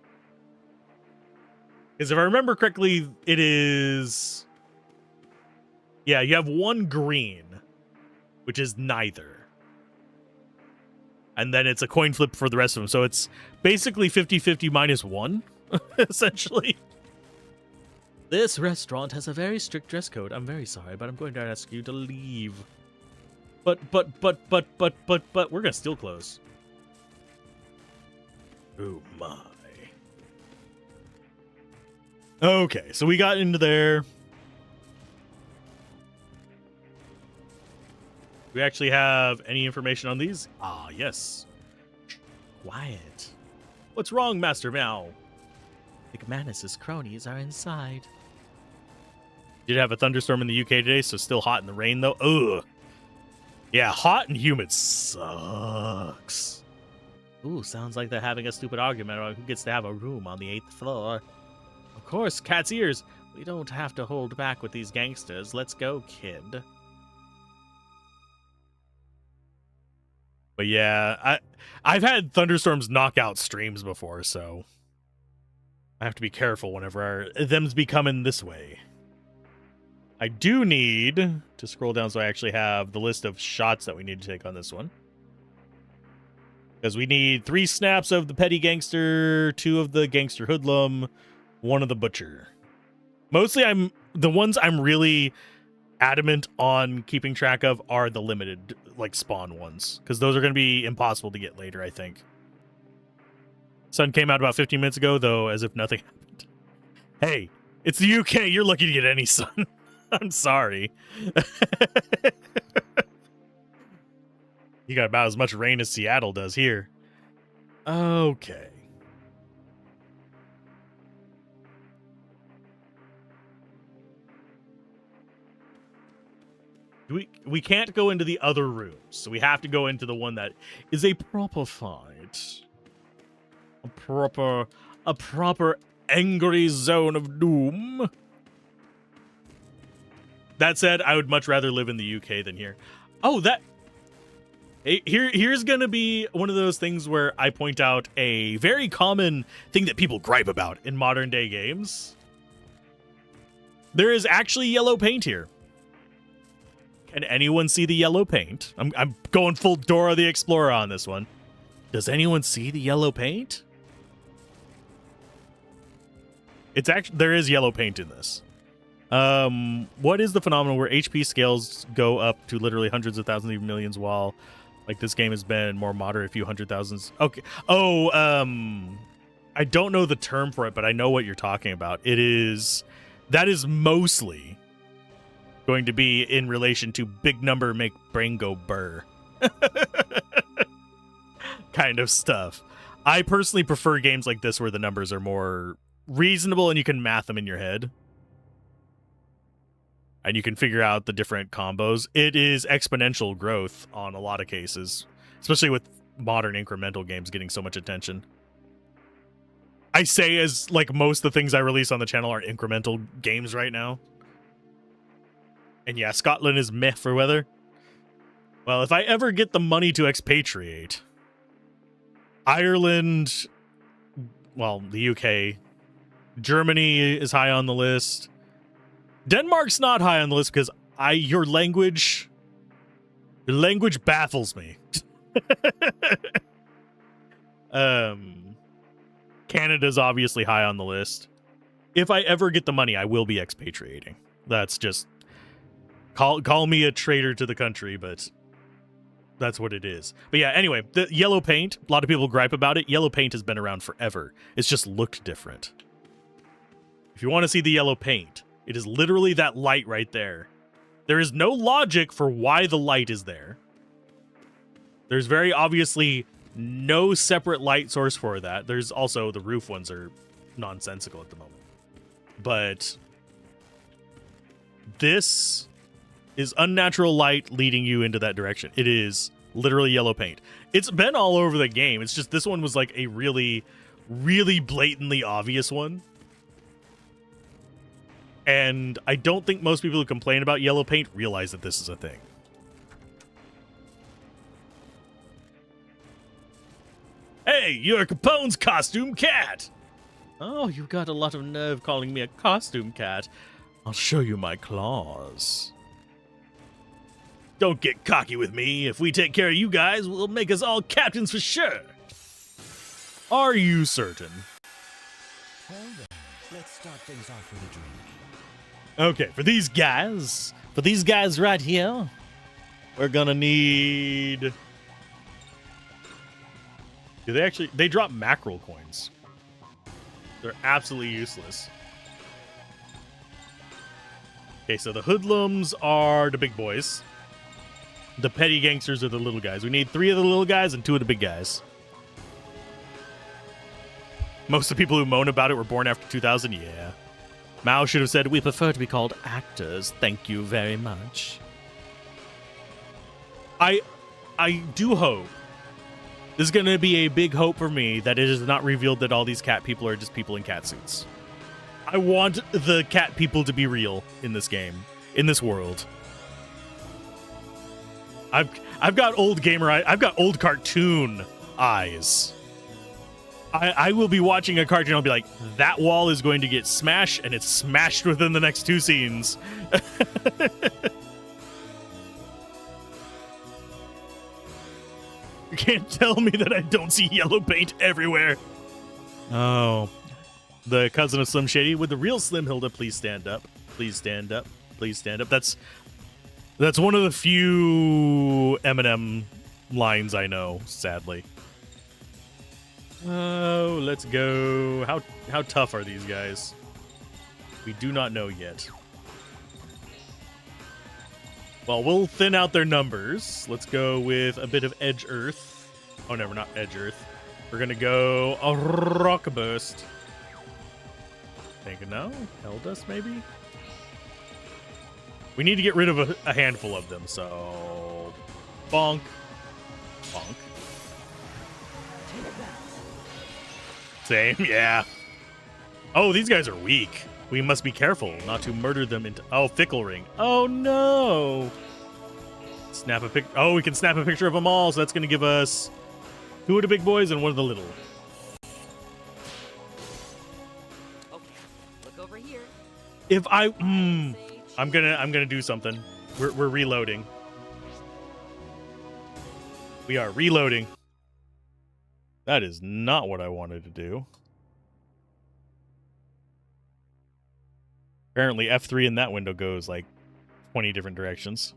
Because if I remember correctly, it is... Yeah, you have one green, which is neither. And then it's a coin flip for the rest of them. So it's basically 50-50 minus one, essentially. This restaurant has a very strict dress code. I'm very sorry, but I'm going to ask you to leave. But, we're going to still close. Oh my. Okay, so we got into there. Do we actually have any information on these? Ah, yes. Quiet. What's wrong, Master Meow? McManus's cronies are inside. Did have a thunderstorm in the UK today, so still hot in the rain, though. Ugh. Yeah, hot and humid sucks. Ooh, sounds like they're having a stupid argument about who gets to have a room on the 8th floor. Of course, cat's ears. We don't have to hold back with these gangsters. Let's go, kid. But yeah, I've had thunderstorms knock out streams before, so I have to be careful whenever them's be coming this way. I do need to scroll down so I actually have the list of shots that we need to take on this one. Because we need 3 snaps of the petty gangster, 2 of the gangster hoodlum, 1 of the butcher. Mostly the ones I'm really adamant on keeping track of are the limited like spawn ones, because those are going to be impossible to get later, I think. Sun came out about 15 minutes ago, though, as if nothing happened. Hey, it's the UK. You're lucky to get any sun. I'm sorry. You got about as much rain as Seattle does here. Okay. We can't go into the other rooms, so we have to go into the one that is a proper fight. A proper angry zone of doom. That said, I would much rather live in the UK than here. Oh, here's gonna be one of those things where I point out a very common thing that people gripe about in modern day games. There is actually yellow paint here. Can anyone see the yellow paint? I'm going full Dora the Explorer on this one. Does anyone see the yellow paint? It's actually, there is yellow paint in this. What is the phenomenon where HP scales go up to literally hundreds of thousands, even millions, while like this game has been more moderate, a few hundred thousands? Okay. Oh, I don't know the term for it, but I know what you're talking about. That is mostly going to be in relation to big number make brain go burr kind of stuff. I personally prefer games like this where the numbers are more reasonable and you can math them in your head. And you can figure out the different combos. It is exponential growth on a lot of cases, especially with modern incremental games getting so much attention. I say as like most of the things I release on the channel are incremental games right now. And yeah, Scotland is meh for weather. Well, if I ever get the money to expatriate, Ireland, well, the UK, Germany is high on the list. Denmark's not high on the list because your language baffles me. Canada's obviously high on the list. If I ever get the money, I will be expatriating. That's just call me a traitor to the country, but that's what it is. But yeah, anyway, the yellow paint, a lot of people gripe about it. Yellow paint has been around forever. It's just looked different. If you want to see the yellow paint, it is literally that light right there. There is no logic for why the light is there. There's very obviously no separate light source for that. There's also the roof ones are nonsensical at the moment. But this is unnatural light leading you into that direction. It is literally yellow paint. It's been all over the game. It's just this one was like a really, really blatantly obvious one. And I don't think most people who complain about yellow paint realize that this is a thing. Hey, you're Capone's costume cat! Oh, you've got a lot of nerve calling me a costume cat. I'll show you my claws. Don't get cocky with me. If we take care of you guys, we'll make us all captains for sure. Are you certain? Well then, let's start things off with a drink. Okay, for these guys right here, we're gonna need Do they actually? They drop mackerel coins. They're absolutely useless. Okay, so the hoodlums are the big boys. The petty gangsters are the little guys. We need 3 of the little guys and 2 of the big guys. Most of the people who moan about it were born after 2000. Yeah. Mao should have said, "We prefer to be called actors. Thank you very much." I do hope. This is going to be a big hope for me that it is not revealed that all these cat people are just people in cat suits. I want the cat people to be real in this game, in this world. I've got old gamer eyes. I've got old cartoon eyes. I will be watching a cartoon. I'll be like, that wall is going to get smashed, and it's smashed within the next 2 scenes. You can't tell me that I don't see yellow paint everywhere. Oh. The cousin of Slim Shady. Would the real Slim Hilda please stand up? Please stand up. Please stand up. That's one of the few Eminem lines I know, sadly. Oh, let's go. How tough are these guys? We do not know yet. Well, we'll thin out their numbers. Let's go with a bit of Edge Earth. Oh, no, we're not Edge Earth. We're going to go a Rock Burst. Think no? Eldust, maybe? We need to get rid of a handful of them, so... Bonk. Bonk. Same, yeah. Oh, these guys are weak. We must be careful not to murder them into... Oh, Fickle Ring. Oh, no. Snap a pic... Oh, we can snap a picture of them all, so that's going to give us 2 of the big boys and 1 of the little. Okay, look over here. If I... I'm gonna do something. We're reloading. We are reloading. That is not what I wanted to do. Apparently F3 in that window goes like 20 different directions.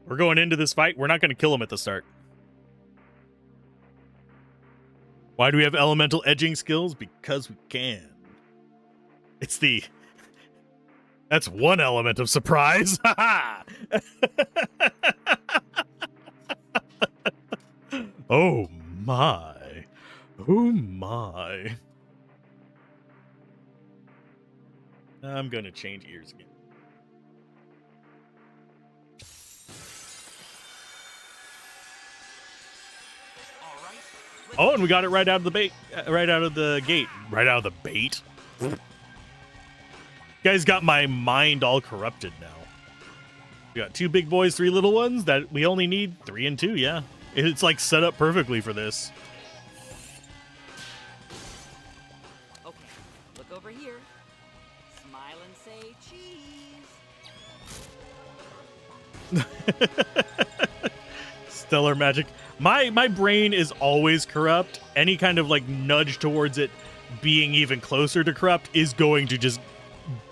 We're going into this fight. We're not going to kill him at the start. Why do we have elemental edging skills? Because we can. It's the... That's one element of surprise. Oh my. Oh my. I'm going to change ears again. Oh, and we got it right out of the bait, right out of the gate, right out of the bait. Guys got my mind all corrupted now. We got 2 big boys, 3 little ones. That we only need 3 and 2. Yeah, it's like set up perfectly for this. Okay, look over here. Smile and say cheese. Stellar magic. My brain is always corrupt. Any kind of like nudge towards it being even closer to corrupt is going to just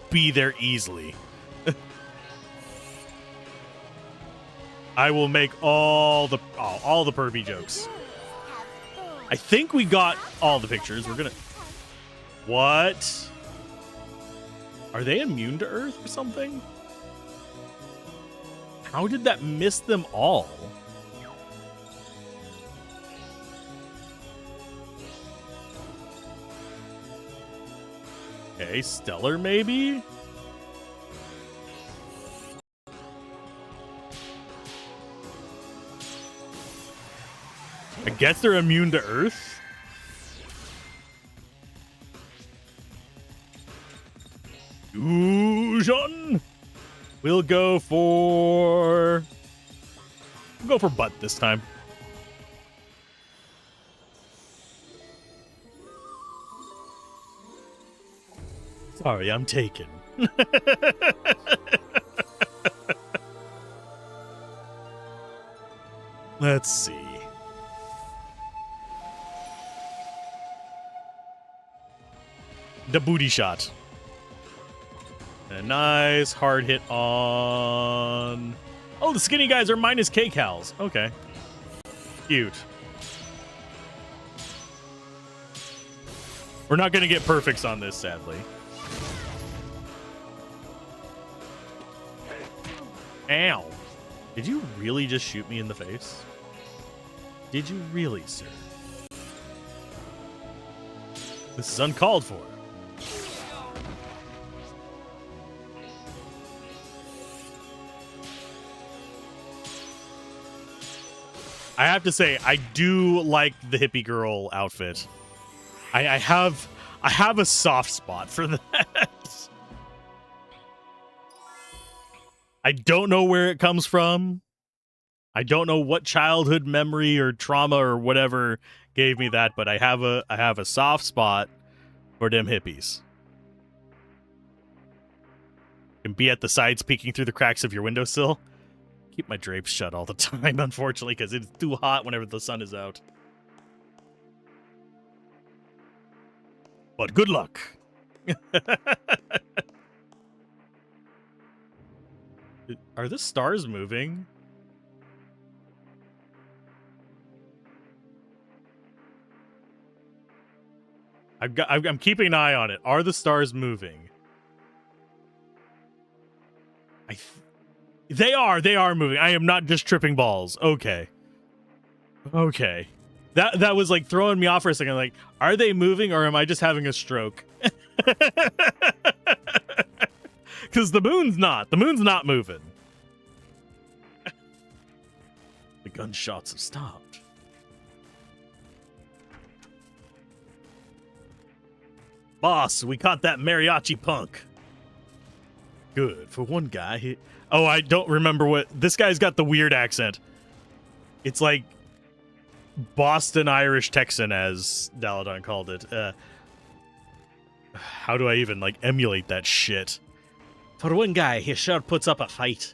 be there easily. I will make all the pervy jokes. I think we got all the pictures. We're gonna... What? Are they immune to Earth or something? How did that miss them all? Okay, Stellar maybe? I guess they're immune to Earth? Fusion! We'll go for butt this time. Sorry, I'm taken. Let's see. The booty shot. A nice hard hit on... Oh, the skinny guys are minus K-Cals. Okay. Cute. We're not going to get perfects on this, sadly. Ow. Did you really just shoot me in the face? Did you really, sir? This is uncalled for. I have to say, I do like the hippie girl outfit. I have a soft spot for that. I don't know where it comes from. I don't know what childhood memory or trauma or whatever gave me that, but I have a soft spot for them hippies. And be at the sides peeking through the cracks of your windowsill. Keep my drapes shut all the time, unfortunately, because it's too hot whenever the sun is out. But good luck. Are the stars moving? I'm keeping an eye on it. Are the stars moving? They are moving. I am not just tripping balls. Okay. Okay. That was like throwing me off for a second. Like, are they moving or am I just having a stroke? Because the moon's not. The moon's not moving. The gunshots have stopped. Boss, we caught that mariachi punk. Good. For one guy, oh, I don't remember what... This guy's got the weird accent. It's like Boston Irish Texan, as Daladon called it. How do I even, like, emulate that shit? For one guy, he sure puts up a fight.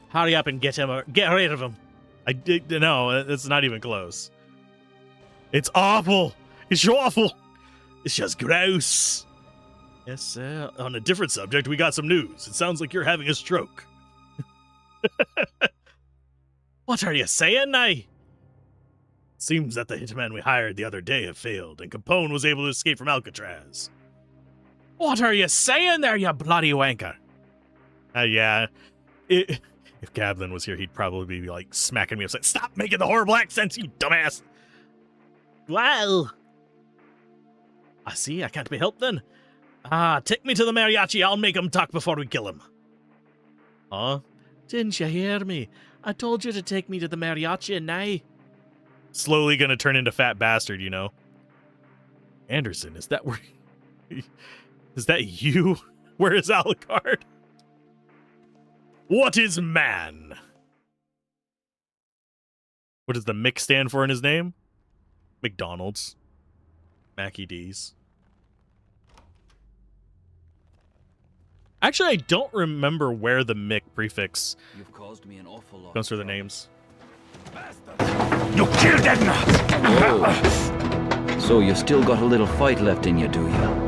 Hurry up and get him or get rid of him. No, it's not even close. It's awful. It's awful. It's just gross. Yes, sir. On a different subject, we got some news. It sounds like you're having a stroke. What are you saying now? Seems that the hitmen we hired the other day have failed, and Capone was able to escape from Alcatraz. What are you saying there, you bloody wanker? Yeah. If Gablin was here, he'd probably be, like, smacking me upside. Stop making the horrible accents, you dumbass! Well... I see, I can't be helped then. Take me to the mariachi, I'll make him talk before we kill him. Huh? Didn't you hear me? I told you to take me to the mariachi now. Slowly gonna turn into fat bastard, you know. Anderson, is that where... Is that you? Where is Alucard? What is man? What does the Mick stand for in his name? McDonald's. Mackie D's. Actually, I don't remember where the Mick prefix You've caused me an awful lot. comes for the names. You killed Edna! Oh. So you've still got a little fight left in you, do you?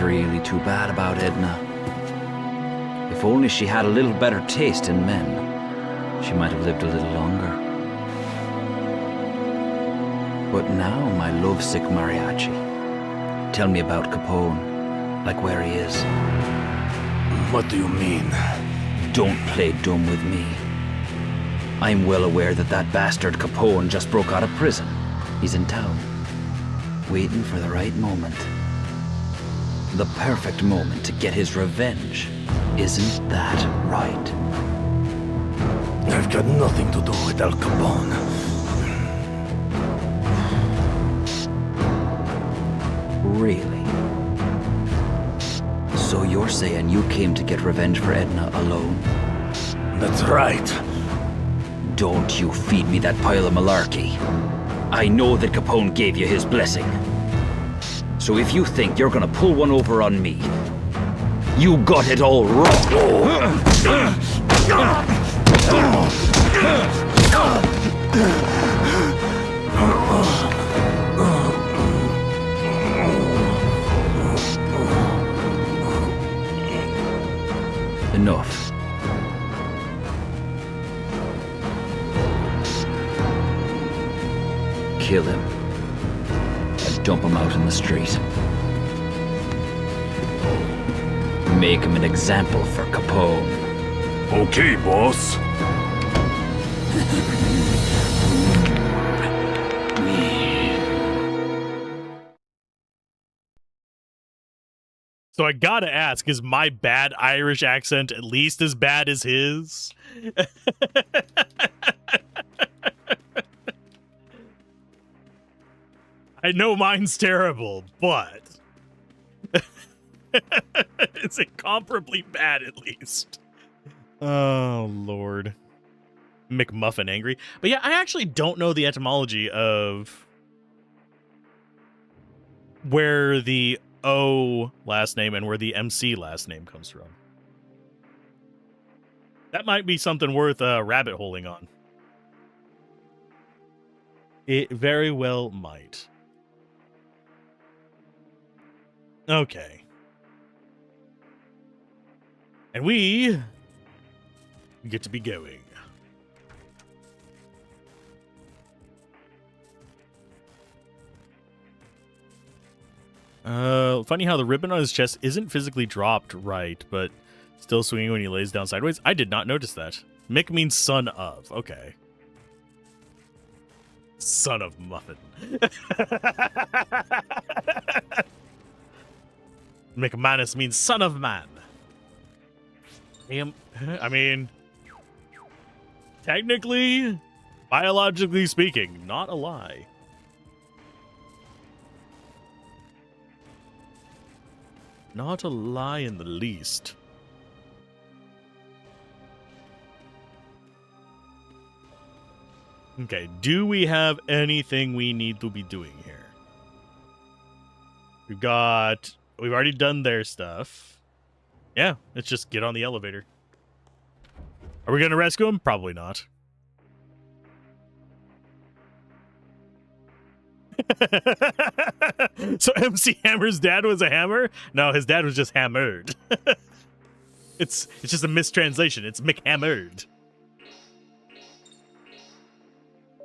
Really too bad about Edna. If only she had a little better taste in men, she might have lived a little longer. But now, my lovesick mariachi, tell me about Capone, like where he is. What do you mean? Don't play dumb with me. I'm well aware that that bastard Capone just broke out of prison. He's in town, waiting for the right moment. The perfect moment to get his revenge. Isn't that right? I've got nothing to do with Al Capone. Really? So you're saying you came to get revenge for Edna alone? That's right. Don't you feed me that pile of malarkey. I know that Capone gave you his blessing. So if you think you're gonna pull one over on me, you got it all wrong. kill him. I'd dump him out in the street. Make him an example for Capone. Okay, boss. So I gotta ask, is my bad Irish accent at least as bad as his? I know mine's terrible, but it's incomparably bad at least. Oh, Lord. McMuffin angry. But yeah, I actually don't know the etymology of where the O last name and where the MC last name comes from. That might be something worth rabbit holing on. It very well might. Okay. And we get to be going. Funny how the ribbon on his chest isn't physically dropped right, but still swinging when he lays down sideways. I did not notice that. Mick means son of. Okay. Son of Muffin. McManus means son of man. I mean, technically, biologically speaking, not a lie. Not a lie in the least. Okay, do we have anything we need to be doing here? We've already done their stuff. Yeah, let's just get on the elevator. Are we going to rescue him? Probably not. So MC Hammer's dad was a hammer? No, his dad was just hammered. It's just a mistranslation. It's McHammered.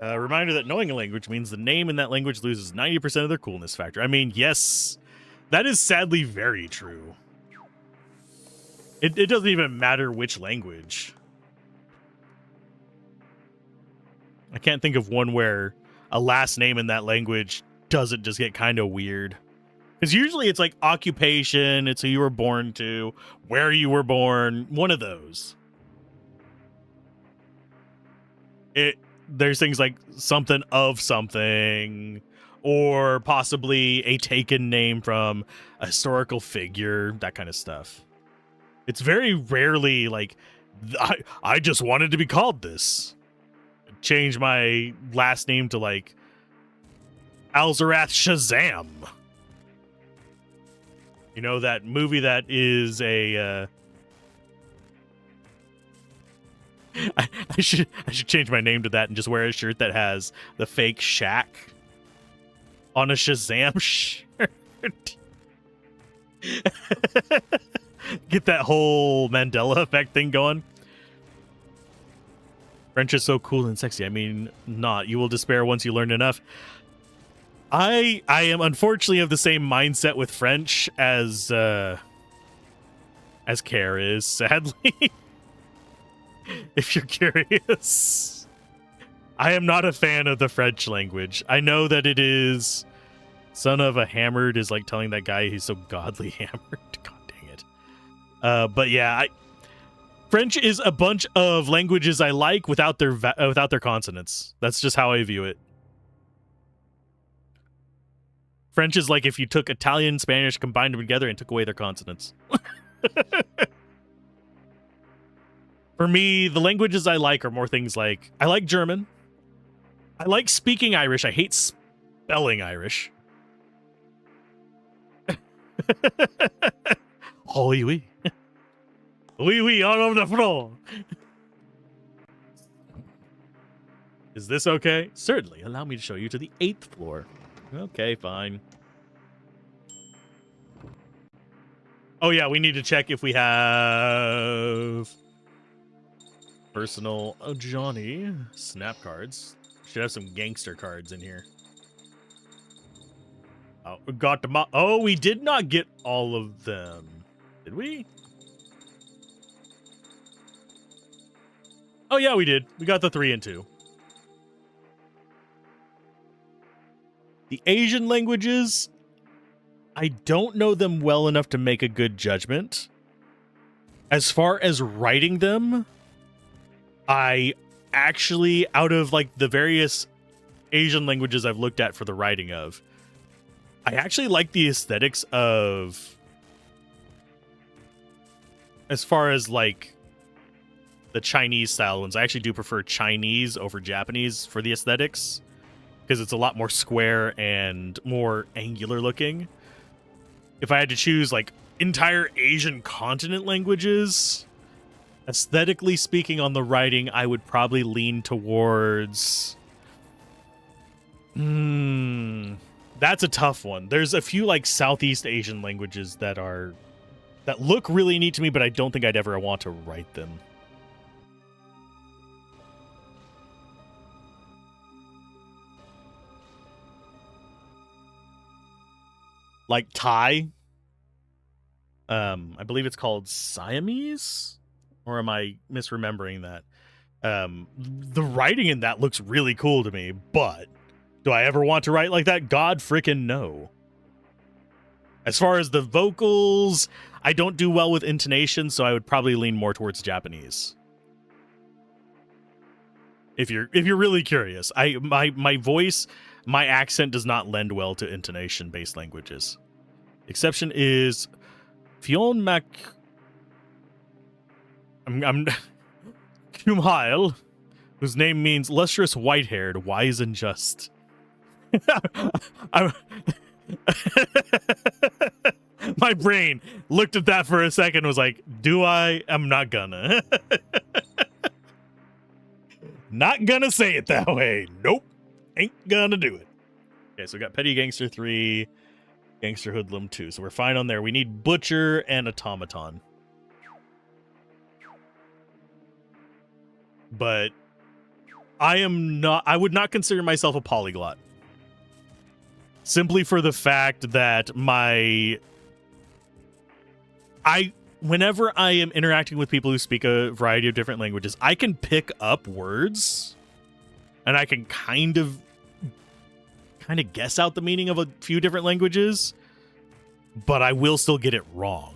Reminder that knowing a language means the name in that language loses 90% of their coolness factor. I mean, yes, that is sadly very true. It doesn't even matter which language. I can't think of one where a last name in that language doesn't just get kind of weird. Because usually it's like occupation, it's who you were born to, where you were born, one of those. There's things like something of something, or possibly a taken name from a historical figure, that kind of stuff. It's very rarely like, I just wanted to be called this. Change my last name to like Alzorath Shazam. You know, that movie that is a I should change my name to that and just wear a shirt that has the fake Shaq on a Shazam shirt. Get that whole Mandela effect thing going. French is so cool and sexy. I mean, not. You will despair once you learn enough. I am unfortunately of the same mindset with French as Care is, sadly. If you're curious. I am not a fan of the French language. I know that it is son of a hammered is like telling that guy he's so godly hammered. God dang it. But yeah, French is a bunch of languages I like without their consonants. That's just how I view it. French is like if you took Italian, Spanish, combined them together and took away their consonants. For me, the languages I like are more things like, I like German. I like speaking Irish. I hate spelling Irish. Oh, oui, oui. Oui, oui, all over the floor. Is this okay? Certainly. Allow me to show you to the 8th floor. Okay, fine. Oh, yeah, we need to check if we have personal Johnny snap cards. Should have some gangster cards in here. Oh, we got them. Oh, we did not get all of them. Did we? Oh, yeah, we did. We got the 3 and 2. The Asian languages, I don't know them well enough to make a good judgment. As far as writing them, I actually, out of like the various Asian languages I've looked at for the writing of, I actually like the aesthetics of, as far as like the Chinese style ones, I actually do prefer Chinese over Japanese for the aesthetics, because it's a lot more square and more angular looking. If I had to choose like entire Asian continent languages, aesthetically speaking on the writing, I would probably lean towards... that's a tough one. There's a few like Southeast Asian languages that look really neat to me, but I don't think I'd ever want to write them. Like Thai. I believe it's called Siamese, or am I misremembering that? The writing in that looks really cool to me, but do I ever want to write like that? God frickin' no. As far as the vocals, I don't do well with intonation, so I would probably lean more towards Japanese. If you're really curious, my voice, my accent does not lend well to intonation-based languages. Exception is Fionn Mac. I'm Kumhail, whose name means lustrous white-haired, wise and just. My brain looked at that for a second and was like, do I? I'm not gonna. Not gonna say it that way. Nope. Ain't gonna do it. Okay, so we got Petty Gangster 3, Gangster Hoodlum 2. So we're fine on there. We need Butcher and Automaton. But I would not consider myself a polyglot. Simply for the fact that whenever I am interacting with people who speak a variety of different languages, I can pick up words and I can kind of guess out the meaning of a few different languages, but I will still get it wrong.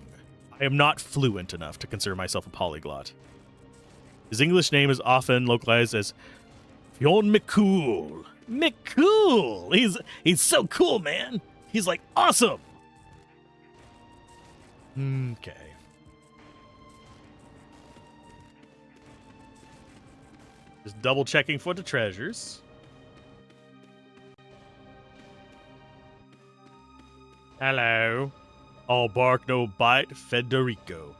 I am not fluent enough to consider myself a polyglot. His English name is often localized as Fionn McCool. McCool! He's so cool, man. He's like awesome. Okay. Just double checking for the treasures. Hello. All bark, no bite, Federico.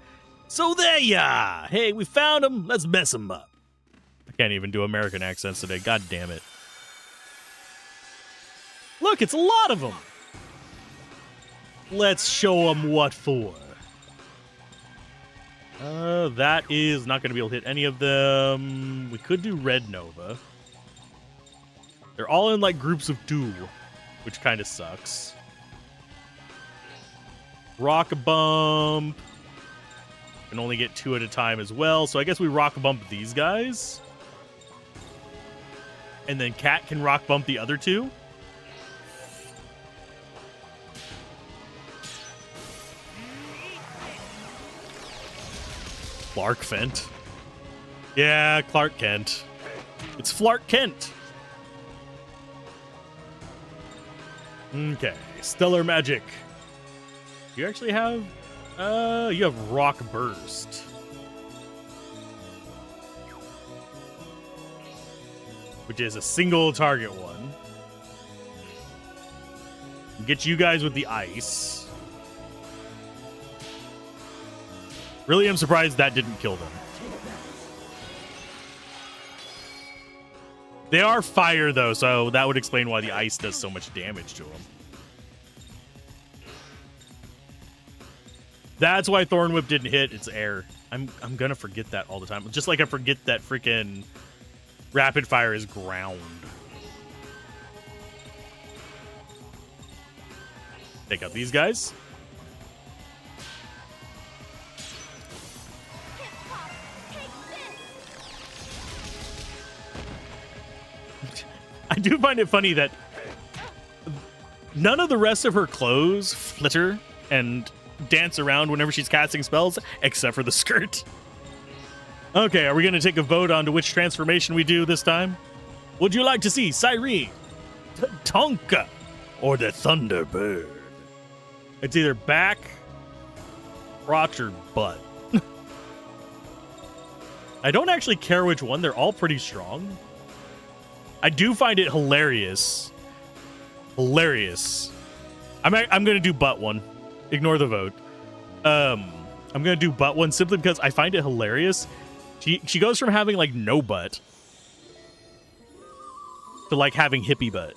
So there ya! Hey, we found him. Let's mess him up. I can't even do American accents today. God damn it. Look, it's a lot of them. Let's show them what for. That is not going to be able to hit any of them. We could do Red Nova. They're all in like groups of 2, which kind of sucks. Rock Bump. Can only get 2 at a time as well, so I guess we Rock Bump these guys. And then Cat can Rock Bump the other 2. Clark Kent. Yeah, Clark Kent. It's Flark Kent. Okay, Stellar Magic. You actually have... you have Rock Burst. Which is a single target one. Get you guys with the ice. Really am surprised that didn't kill them. They are fire, though, so that would explain why the ice does so much damage to them. That's why Thorn Whip didn't hit. It's air. I'm gonna forget that all the time. Just like I forget that freaking Rapid Fire is ground. Take out these guys. I do find it funny that none of the rest of her clothes flitter and dance around whenever she's casting spells, except for the skirt. Okay, are we going to take a vote on to which transformation we do this time? Would you like to see Cyrene, Tonka, or the Thunderbird? It's either back, crotch, or butt. I don't actually care which one. They're all pretty strong. I do find it hilarious. Hilarious. I'm going to do butt one. Ignore the vote. I'm going to do butt one simply because I find it hilarious. She goes from having like no butt to like having hippie butt.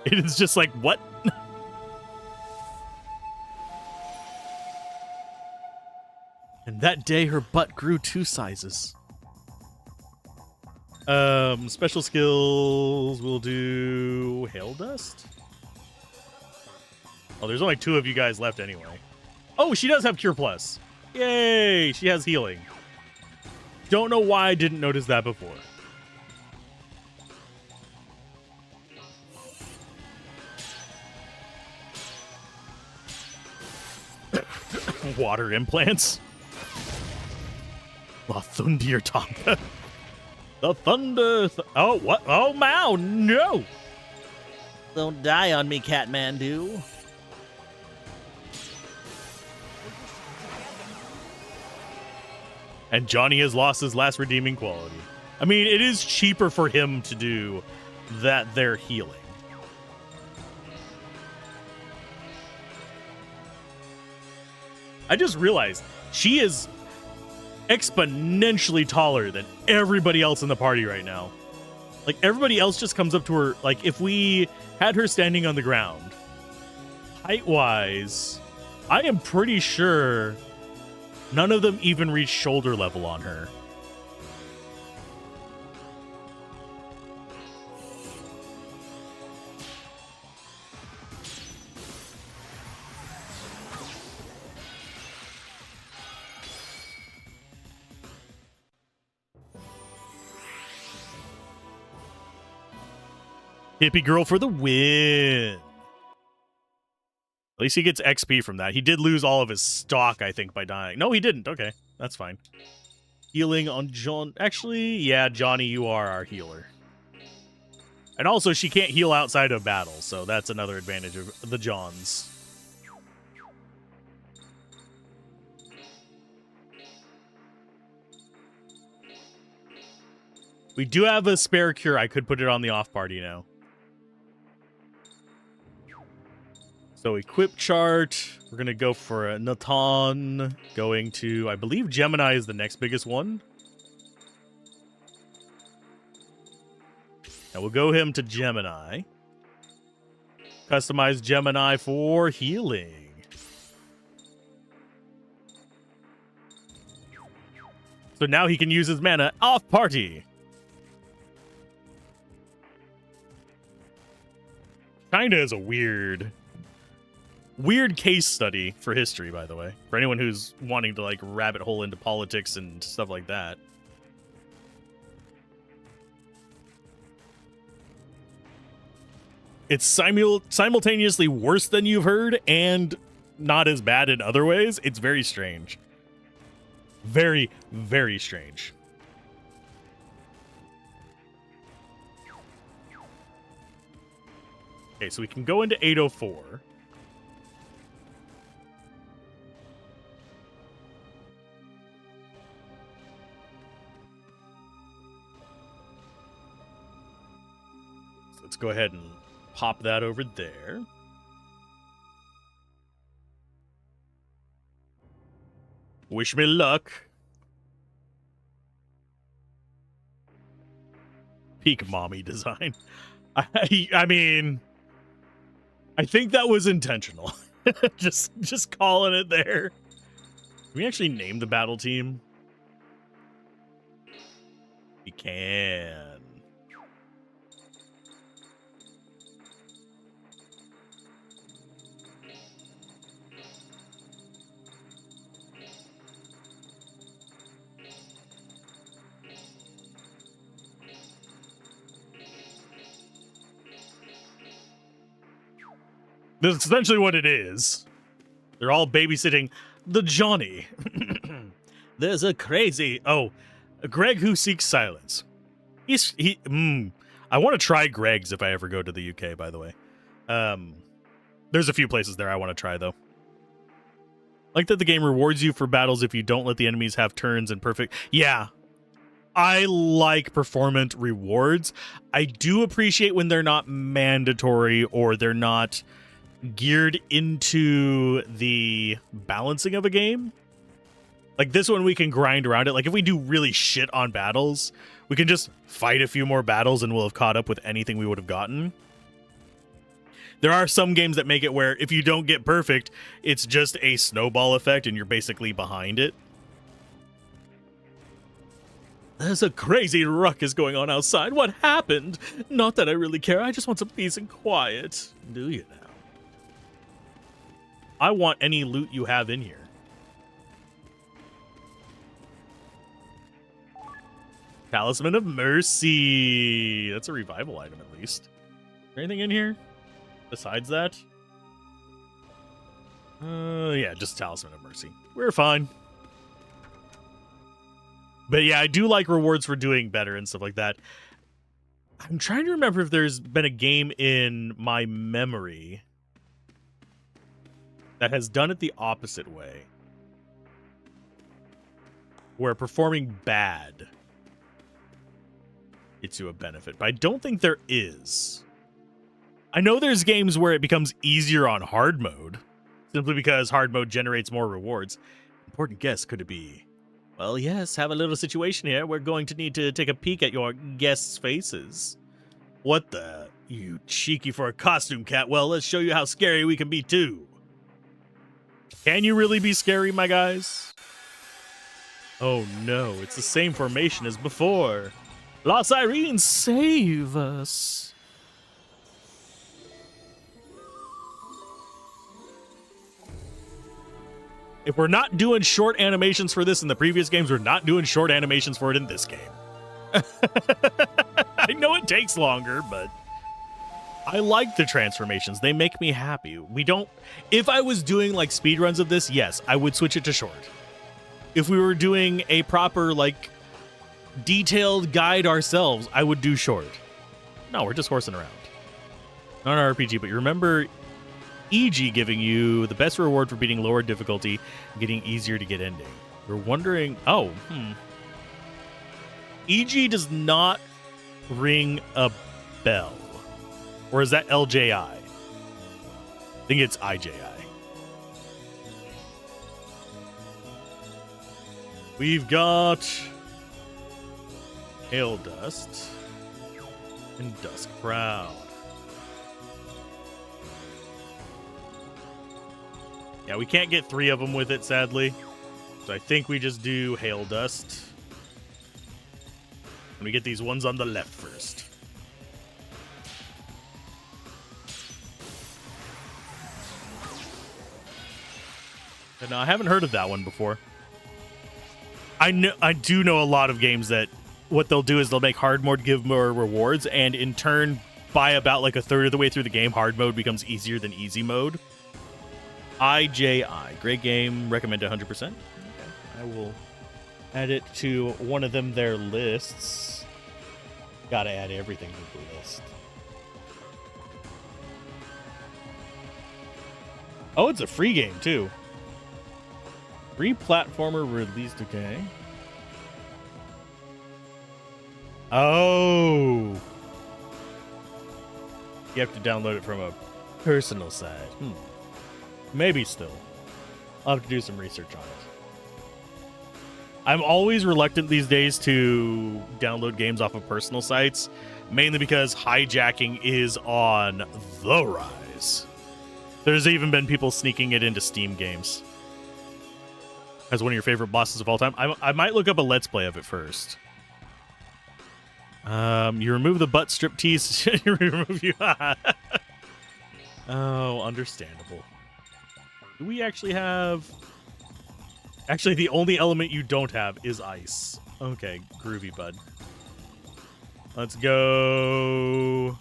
It is just like, what? And that day her butt grew 2 sizes. Special skills, we'll do Hail Dust. Oh, there's only 2 of you guys left anyway. Oh, she does have Cure Plus. Yay, she has healing. Don't know why I didn't notice that before. Water implants. La Thundir Tonka. The Thunder... oh, what? Oh, Mao, no! Don't die on me, Catmandu. And Johnny has lost his last redeeming quality. I mean, it is cheaper for him to do that they're healing. I just realized she is exponentially taller than everybody else in the party right now. Like, everybody else just comes up to her. Like, if we had her standing on the ground, height-wise, I am pretty sure none of them even reach shoulder level on her. Hippie girl for the win. At least he gets XP from that. He did lose all of his stock, I think, by dying. No, he didn't. Okay, that's fine. Healing on John. Actually, yeah, Johnny, you are our healer. And also, she can't heal outside of battle, so that's another advantage of the Johns. We do have a spare cure. I could put it on the off party now. So equip chart, we're going to go for a Natan, going to, I believe Gemini is the next biggest one. And we'll go him to Gemini. Customize Gemini for healing. So now he can use his mana off party. Kinda is a weird case study for history, by the way, for anyone who's wanting to like rabbit hole into politics and stuff like that. It's simultaneously worse than you've heard and not as bad in other ways. It's very strange. Very, very strange. Okay, so we can go into 804. So let's go ahead and pop that over there. Wish me luck. Peak mommy design. I mean, I think that was intentional. just calling it there. Can we actually name the battle team? We You can. That's essentially what it is. They're all babysitting the Johnny. There's a crazy... Oh, Greg who seeks silence. I want to try Greg's if I ever go to the UK, by the way. There's a few places there I want to try, though. Like that the game rewards you for battles if you don't let the enemies have turns and perfect... Yeah. I like performant rewards. I do appreciate when they're not mandatory or they're not geared into the balancing of a game. Like this one, we can grind around it. Like if we do really shit on battles, we can just fight a few more battles and we'll have caught up with anything we would have gotten. There are some games that make it where if you don't get perfect, it's just a snowball effect and you're basically behind it. There's a crazy ruckus going on outside. What happened? Not that I really care. I just want some peace and quiet. Do you now? I want any loot you have in here. Talisman of Mercy. That's a revival item, at least. Is there anything in here besides that? Yeah, just Talisman of Mercy. We're fine. But yeah, I do like rewards for doing better and stuff like that. I'm trying to remember if there's been a game in my memory that has done it the opposite way, where performing bad gets you a benefit, but I don't think there is. I know there's games where it becomes easier on hard mode, simply because hard mode generates more rewards. Important guess, could it be? Well, yes, have a little situation here. We're going to need to take a peek at your guests' faces. What the? You cheeky for a costume, cat. Well, let's show you how scary we can be, too. Can you really be scary, my guys? Oh, no. It's the same formation as before. Lost Irene, save us. If we're not doing short animations for this in the previous games, we're not doing short animations for it in this game. I know it takes longer, but I like the transformations. They make me happy. We don't... If I was doing, like, speedruns of this, yes, I would switch it to short. If we were doing a proper, like, detailed guide ourselves, I would do short. No, we're just horsing around. Not an RPG, but you remember EG giving you the best reward for beating lower difficulty and getting easier to get ending. We're wondering... Oh, EG does not ring a bell. Or is that LJI? I think it's IJI. We've got Hail Dust and Dusk Proud. Yeah, we can't get 3 of them with it, sadly. So I think we just do Hail Dust. And we get these ones on the left first. And I haven't heard of that one before. I do know a lot of games that what they'll do is they'll make hard mode give more rewards, and in turn, by about like a third of the way through the game, hard mode becomes easier than easy mode. IJI, great game, recommend 100%. Okay. I will add it to one of them their lists. Gotta add everything to the list. Oh, it's a free game too. Free platformer released, okay. Oh. You have to download it from a personal site. Maybe still. I'll have to do some research on it. I'm always reluctant these days to download games off of personal sites, mainly because hijacking is on the rise. There's even been people sneaking it into Steam games. As one of your favorite bosses of all time. I might look up a Let's Play of it first. You remove the butt strip tease. You remove you. Oh, understandable. Do we actually have? Actually, the only element you don't have is ice. Okay, groovy, bud. Let's go.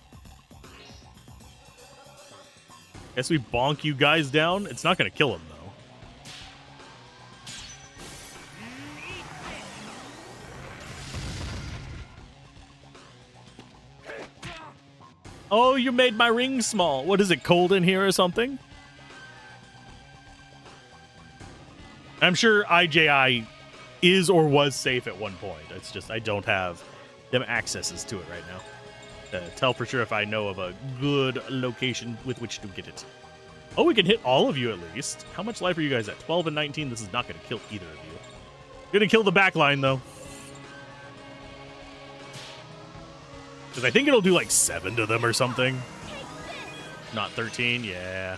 Guess we bonk you guys down. It's not gonna kill him though. Oh, you made my ring small. What is it, cold in here or something? I'm sure IJI is or was safe at one point. It's just I don't have them accesses to it right now. Tell for sure if I know of a good location with which to get it. Oh, we can hit all of you at least. How much life are you guys at? 12 and 19. This is not going to kill either of you. Going to kill the back line, though. Because I think it'll do like 7 to them or something. Not 13, yeah.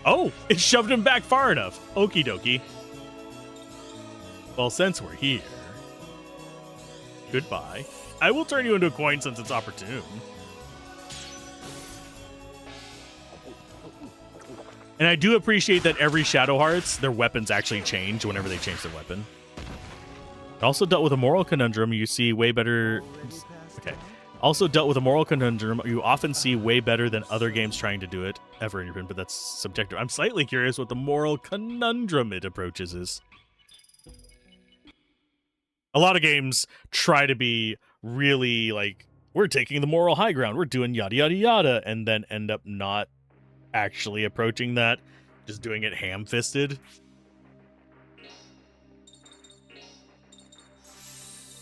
Oh, it shoved him back far enough. Okie dokie. Well, since we're here, goodbye. I will turn you into a coin since it's opportune. And I do appreciate that every Shadow Hearts, their weapons actually change whenever they change their weapon. Also dealt with a moral conundrum you see way better. Okay. Also dealt with a moral conundrum you often see way better than other games trying to do it ever in your opinion, but that's subjective. I'm slightly curious what the moral conundrum it approaches is. A lot of games try to be really like, we're taking the moral high ground, we're doing yada yada yada, and then end up not actually approaching that, just doing it ham-fisted.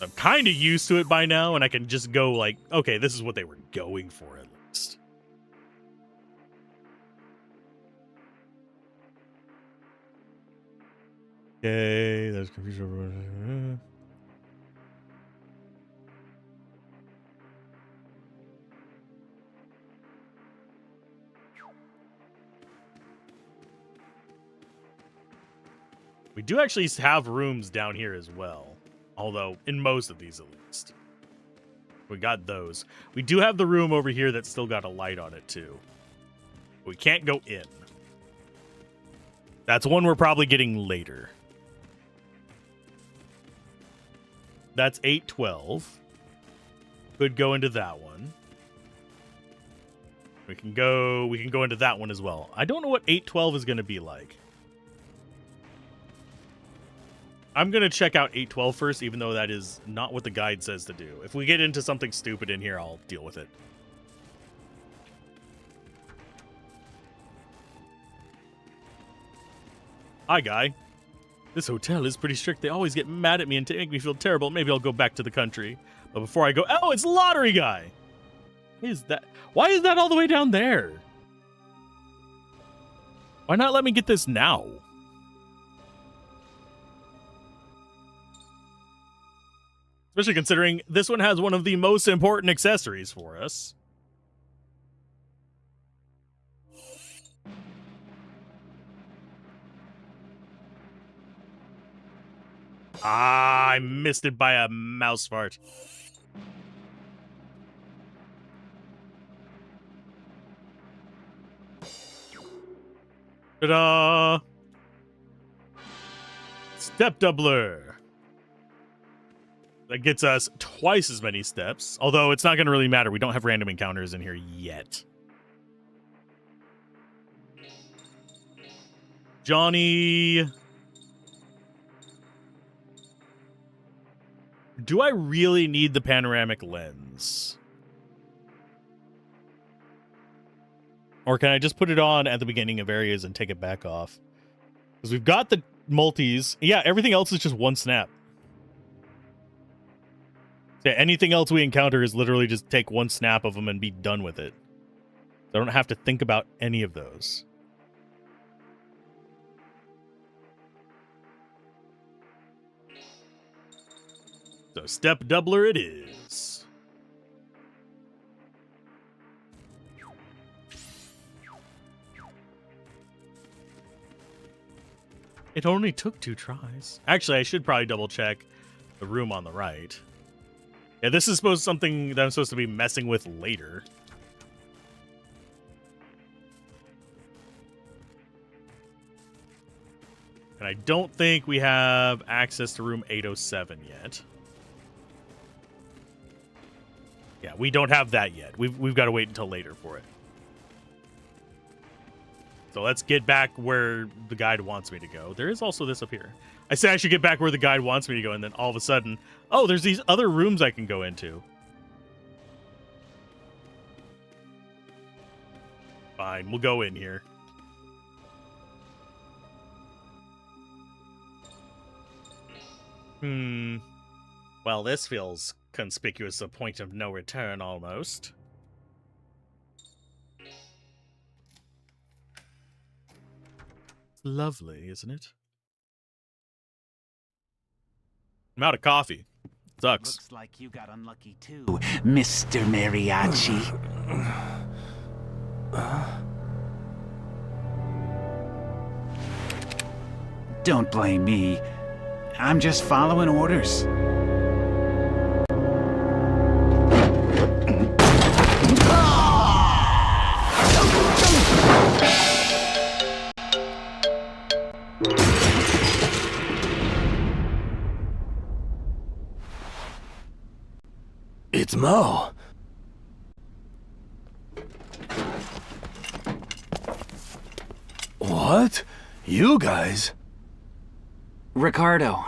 I'm kind of used to it by now, and I can just go like, okay, this is what they were going for at least. Okay, there's confusion. We do actually have rooms down here as well. Although, in most of these at least. We got those. We do have the room over here that's still got a light on it, too. We can't go in. That's one we're probably getting later. That's 812. Could go into that one. We can go into that one as well. I don't know what 812 is going to be like. I'm going to check out 812 first, even though that is not what the guide says to do. If we get into something stupid in here, I'll deal with it. Hi, guy. This hotel is pretty strict. They always get mad at me and make me feel terrible. Maybe I'll go back to the country. But before I go... Oh, it's Lottery Guy! Why is that all the way down there? Why not let me get this now? Especially considering this one has one of the most important accessories for us. Ah, I missed it by a mouse fart. Ta-da! Step doubler. That gets us twice as many steps, although it's not going to really matter. We don't have random encounters in here yet. Johnny. Do I really need the panoramic lens? Or can I just put it on at the beginning of areas and take it back off? Because we've got the multis. Yeah, everything else is just one snap. Yeah, anything else we encounter is literally just take one snap of them and be done with it. I don't have to think about any of those. So step doubler it is. It only took 2 tries. Actually, I should probably double check the room on the right. Yeah, this is something that I'm supposed to be messing with later. And I don't think we have access to room 807 yet. Yeah, we don't have that yet. We've got to wait until later for it. So let's get back where the guide wants me to go. There is also this up here. I say I should get back where the guide wants me to go, and then all of a sudden, oh, there's these other rooms I can go into. Fine, we'll go in here. Well, this feels conspicuous, a point of no return almost. Lovely, isn't it? I'm out of coffee. Sucks. Looks like you got unlucky too, Mr. Mariachi. Don't blame me. I'm just following orders. It's Mo. What? You guys? Ricardo.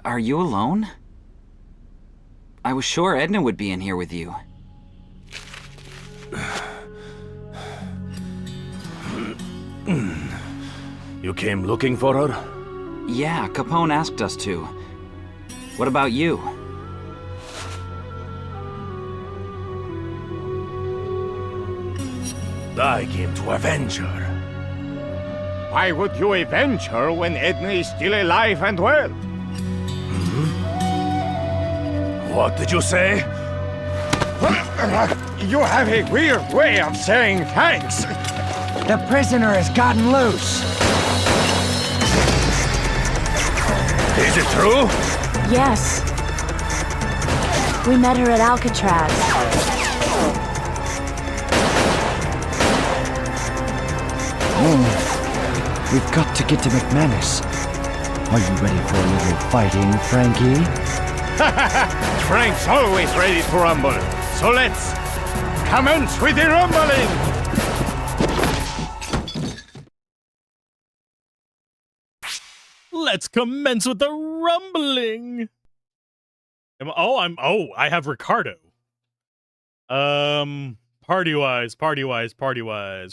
Are you alone? I was sure Edna would be in here with you. You came looking for her? Yeah, Capone asked us to. What about you? I came to avenge her. Why would you avenge her when Edna is still alive and well? What did you say? You have a weird way of saying thanks. The prisoner has gotten loose. Is it true? Yes. We met her at Alcatraz. We've got to get to McManus. Are you ready for a little fighting, Frankie? Frank's always ready to rumble. So let's commence with the rumbling. Let's commence with the rumbling. I have Ricardo. Party-wise.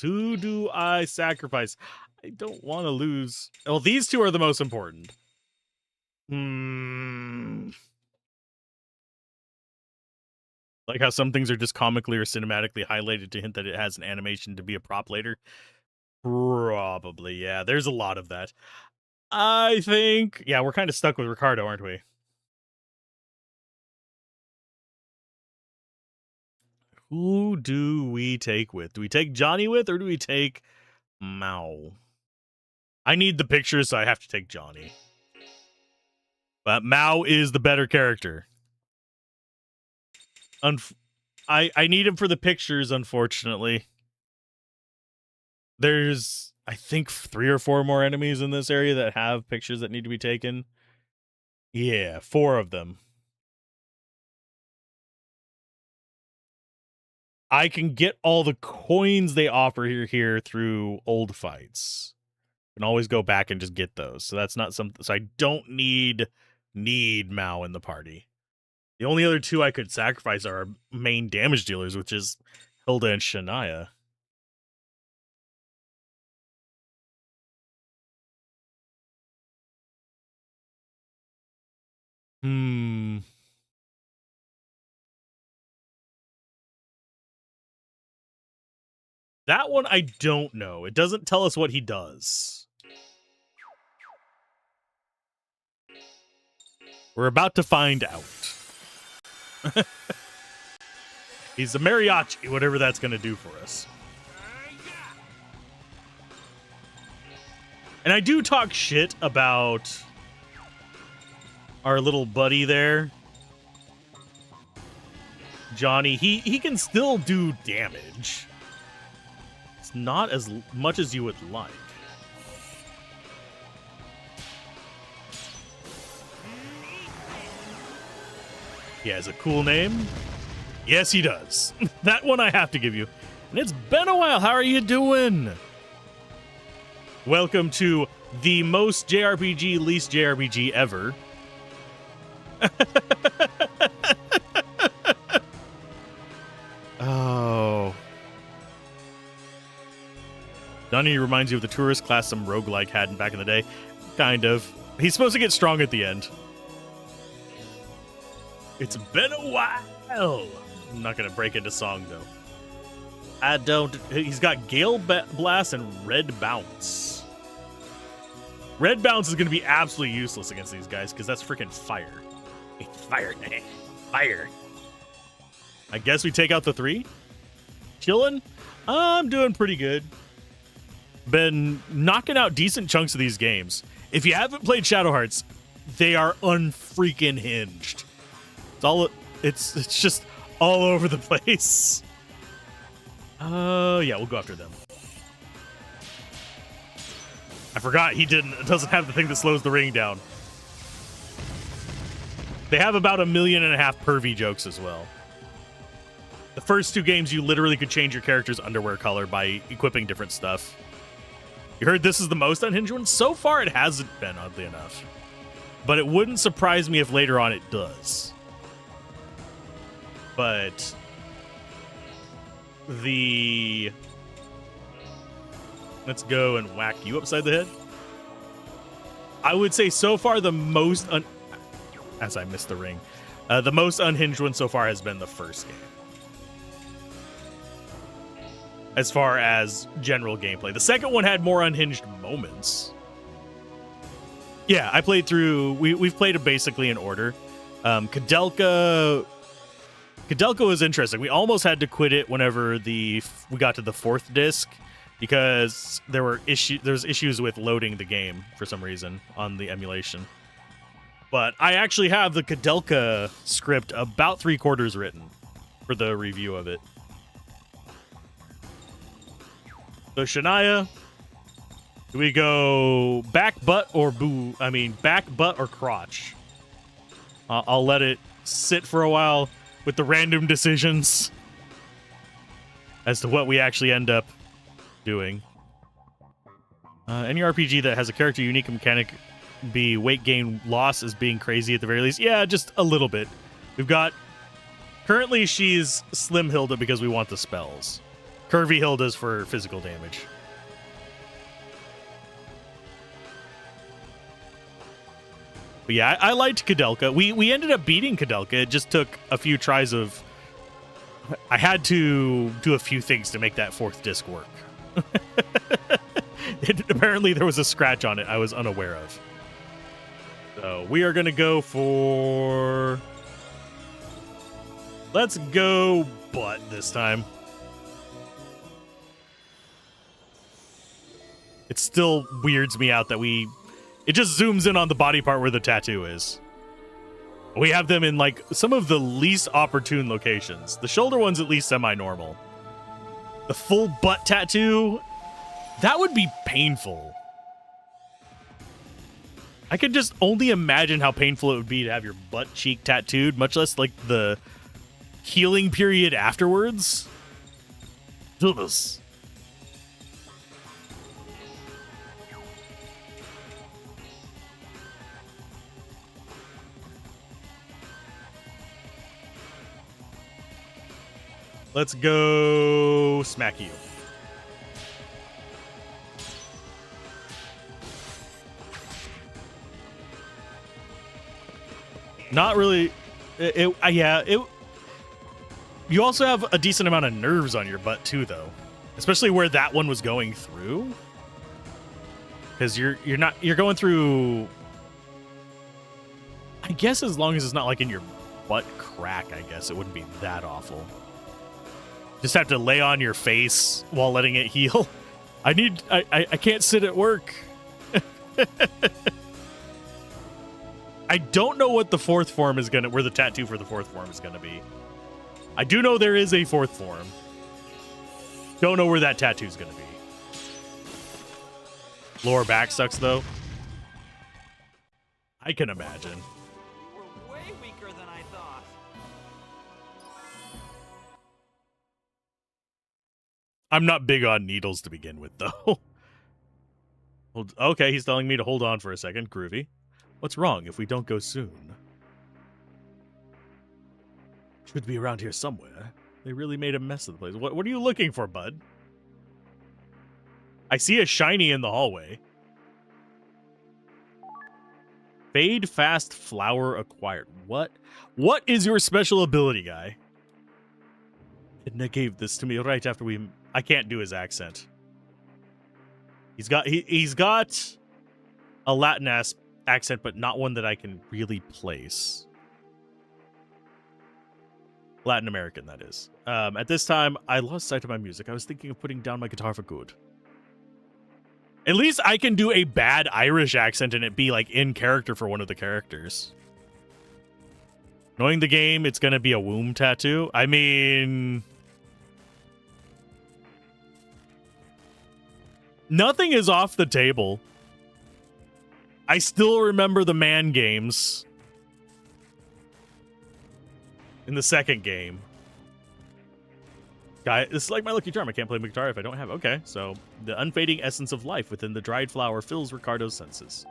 Who do I sacrifice? I don't want to lose. Well, these two are the most important. Like how some things are just comically or cinematically highlighted to hint that it has an animation to be a prop later. Probably, yeah. There's a lot of that. I think, yeah, we're kind of stuck with Ricardo, aren't we? Who do we take with? Do we take Johnny with, or do we take Mao? I need the pictures, so I have to take Johnny. But Mao is the better character. I need him for the pictures, unfortunately. There's, I think, 3 or 4 more enemies in this area that have pictures that need to be taken. Yeah, 4 of them. I can get all the coins they offer here through old fights. I can always go back and just get those. So that's not something. So I don't need Mao in the party. The only other 2 I could sacrifice are our main damage dealers, which is Hilda and Shania. That one I don't know. It doesn't tell us what he does. We're about to find out. He's a mariachi, whatever that's going to do for us. And I do talk shit about our little buddy there, Johnny, he can still do damage. It's not as much as you would like. He has a cool name. Yes, he does. That one I have to give you. And it's been a while. How are you doing? Welcome to the most JRPG, least JRPG ever. Oh. Donnie reminds you of the tourist class some roguelike had back in the day. Kind of. He's supposed to get strong at the end. It's been a while. I'm not going to break into song, though. I don't... He's got Gale Blast and Red Bounce. Red Bounce is going to be absolutely useless against these guys, because that's freaking fire. Fire. Fire. I guess we take out the 3? Chillin'? I'm doing pretty good. Been knocking out decent chunks of these games. If you haven't played Shadow Hearts, they are unfreaking hinged. It's just all over the place. Yeah, we'll go after them. I forgot he doesn't have the thing that slows the ring down. They have about 1.5 million pervy jokes as well. The first 2 games, you literally could change your character's underwear color by equipping different stuff. You heard this is the most unhinged one? So far, it hasn't been, oddly enough. But it wouldn't surprise me if later on it does. But let's go and whack you upside the head. I would say so far the most as I missed the ring, the most unhinged one so far has been the first game. As far as general gameplay, the second one had more unhinged moments. Yeah, I played through. We've played it basically in order. Koudelka was interesting. We almost had to quit it whenever we got to the 4th disc because there's issues with loading the game for some reason on the emulation. But I actually have the Koudelka script about 3/4 written for the review of it. So Shania, do we go back butt or back butt or crotch? I'll let it sit for a while with the random decisions as to what we actually end up doing. Any RPG that has a character unique mechanic be weight gain loss as being crazy at the very least. Yeah, just a little bit. We've got... Currently, she's Slim Hilda because we want the spells. Curvy Hilda's for physical damage. But yeah, I liked Koudelka. We ended up beating Koudelka. It just took a few tries of... I had to do a few things to make that 4th disc work. Apparently there was a scratch on it I was unaware of. So we are going to go for... Let's go butt this time. It still weirds me out that it just zooms in on the body part where the tattoo is. We have them in like some of the least opportune locations. The shoulder one's at least semi-normal. The full butt tattoo, that would be painful. I could just only imagine how painful it would be to have your butt cheek tattooed, much less like the healing period afterwards. Do this. Let's go smack you. Not really. You also have a decent amount of nerves on your butt too, though, especially where that one was going through. Because you're going through. I guess as long as it's not like in your butt crack, I guess it wouldn't be that awful. Just have to lay on your face while letting it heal. I can't sit at work. I don't know what the fourth form is where the tattoo for the fourth form is gonna be. I do know there is a fourth form. Don't know where that tattoo is gonna be. Lower back sucks though. I can imagine. You were way weaker than I thought. I'm not big on needles to begin with, though. Okay, he's telling me to hold on for a second. Groovy. What's wrong if we don't go soon? Should be around here somewhere. They really made a mess of the place. What are you looking for, bud? I see a shiny in the hallway. Fade fast flower acquired. What? What is your special ability, guy? Edna gave this to me right after we... I can't do his accent. He's got a Latin accent, but not one that I can really place. Latin American, that is. At this time, I lost sight of my music. I was thinking of putting down my guitar for good. At least I can do a bad Irish accent and it be like in character for one of the characters. Knowing the game, it's gonna be a womb tattoo. I mean... nothing is off the table. I still remember the man games in the second game. Guy, this is like my lucky charm. I can't play my guitar if I don't have... Okay, so the unfading essence of life within the dried flower fills Ricardo's senses.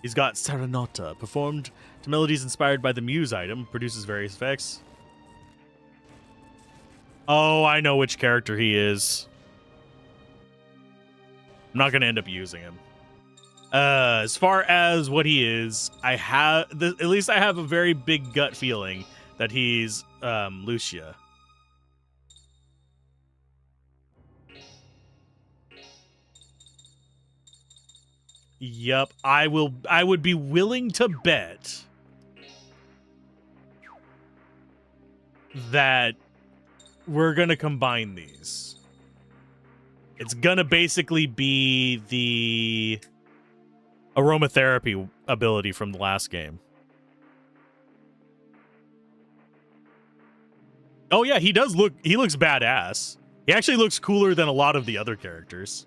He's got Serenata, performed to melodies inspired by the Muse item, produces various effects. Oh, I know which character he is. I'm not going to end up using him. As far as what he is, at least I have a very big gut feeling that he's Lucia. Yup, I would be willing to bet that we're going to combine these. It's going to basically be the aromatherapy ability from the last game. Oh yeah, he looks badass. He actually looks cooler than a lot of the other characters.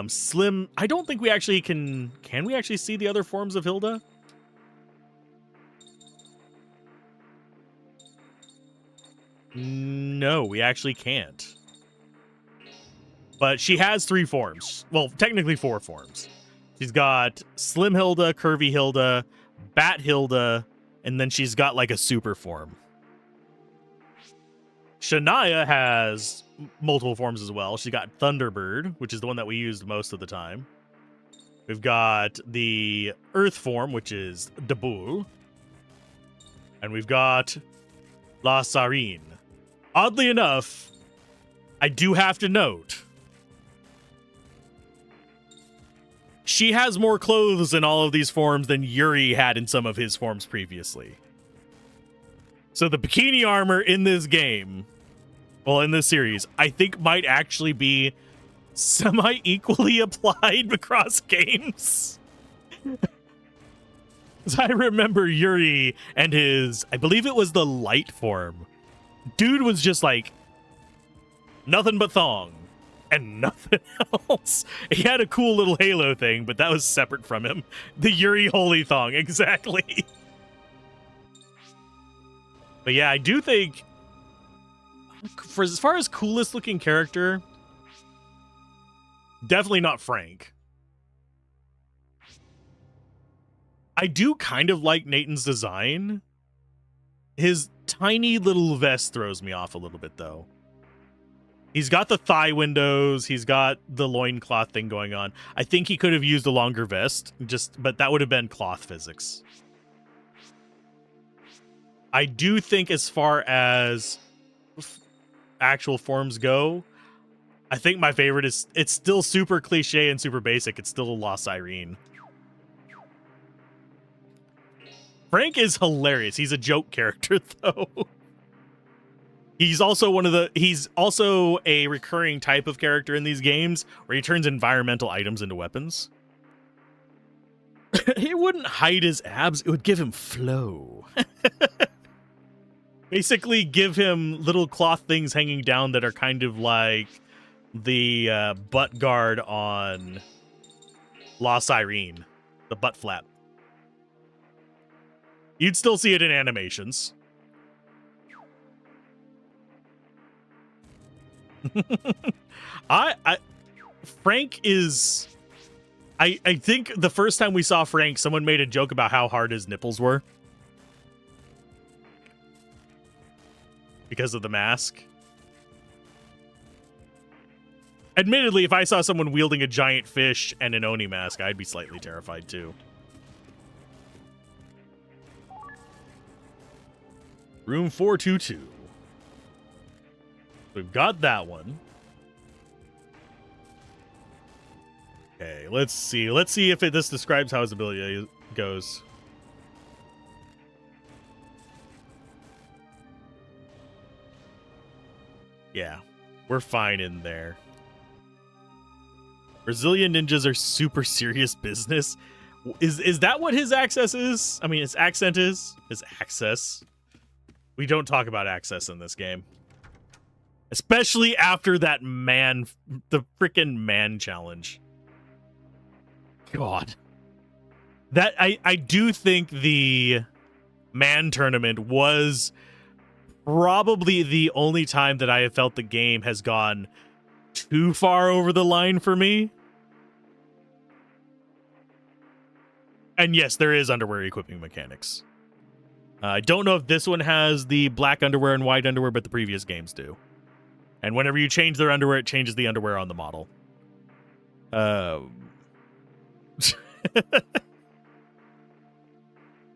Slim, I don't think we actually can we actually see the other forms of Hilda? No, we actually can't. But she has 3 forms. Well, technically 4 forms. She's got Slim Hilda, Curvy Hilda, Bat Hilda, and then she's got like a super form. Shania has multiple forms as well. She got Thunderbird, which is the one that we used most of the time. We've got the Earth form, which is Dabul. And we've got La Sarine. Oddly enough, I do have to note, she has more clothes in all of these forms than Yuri had in some of his forms previously. So the bikini armor in this game, well, in this series, I think might actually be semi-equally applied across games. As I remember Yuri and his, I believe it was the light form. Dude was just like, nothing but thong. And nothing else. He had a cool little halo thing, but that was separate from him. The Yuri Holy Thong, exactly. But yeah, I do think, for as far as coolest looking character, definitely not Frank. I do kind of like Nathan's design. His tiny little vest throws me off a little bit, though. He's got the thigh windows. He's got the loincloth thing going on. I think he could have used a longer vest, but that would have been cloth physics. I do think as far as actual forms go, I think my favorite is, it's still super cliche and super basic. It's still Lost Irene. Frank is hilarious. He's a joke character, though. He's also a recurring type of character in these games where he turns environmental items into weapons. It wouldn't hide his abs, it would give him flow. Basically give him little cloth things hanging down that are kind of like the butt guard on Lost Irene, the butt flap. You'd still see it in animations. Frank is... I think the first time we saw Frank, someone made a joke about how hard his nipples were. Because of the mask. Admittedly, if I saw someone wielding a giant fish and an Oni mask, I'd be slightly terrified too. Room 422. We've got that one. Okay, let's see. Let's see if this describes how his ability goes. Yeah, we're fine in there. Brazilian ninjas are super serious business. Is that what his access is? I mean, his accent is? His access. We don't talk about access in this game. Especially after that the freaking man challenge. God. That I do think the man tournament was probably the only time that I have felt the game has gone too far over the line for me. And yes, there is underwear equipping mechanics. I don't know if this one has the black underwear and white underwear, but the previous games do. And whenever you change their underwear, it changes the underwear on the model. Oh,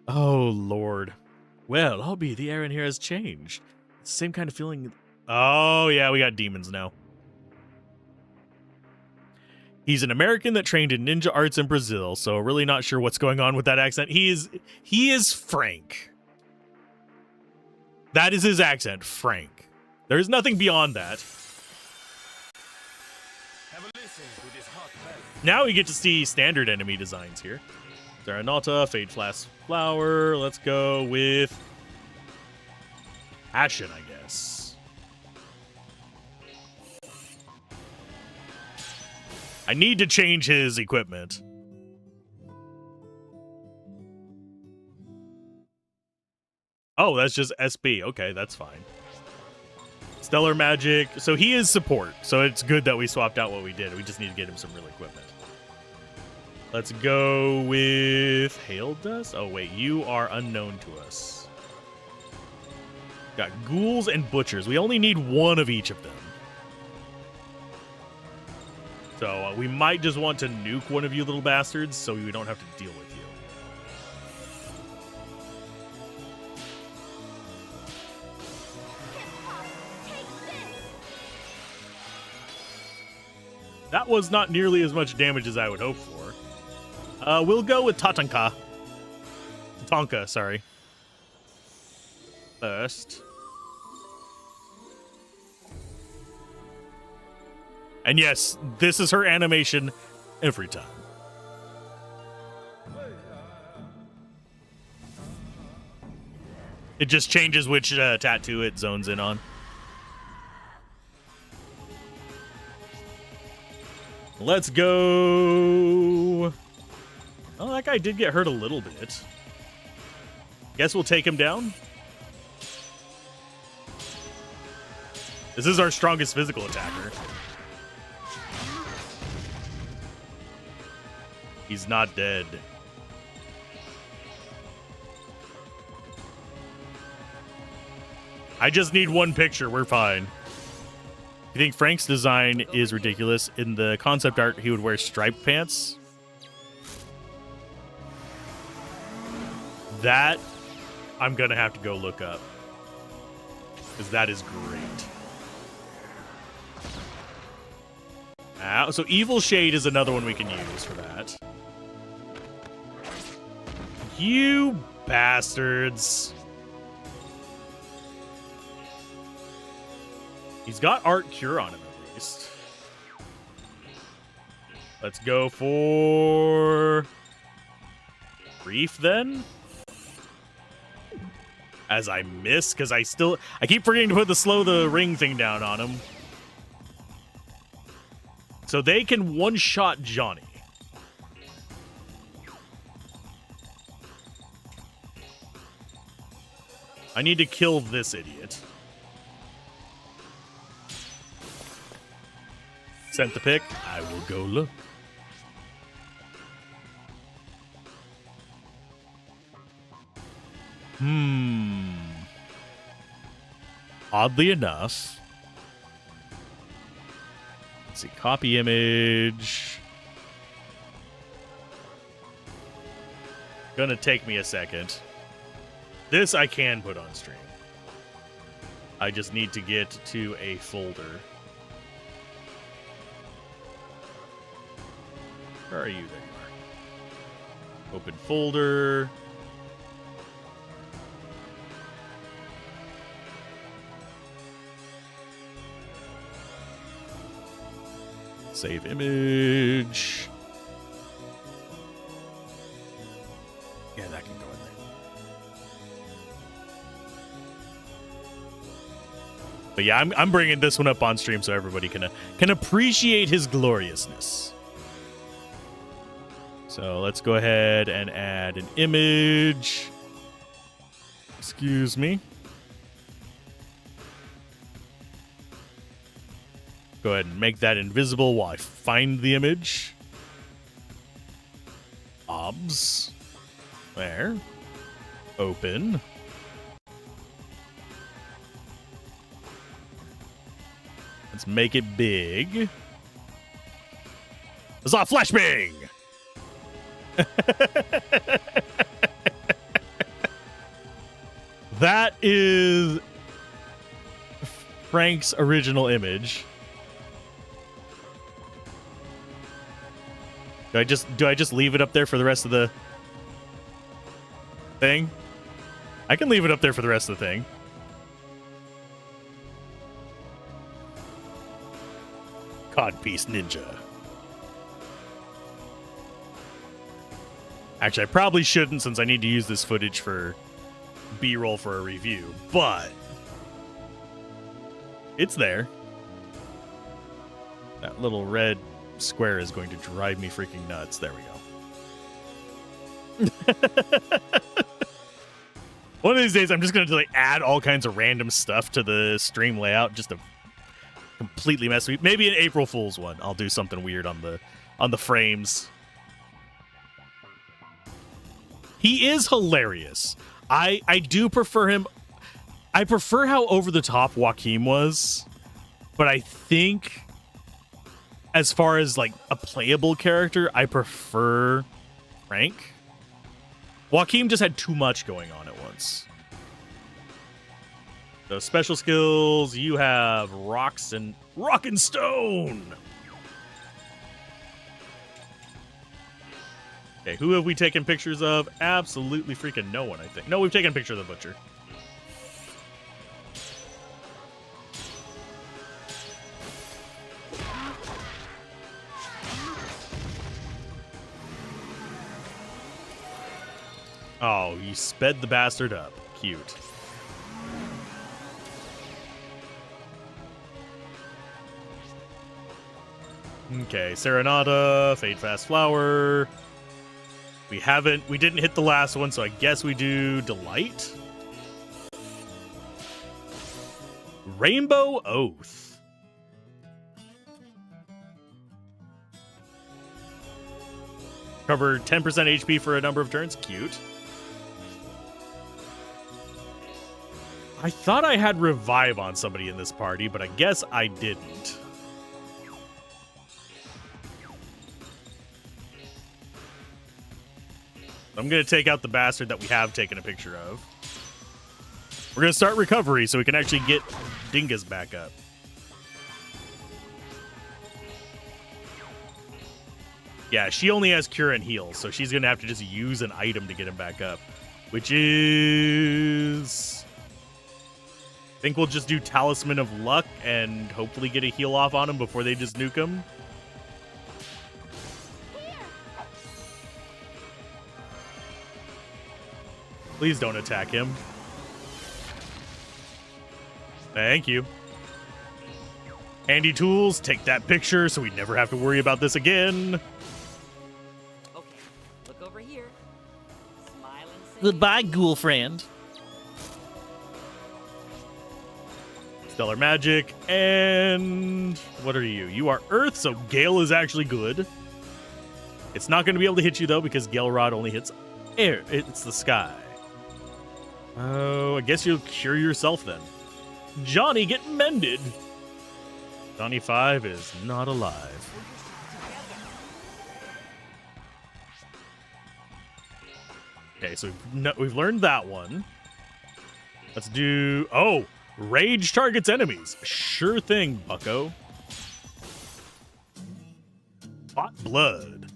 Lord. Well, I'll be the Aaron here has changed. Same kind of feeling. Oh, yeah, we got demons now. He's an American that trained in ninja arts in Brazil, so really not sure what's going on with that accent. He is Frank. That is his accent, Frank. There's nothing beyond that. Now we get to see standard enemy designs here. Serenata, Fade Flask Flower. Let's go with Ashen, I guess. I need to change his equipment. Oh, that's just SB. Okay, that's fine. Stellar Magic. So he is support. So it's good that we swapped out what we did. We just need to get him some real equipment. Let's go with Hail Dust. Oh, wait. You are unknown to us. Got Ghouls and Butchers. We only need one of each of them. So we might just want to nuke one of you little bastards so we don't have to deal with you. That was not nearly as much damage as I would hope for. We'll go with Tatanka. Tatanka, sorry. First. And yes, this is her animation every time. It just changes which tattoo it zones in on. Let's go. Oh, that guy did get hurt a little bit. Guess we'll take him down. This is our strongest physical attacker. He's not dead. I just need one picture. We're fine. You think Frank's design is ridiculous? In the concept art, he would wear striped pants. That, I'm going to have to go look up. Because that is great. So Evil Shade is another one we can use for that. You bastards. He's got Art Cure on him at least. Let's go for Grief then. As I miss, because I keep forgetting to put the slow the ring thing down on him. So they can one-shot Johnny. I need to kill this idiot. Sent the pick. I will go look. Oddly enough. Let's see. Copy image. Gonna take me a second. This I can put on stream. I just need to get to a folder. Where are you? There you are. Open folder. Save image. Yeah, that can go in there. But yeah, I'm bringing this one up on stream so everybody can appreciate his gloriousness. So let's go ahead and add an image. Excuse me. Go ahead and make that invisible while I find the image. Obs. There. Open. Let's make it big. Huzzah, flashbang! That is Frank's original image. Do I just leave it up there for the rest of the thing? I can leave it up there for the rest of the thing. Codpiece Ninja. Actually, I probably shouldn't since I need to use this footage for B-roll for a review, but it's there. That little red square is going to drive me freaking nuts. There we go. One of these days, I'm just going to like add all kinds of random stuff to the stream layout just to completely mess with. Maybe an April Fool's one. I'll do something weird on the frames. He is hilarious. I do prefer him. I prefer how over the top Joaquin was, but I think as far as like a playable character, I prefer Frank. Joaquin just had too much going on at once. The special skills, you have Rock and Stone. Okay, who have we taken pictures of? Absolutely freaking no one, I think. No, we've taken a picture of the Butcher. Oh, you sped the bastard up. Cute. Okay, Serenata, Fade Fast Flower. We didn't hit the last one, so I guess we do Delight. Rainbow Oath. Cover 10% HP for a number of turns. Cute. I thought I had Revive on somebody in this party, but I guess I didn't. I'm going to take out the bastard that we have taken a picture of. We're going to start recovery so we can actually get Dingus back up. Yeah, she only has Cure and Heal, so she's going to have to just use an item to get him back up. Which is Think we'll just do Talisman of Luck and hopefully get a heal off on him before they just nuke him. Please don't attack him. Thank you. Handy tools, take that picture so we never have to worry about this again. Okay, look over here. Smile and say Goodbye, ghoul friend. Stellar Magic, and what are you? You are Earth, so Gale is actually good. It's not going to be able to hit you, though, because Gale Rod only hits air. It's the sky. Oh, I guess you'll cure yourself, then. Johnny, get mended. Johnny 5 is not alive. Okay, so we've learned that one. Let's do... Oh! Rage targets enemies. Sure thing, bucko. Hot blood.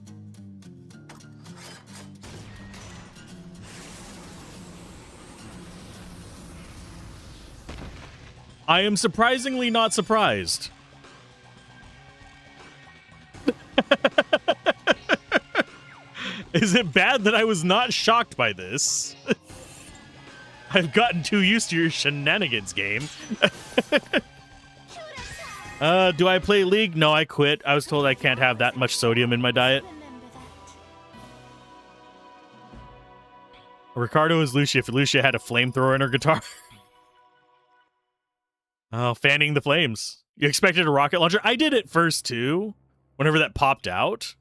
I am surprisingly not surprised. Is it bad that I was not shocked by this? I've gotten too used to your shenanigans, game. Do I play League? No, I quit. I was told I can't have that much sodium in my diet. Ricardo is Lucia if Lucia had a flamethrower in her guitar. Oh, fanning the flames. You expected a rocket launcher? I did it first, too. Whenever that popped out.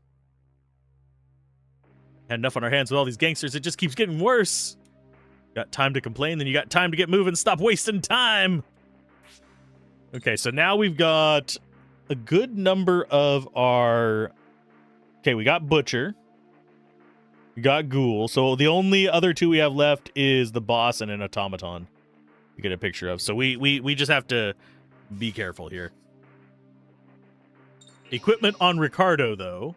Had enough on our hands with all these gangsters. It just keeps getting worse. Got time to complain, then you got time to get moving. Stop wasting time. Okay, so now we've got a good number of our... Okay, we got Butcher. We got Ghoul. So the only other two we have left is the boss and an automaton to get a picture of. So we just have to be careful here. Equipment on Ricardo, though.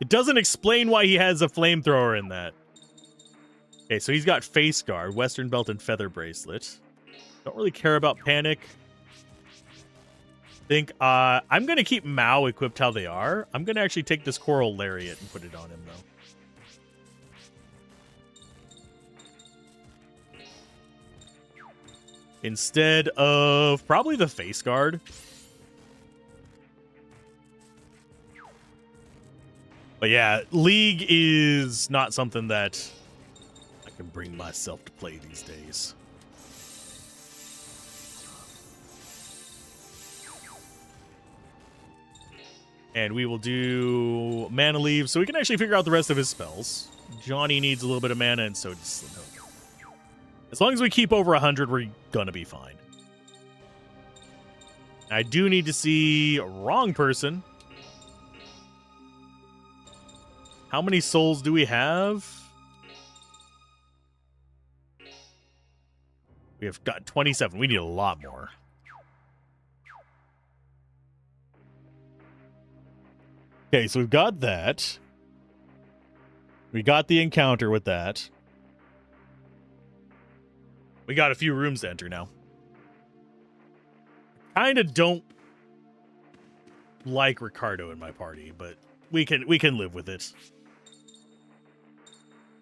It doesn't explain why he has a flamethrower in that. Okay, so he's got face guard, western belt, and feather bracelet. Don't really care about panic. I'm gonna keep Mao equipped how they are. I'm gonna actually take this coral lariat and put it on him though. Instead of probably the face guard. But yeah, League is not something that I can bring myself to play these days. And we will do mana leave so we can actually figure out the rest of his spells. Johnny needs a little bit of mana, and so does Slim. As long as we keep over 100, we're gonna be fine. I do need to see wrong person. How many souls do we have? We have got 27. We need a lot more. Okay, so we've got that. We got the encounter with that. We got a few rooms to enter now. Kind of don't like Ricardo in my party, but we can live with it.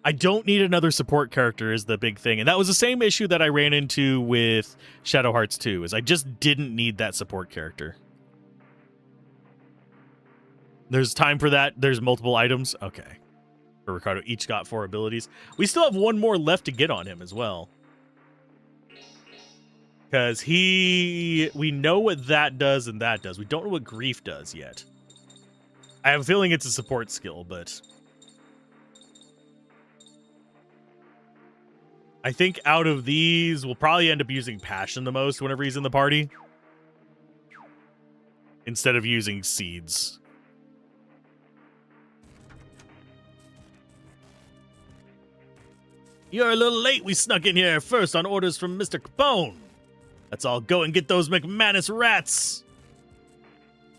I don't need another support character is the big thing. And that was the same issue that I ran into with Shadow Hearts 2, is I just didn't need that support character. There's time for that. There's multiple items. Okay. For Ricardo, each got 4 abilities. We still have one more left to get on him as well. Because we know what that does and that does. We don't know what grief does yet. I have a feeling it's a support skill, but I think out of these, we'll probably end up using Passion the most whenever he's in the party. Instead of using Seeds. You're a little late. We snuck in here first on orders from Mr. Capone. Let's all go and get those McManus rats.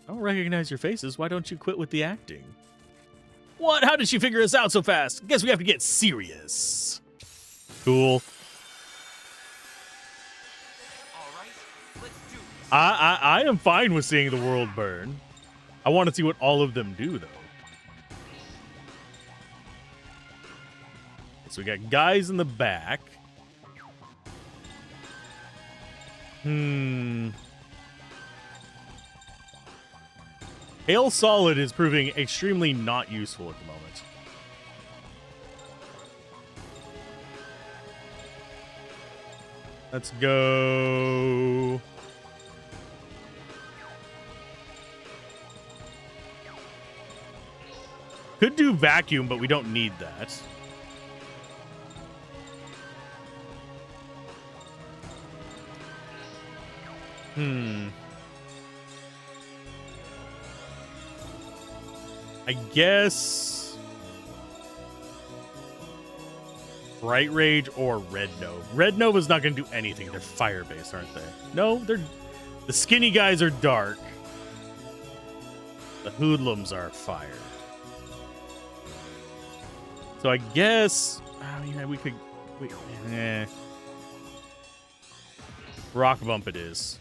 I don't recognize your faces. Why don't you quit with the acting? What? How did she figure us out so fast? Guess we have to get serious. Cool. I am fine with seeing the world burn. I want to see what all of them do, though. So we got guys in the back. Hail Solid is proving extremely not useful at the moment. Let's go. Could do vacuum, but we don't need that. I guess Bright Rage or Red Nova. Red Nova's not going to do anything. They're fire-based, aren't they? No, they're the skinny guys are dark. The hoodlums are fire. So I guess we could Rock Bump it is.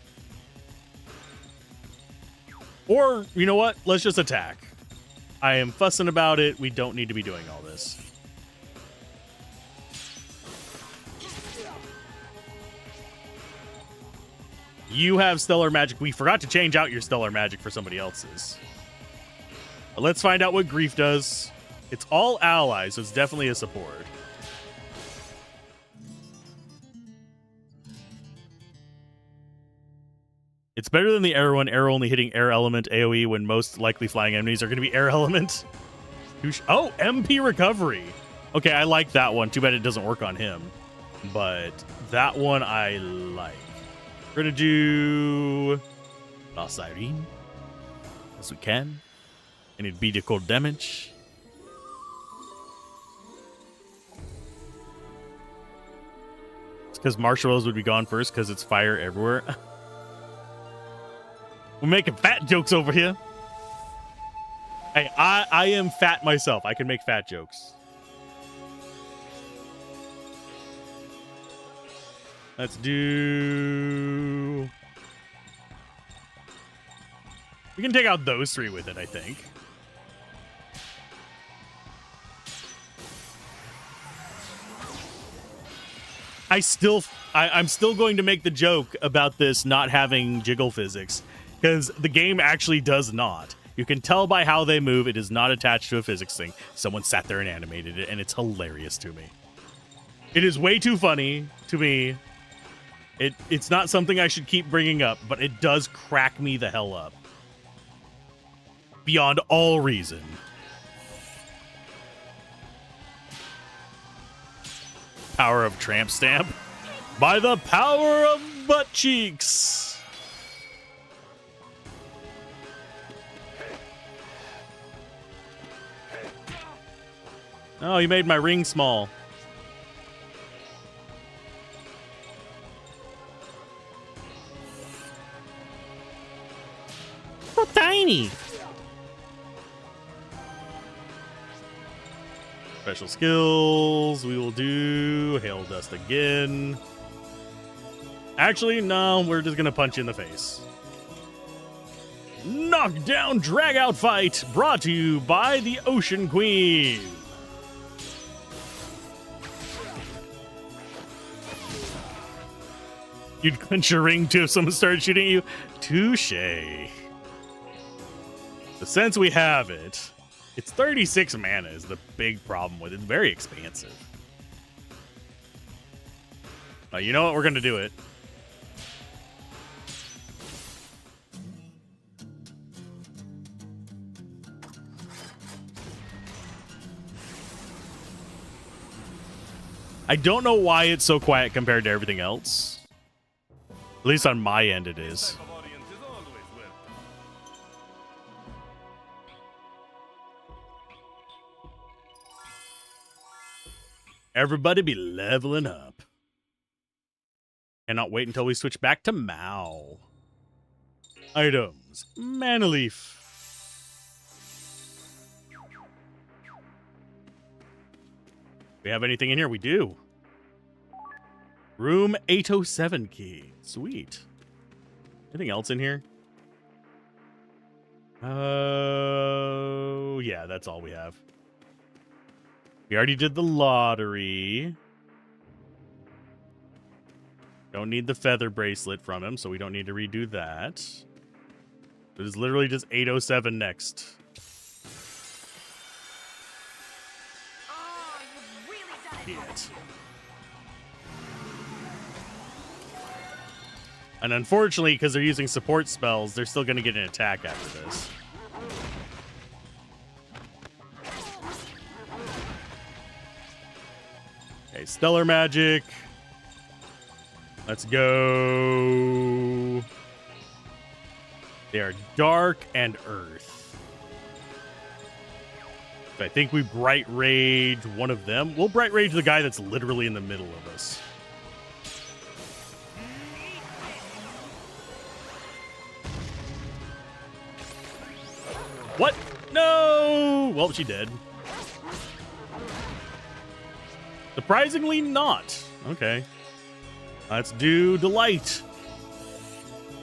Or, you know what? Let's just attack. I am fussing about it. We don't need to be doing all this. You have Stellar Magic. We forgot to change out your Stellar Magic for somebody else's. But let's find out what Grief does. It's all allies, so it's definitely a support. It's better than the Air one. Air only hitting Air Element AoE when most likely flying enemies are going to be Air Element. Oh, MP Recovery. Okay, I like that one. Too bad it doesn't work on him. But that one I like. We're going to do Lost Irene as we can. And it'd be the cold damage. It's because Marshmallows would be gone first because it's fire everywhere. We're making fat jokes over here. Hey, I am fat myself. I can make fat jokes. Let's do... We can take out those three with it, I think. I'm still going to make the joke about this not having jiggle physics. Because the game actually does not. You can tell by how they move, it is not attached to a physics thing. Someone sat there and animated it, and it's hilarious to me. It is way too funny to me. It's not something I should keep bringing up, but it does crack me the hell up. Beyond all reason. Power of Tramp Stamp. By the power of butt cheeks. Oh, you made my ring small. So tiny. Special skills. We will do Hail Dust again. Actually, no. We're just going to punch you in the face. Knockdown drag out fight brought to you by the Ocean Queen. You'd clench your ring too if someone started shooting you. Touché. But since we have it, it's 36 mana is the big problem with it. It's very expansive. You know what? We're going to do it. I don't know why it's so quiet compared to everything else. At least on my end it is. Everybody be leveling up. Cannot wait until we switch back to Mao. Items. Mana Leaf. We have anything in here? We do. Room 807 key. Sweet. Anything else in here? Oh, yeah, that's all we have. We already did the lottery. Don't need the feather bracelet from him, so we don't need to redo that. It is literally just 807 next. Oh, you've really done it. Shit. And unfortunately, because they're using support spells, they're still going to get an attack after this. Okay, stellar magic. Let's go. They are dark and earth. So I think we bright rage one of them. We'll bright rage the guy that's literally in the middle of us. What? No! Well, she did. Surprisingly not. Okay. Let's do Delight.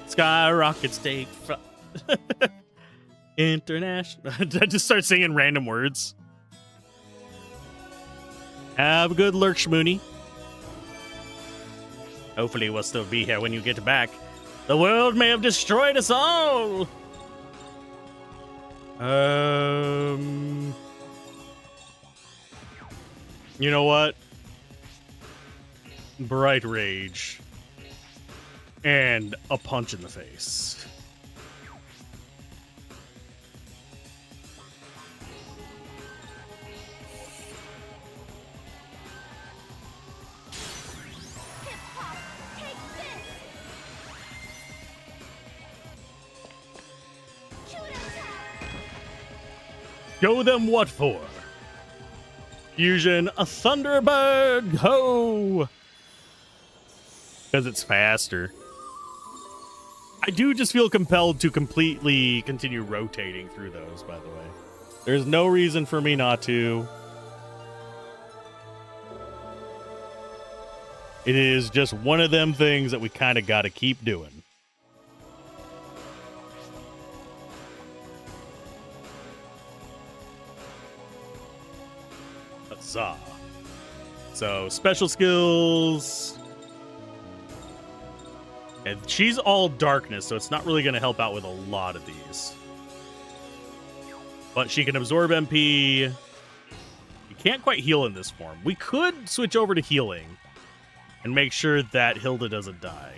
Skyrocket State. International. I just start singing random words. Have a good lurk, Schmoony. Hopefully we'll still be here when you get back. The world may have destroyed us all. You know what? Bright rage. And a punch in the face. Show them what for. Fusion, a Thunderbird, ho! Because it's faster. I do just feel compelled to completely continue rotating through those, by the way. There's no reason for me not to. It is just one of them things that we kind of got to keep doing. Huzzah. So, special skills. And she's all darkness, so it's not really going to help out with a lot of these. But she can absorb MP. You can't quite heal in this form. We could switch over to healing and make sure that Hilda doesn't die.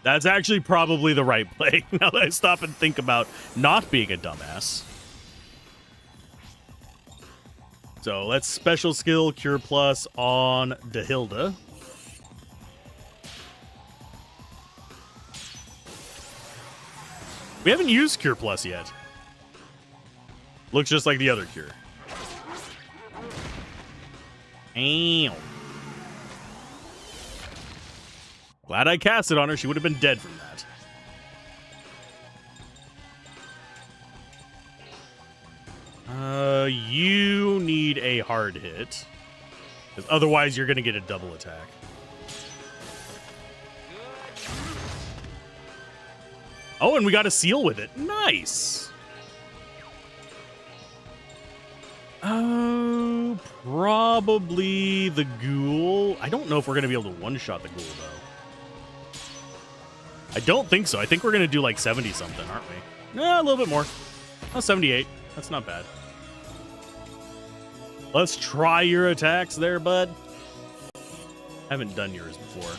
That's actually probably the right play, now that I stop and think about not being a dumbass. So let's special skill Cure Plus on Dehilda. We haven't used Cure Plus yet. Looks just like the other Cure. Ow. Glad I cast it on her. She would have been dead from that. You need a hard hit. Because otherwise you're going to get a double attack. Oh, and we got a seal with it. Nice. Oh, probably the ghoul. I don't know if we're going to be able to one-shot the ghoul, though. I don't think so. I think we're going to do like 70-something, aren't we? A little bit more. Oh, 78. That's not bad. Let's try your attacks there, bud. Haven't done yours before.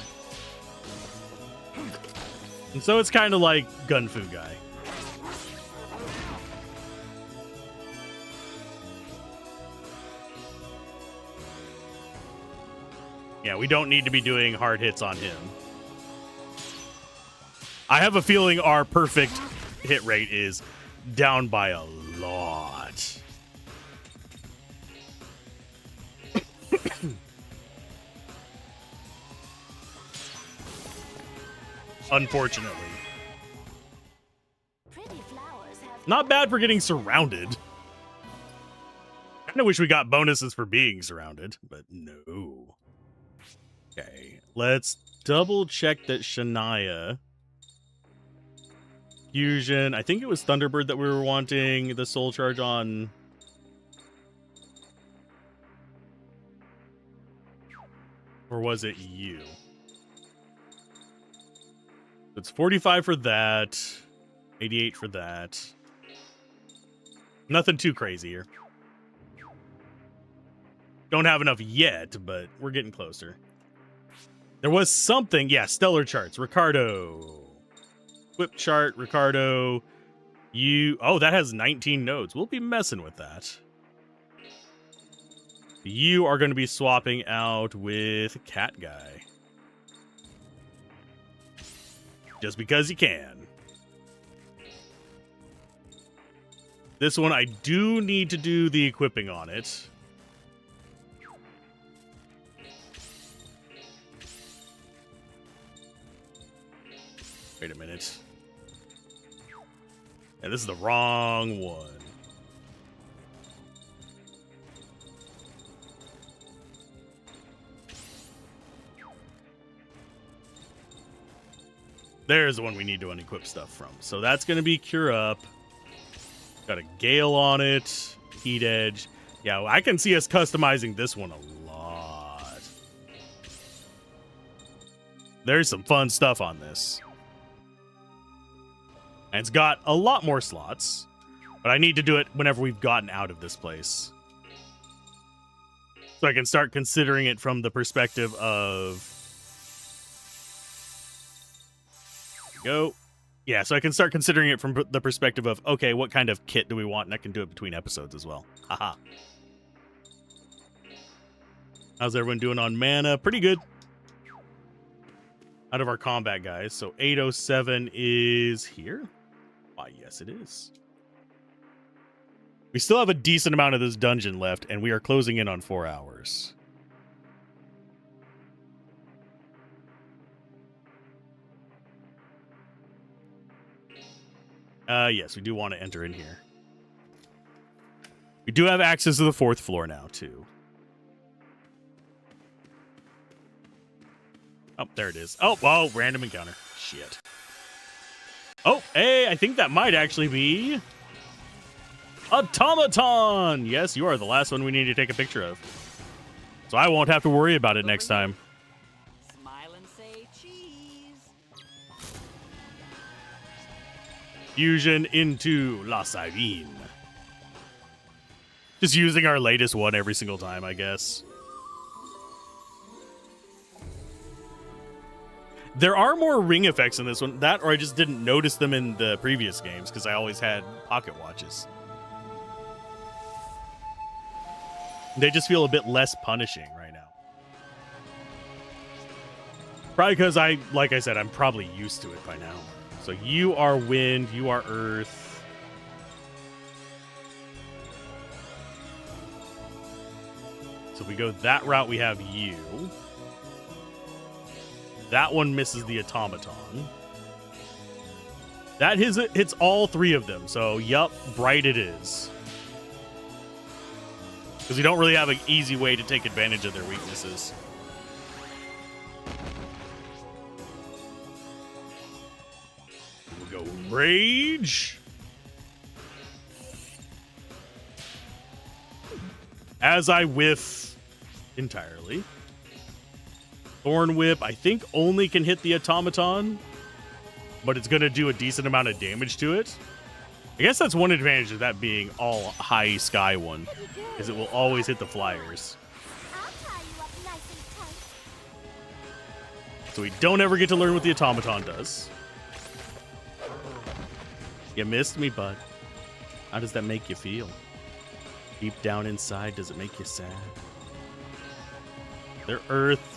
And so it's kind of like Gunfu Guy. Yeah, we don't need to be doing hard hits on him. I have a feeling our perfect hit rate is down by a lot. Unfortunately. Not bad for getting surrounded. Kind of wish we got bonuses for being surrounded, but no. Okay, let's double check that Shania. Fusion. I think it was Thunderbird that we were wanting the soul charge on. Or was it you? It's 45 for that. 88 for that. Nothing too crazy here. Don't have enough yet, but we're getting closer. There was something. Yeah, stellar charts. Ricardo. Whip chart, Ricardo. You. Oh, that has 19 nodes. We'll be messing with that. You are going to be swapping out with Cat Guy. Just because you can. This one, I do need to do the equipping on it. Wait a minute. Yeah, this is the wrong one. There's the one we need to unequip stuff from. So that's going to be Cure Up. Got a Gale on it. Heat Edge. Yeah, I can see us customizing this one a lot. There's some fun stuff on this. And it's got a lot more slots. But I need to do it whenever we've gotten out of this place. So I can start considering it from the perspective of... Go. Yeah, so I can start considering it from the perspective of, okay, what kind of kit do we want? And I can do it between episodes as well. Haha. How's everyone doing on mana? Pretty good. Out of our combat guys. So 807 is here. Why, yes, it is. We still have a decent amount of this dungeon left, and we are closing in on 4 hours. Yes, we do want to enter in here. We do have access to the 4th floor now, too. Oh, there it is. Oh, whoa, random encounter. Shit. Oh, hey, I think that might actually be... Automaton! Yes, you are the last one we need to take a picture of. So I won't have to worry about it next time. Smile and say cheese. Fusion into La Sirene. Just using our latest one every single time, I guess. There are more ring effects in this one. That, or I just didn't notice them in the previous games because I always had pocket watches. They just feel a bit less punishing right now. Probably because like I said, I'm probably used to it by now. So you are wind, you are earth. So if we go that route, we have you. That one misses the automaton. That hits all 3 of them. So, yup, bright it is. Because we don't really have an easy way to take advantage of their weaknesses. We'll go Rage. As I whiff entirely. Thorn Whip, I think, only can hit the automaton, but it's going to do a decent amount of damage to it. I guess that's one advantage of that being all high sky one, is it will always hit the flyers. So we don't ever get to learn what the automaton does. You missed me, bud. How does that make you feel? Deep down inside, does it make you sad? They're earth.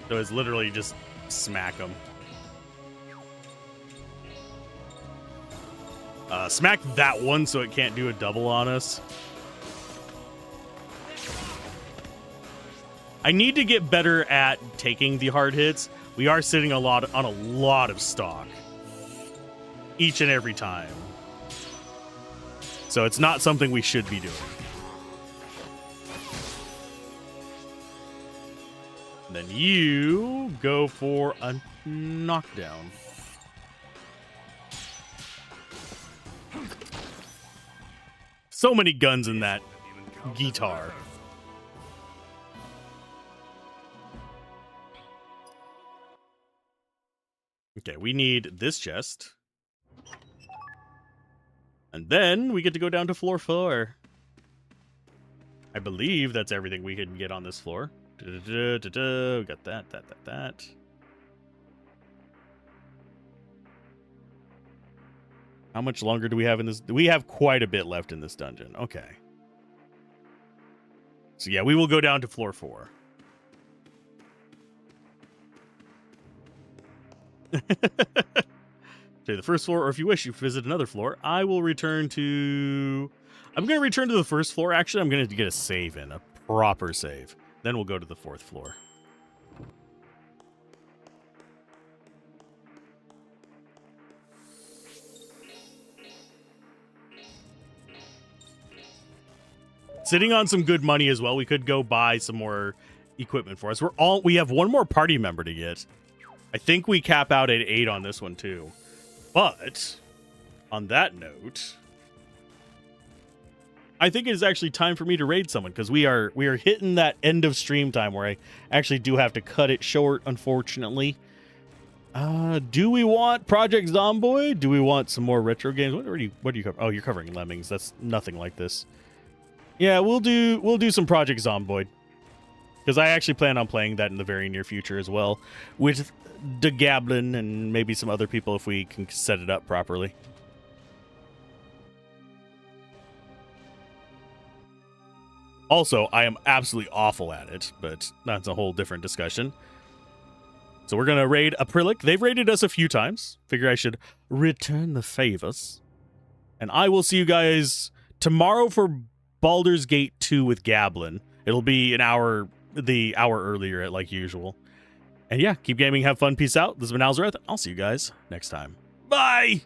So it's literally just smack them. Smack that one so it can't do a double on us. I need to get better at taking the hard hits. We are sitting on a lot of stock. Each and every time. So it's not something we should be doing. And then you go for a knockdown. So many guns in that guitar. Okay, we need this chest. And then we get to go down to floor 4. I believe that's everything we can get on this floor. We got that. How much longer do we have in this? We have quite a bit left in this dungeon. Okay. So yeah, we will go down to floor 4. Okay, the first floor, or if you wish, you visit another floor. I will return to... I'm going to return to the first floor. Actually, I'm going to get a save in, a proper save. Then we'll go to the 4th floor. Sitting on some good money as well. We could go buy some more equipment for us. We have one more party member to get. I think we cap out at 8 on this one too. But on that note, I think it is actually time for me to raid someone, because we are hitting that end of stream time where I actually do have to cut it short, unfortunately. Do we want Project Zomboid? Do we want some more retro games? What do you cover? Oh, you're covering Lemmings. That's nothing like this. Yeah, we'll do some Project Zomboid, because I actually plan on playing that in the very near future as well, with the Gablin and maybe some other people if we can set it up properly. Also, I am absolutely awful at it, but that's a whole different discussion. So we're going to raid Acrylic. They've raided us a few times. Figure I should return the favors. And I will see you guys tomorrow for Baldur's Gate 2 with Gablin. It'll be the hour earlier like usual. And yeah, keep gaming, have fun, peace out. This has been Alzorath. I'll see you guys next time. Bye!